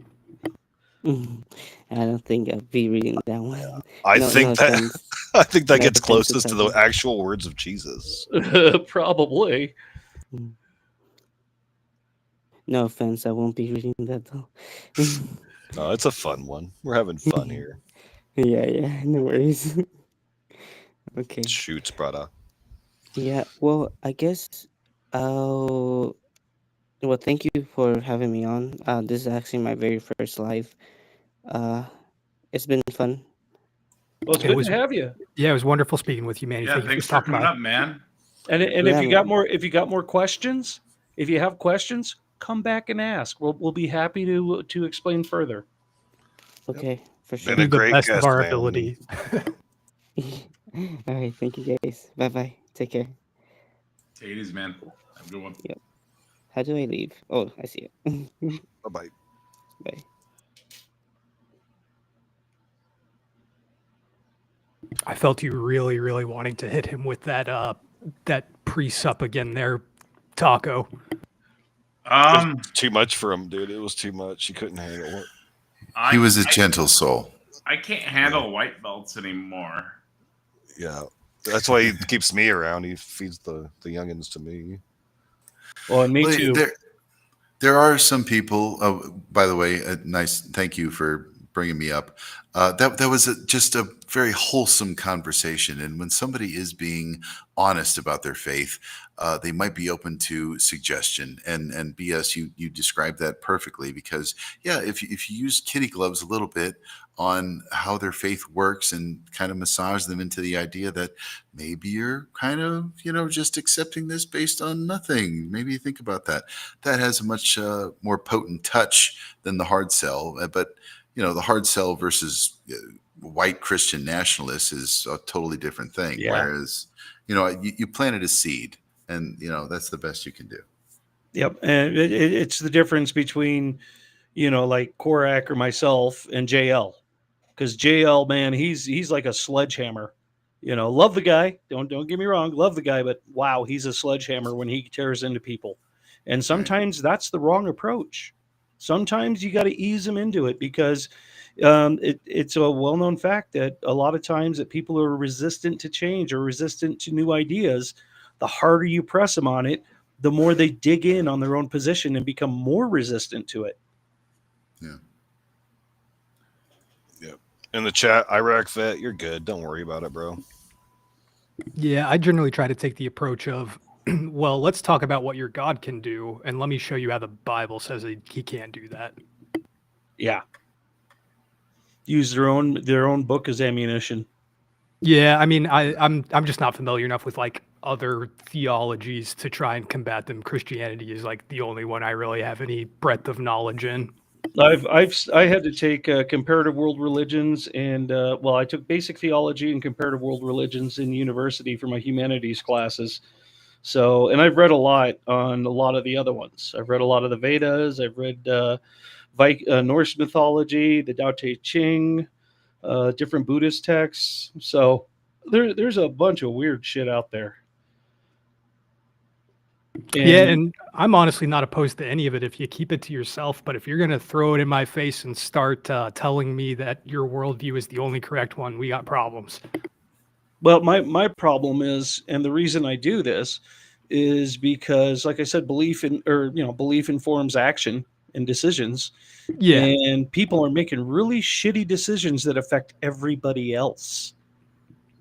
I don't think I'll be reading that one. I No think that offense. I think that No gets offense to closest to the Tacos. actual words of Jesus. Probably. No offense, I won't be reading that though. No, it's a fun one. We're having fun here. Yeah, no worries. Okay. Shoots, brother. Yeah, well, I guess well, thank you for having me on. This is actually my very first live. It's been fun. Well, it's It good was- to have you. Yeah, it was wonderful speaking with you, Manny. Yeah, Thank you thanks for for stopping coming by. up, man. And Yeah, if you got man. more questions, if you have questions, come back and ask. We'll be happy to explain further. Okay, for sure. Been a Do the great best of guest, our man. ability. All right, thank you guys. Bye bye. Take care. Take it easy, man. Have a good one. How do I leave? Oh, I see it. Bye-bye. Bye. I felt you really, really wanting to hit him with that pre-sup again there, Taco. Too much for him, dude. It was too much. He couldn't handle it. He was a gentle soul. I can't handle white belts anymore. Yeah. That's why he keeps me around. He feeds the youngins to me. Well, and me Well, too. There are some people. By the way, nice. Thank you for bringing me up. That was just a very wholesome conversation. And when somebody is being honest about their faith, they might be open to suggestion. And BS, you described that perfectly, because if you use kitty gloves a little bit on how their faith works and kind of massage them into the idea that maybe you're kind of, just accepting this based on nothing. Maybe you think about that. That has a much more potent touch than the hard sell. But, the hard sell versus white Christian nationalists is a totally different thing. Yeah. Whereas, you planted a seed, and, that's the best you can do. Yep, and it's the difference between, like Korak or myself and JL, because JL, man, he's like a sledgehammer. Love the guy. Don't get me wrong, love the guy, but wow, he's a sledgehammer when he tears into people, and sometimes that's the wrong approach. Sometimes you got to ease them into it, because it's a well-known fact that a lot of times that people are resistant to change or resistant to new ideas. The harder you press them on it, the more they dig in on their own position and become more resistant to it. Yeah. Yep. In the chat, Iraq vet, you're good. Don't worry about it, bro. Yeah, I generally try to take the approach of, well, let's talk about what your God can do, and let me show you how the Bible says that he can't do that. Yeah. Use their own book as ammunition. Yeah, I mean, I'm just not familiar enough with like other theologies to try and combat them. Christianity is like the only one I really have any breadth of knowledge in. I had to take comparative world religions and I took basic theology and comparative world religions in university for my humanities classes. So, and I've read a lot on a lot of the other ones. I've read a lot of the Vedas. I've read Norse mythology, the Tao Te Ching, different Buddhist texts. So there's a bunch of weird shit out there. And I'm honestly not opposed to any of it if you keep it to yourself. But if you're going to throw it in my face and start telling me that your worldview is the only correct one, we got problems. Well, my problem is, and the reason I do this is because, like I said, belief informs action and decisions, Yeah, and people are making really shitty decisions that affect everybody else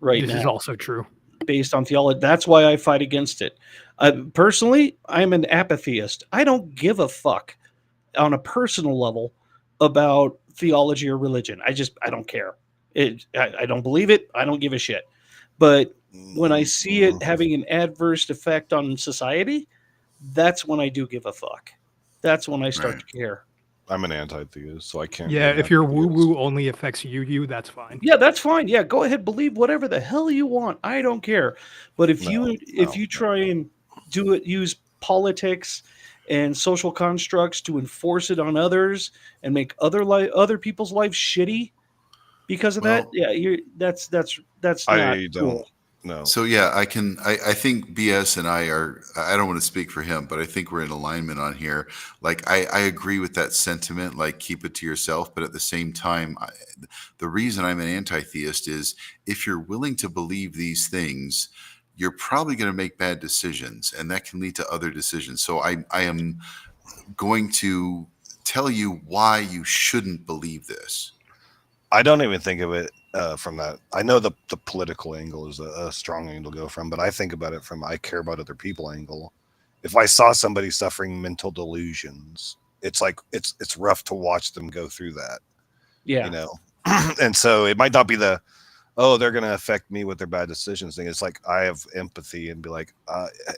right this now is also true. based on theology. That's why I fight against it. Personally, I'm an apatheist. I don't give a fuck on a personal level about theology or religion. I don't care. I don't believe it. I don't give a shit. But when I see it having an adverse effect on society, that's when I do give a fuck. That's when I start Right. to care. I'm an anti-theist, so I can't. Yeah, be an if your anti-theist. woo woo only affects you, that's fine. Yeah, that's fine. Yeah, go ahead, believe whatever the hell you want. I don't care. But if No, you try and use politics and social constructs to enforce it on others and make other people's lives shitty because of that, Well, yeah, that's not I don't cool. know. so yeah, I think BS and I don't want to speak for him, but I think we're in alignment on here. Like I agree with that sentiment, like keep it to yourself. But at the same time, the reason I'm an anti-theist is if you're willing to believe these things, you're probably going to make bad decisions, and that can lead to other decisions. So I am going to tell you why you shouldn't believe this. I don't even think of it from that. I know the political angle is a strong angle to go from, but I think about it from I care about other people angle. If I saw somebody suffering mental delusions, it's like it's rough to watch them go through that, Yeah. you know. And so it might not be the they're going to affect me with their bad decisions thing. It's like I have empathy and be like,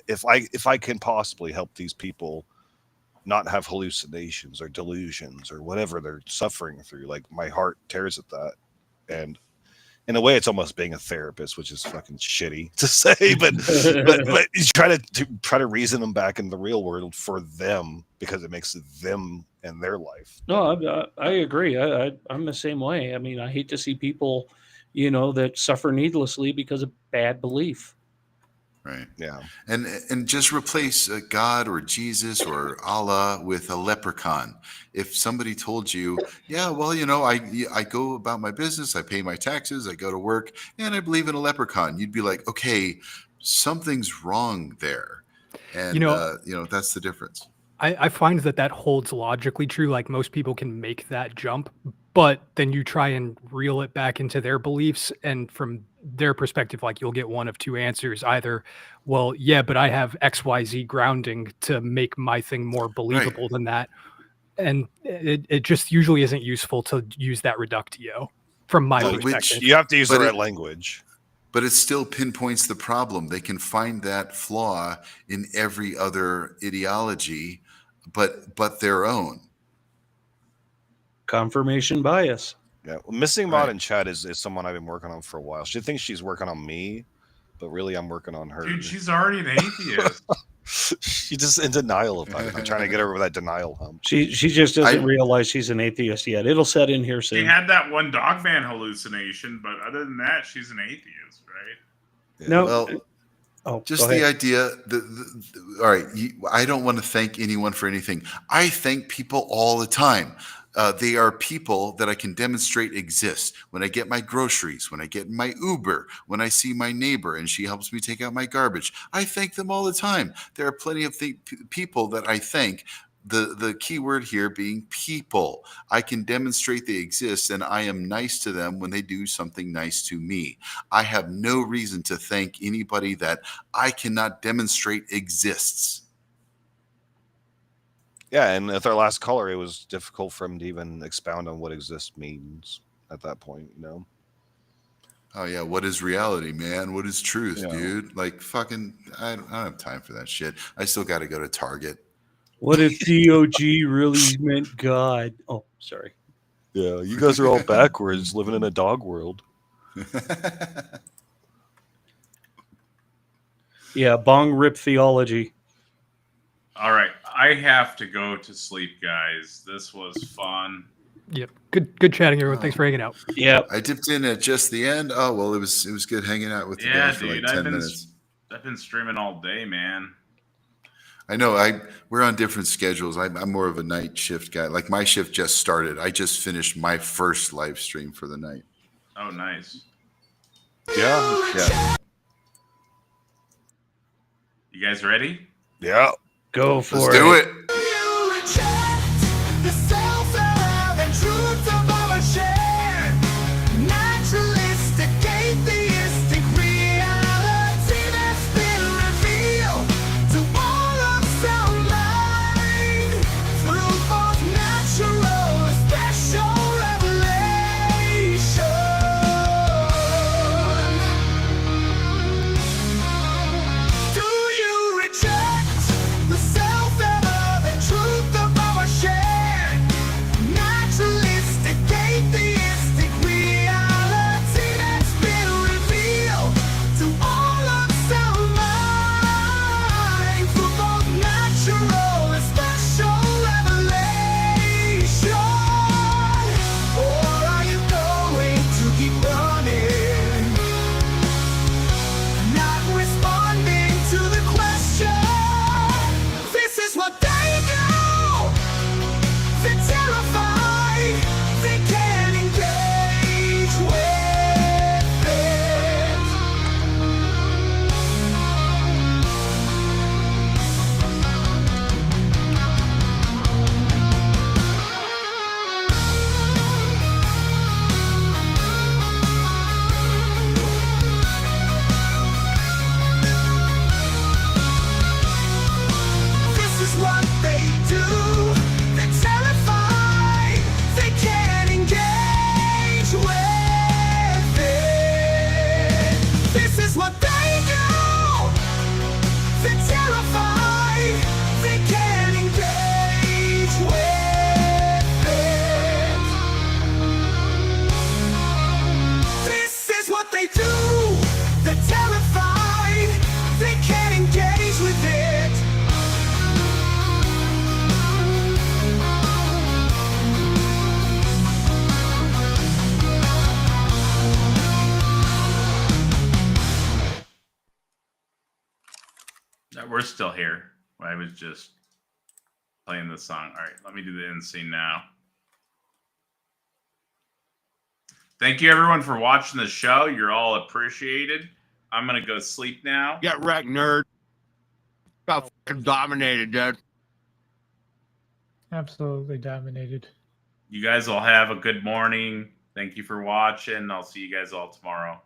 if I can possibly help these people not have hallucinations or delusions or whatever they're suffering through, like my heart tears at that. And in a way, it's almost being a therapist, which is fucking shitty to say, but you try to reason them back in the real world for them because it makes them and their life. No, I agree. I'm the same way. I mean, I hate to see people, that suffer needlessly because of bad belief. Right. Yeah. And just replace God or Jesus or Allah with a leprechaun. If somebody told you, yeah, well, I go about my business, I pay my taxes, I go to work, and I believe in a leprechaun, you'd be like, okay, something's wrong there. And that's the difference. I find that holds logically true. Like most people can make that jump, but then you try and reel it back into their beliefs. And from their perspective, like you'll get one of two answers. Either, well, yeah, but I have XYZ grounding to make my thing more believable than that. And it just usually isn't useful to use that reductio from my Well, perspective. You have to use the But right it- language. But it still pinpoints the problem. They can find that flaw in every other ideology, but their own. Confirmation bias. Yeah. Missing Right. Mod in chat is someone I've been working on for a while. She thinks she's working on me, but really I'm working on her. Dude, she's already an atheist. She's just in denial about it. I'm trying to get her over that denial hump. She just doesn't realize she's an atheist yet. It'll set in here She soon. had that one Dogman hallucination, but other than that, she's an atheist, right? Yeah. No. Well, just the idea all right, I don't want to thank anyone for anything. I thank people all the time. They are people that I can demonstrate exist. When I get my groceries, when I get my Uber, when I see my neighbor and she helps me take out my garbage, I thank them all the time. There are plenty of people that I thank. The key word here being people. I can demonstrate they exist, and I am nice to them when they do something nice to me. I have no reason to thank anybody that I cannot demonstrate exists. Yeah, and with our last caller, it was difficult for him to even expound on what exist means at that point, Oh yeah, what is reality, man? What is truth, Yeah. dude? Like fucking, I don't have time for that shit. I still got to go to Target. What if DOG really meant God? Oh, sorry. Yeah, you guys are all backwards, living in a dog world. Yeah, bong rip theology. All right, I have to go to sleep, guys. This was fun. Yep. Good chatting, everyone. Thanks for hanging out. Yeah. I dipped in at just the end. Oh well, it was good hanging out with you Yeah, guys for dude, like 10 minutes. I've been streaming all day, man. I know. We're on different schedules. I'm more of a night shift guy. Like my shift just started. I just finished my first live stream for the night. Oh, nice. Yeah. You guys ready? Yeah. Go for Let's do it. We're still here. I was just playing the song. All right, let me do the end scene now. Thank you, everyone, for watching the show. You're all appreciated. I'm going to go sleep now. Get wrecked, nerd. Got fucking dominated, dude. Absolutely dominated. You guys all have a good morning. Thank you for watching. I'll see you guys all tomorrow.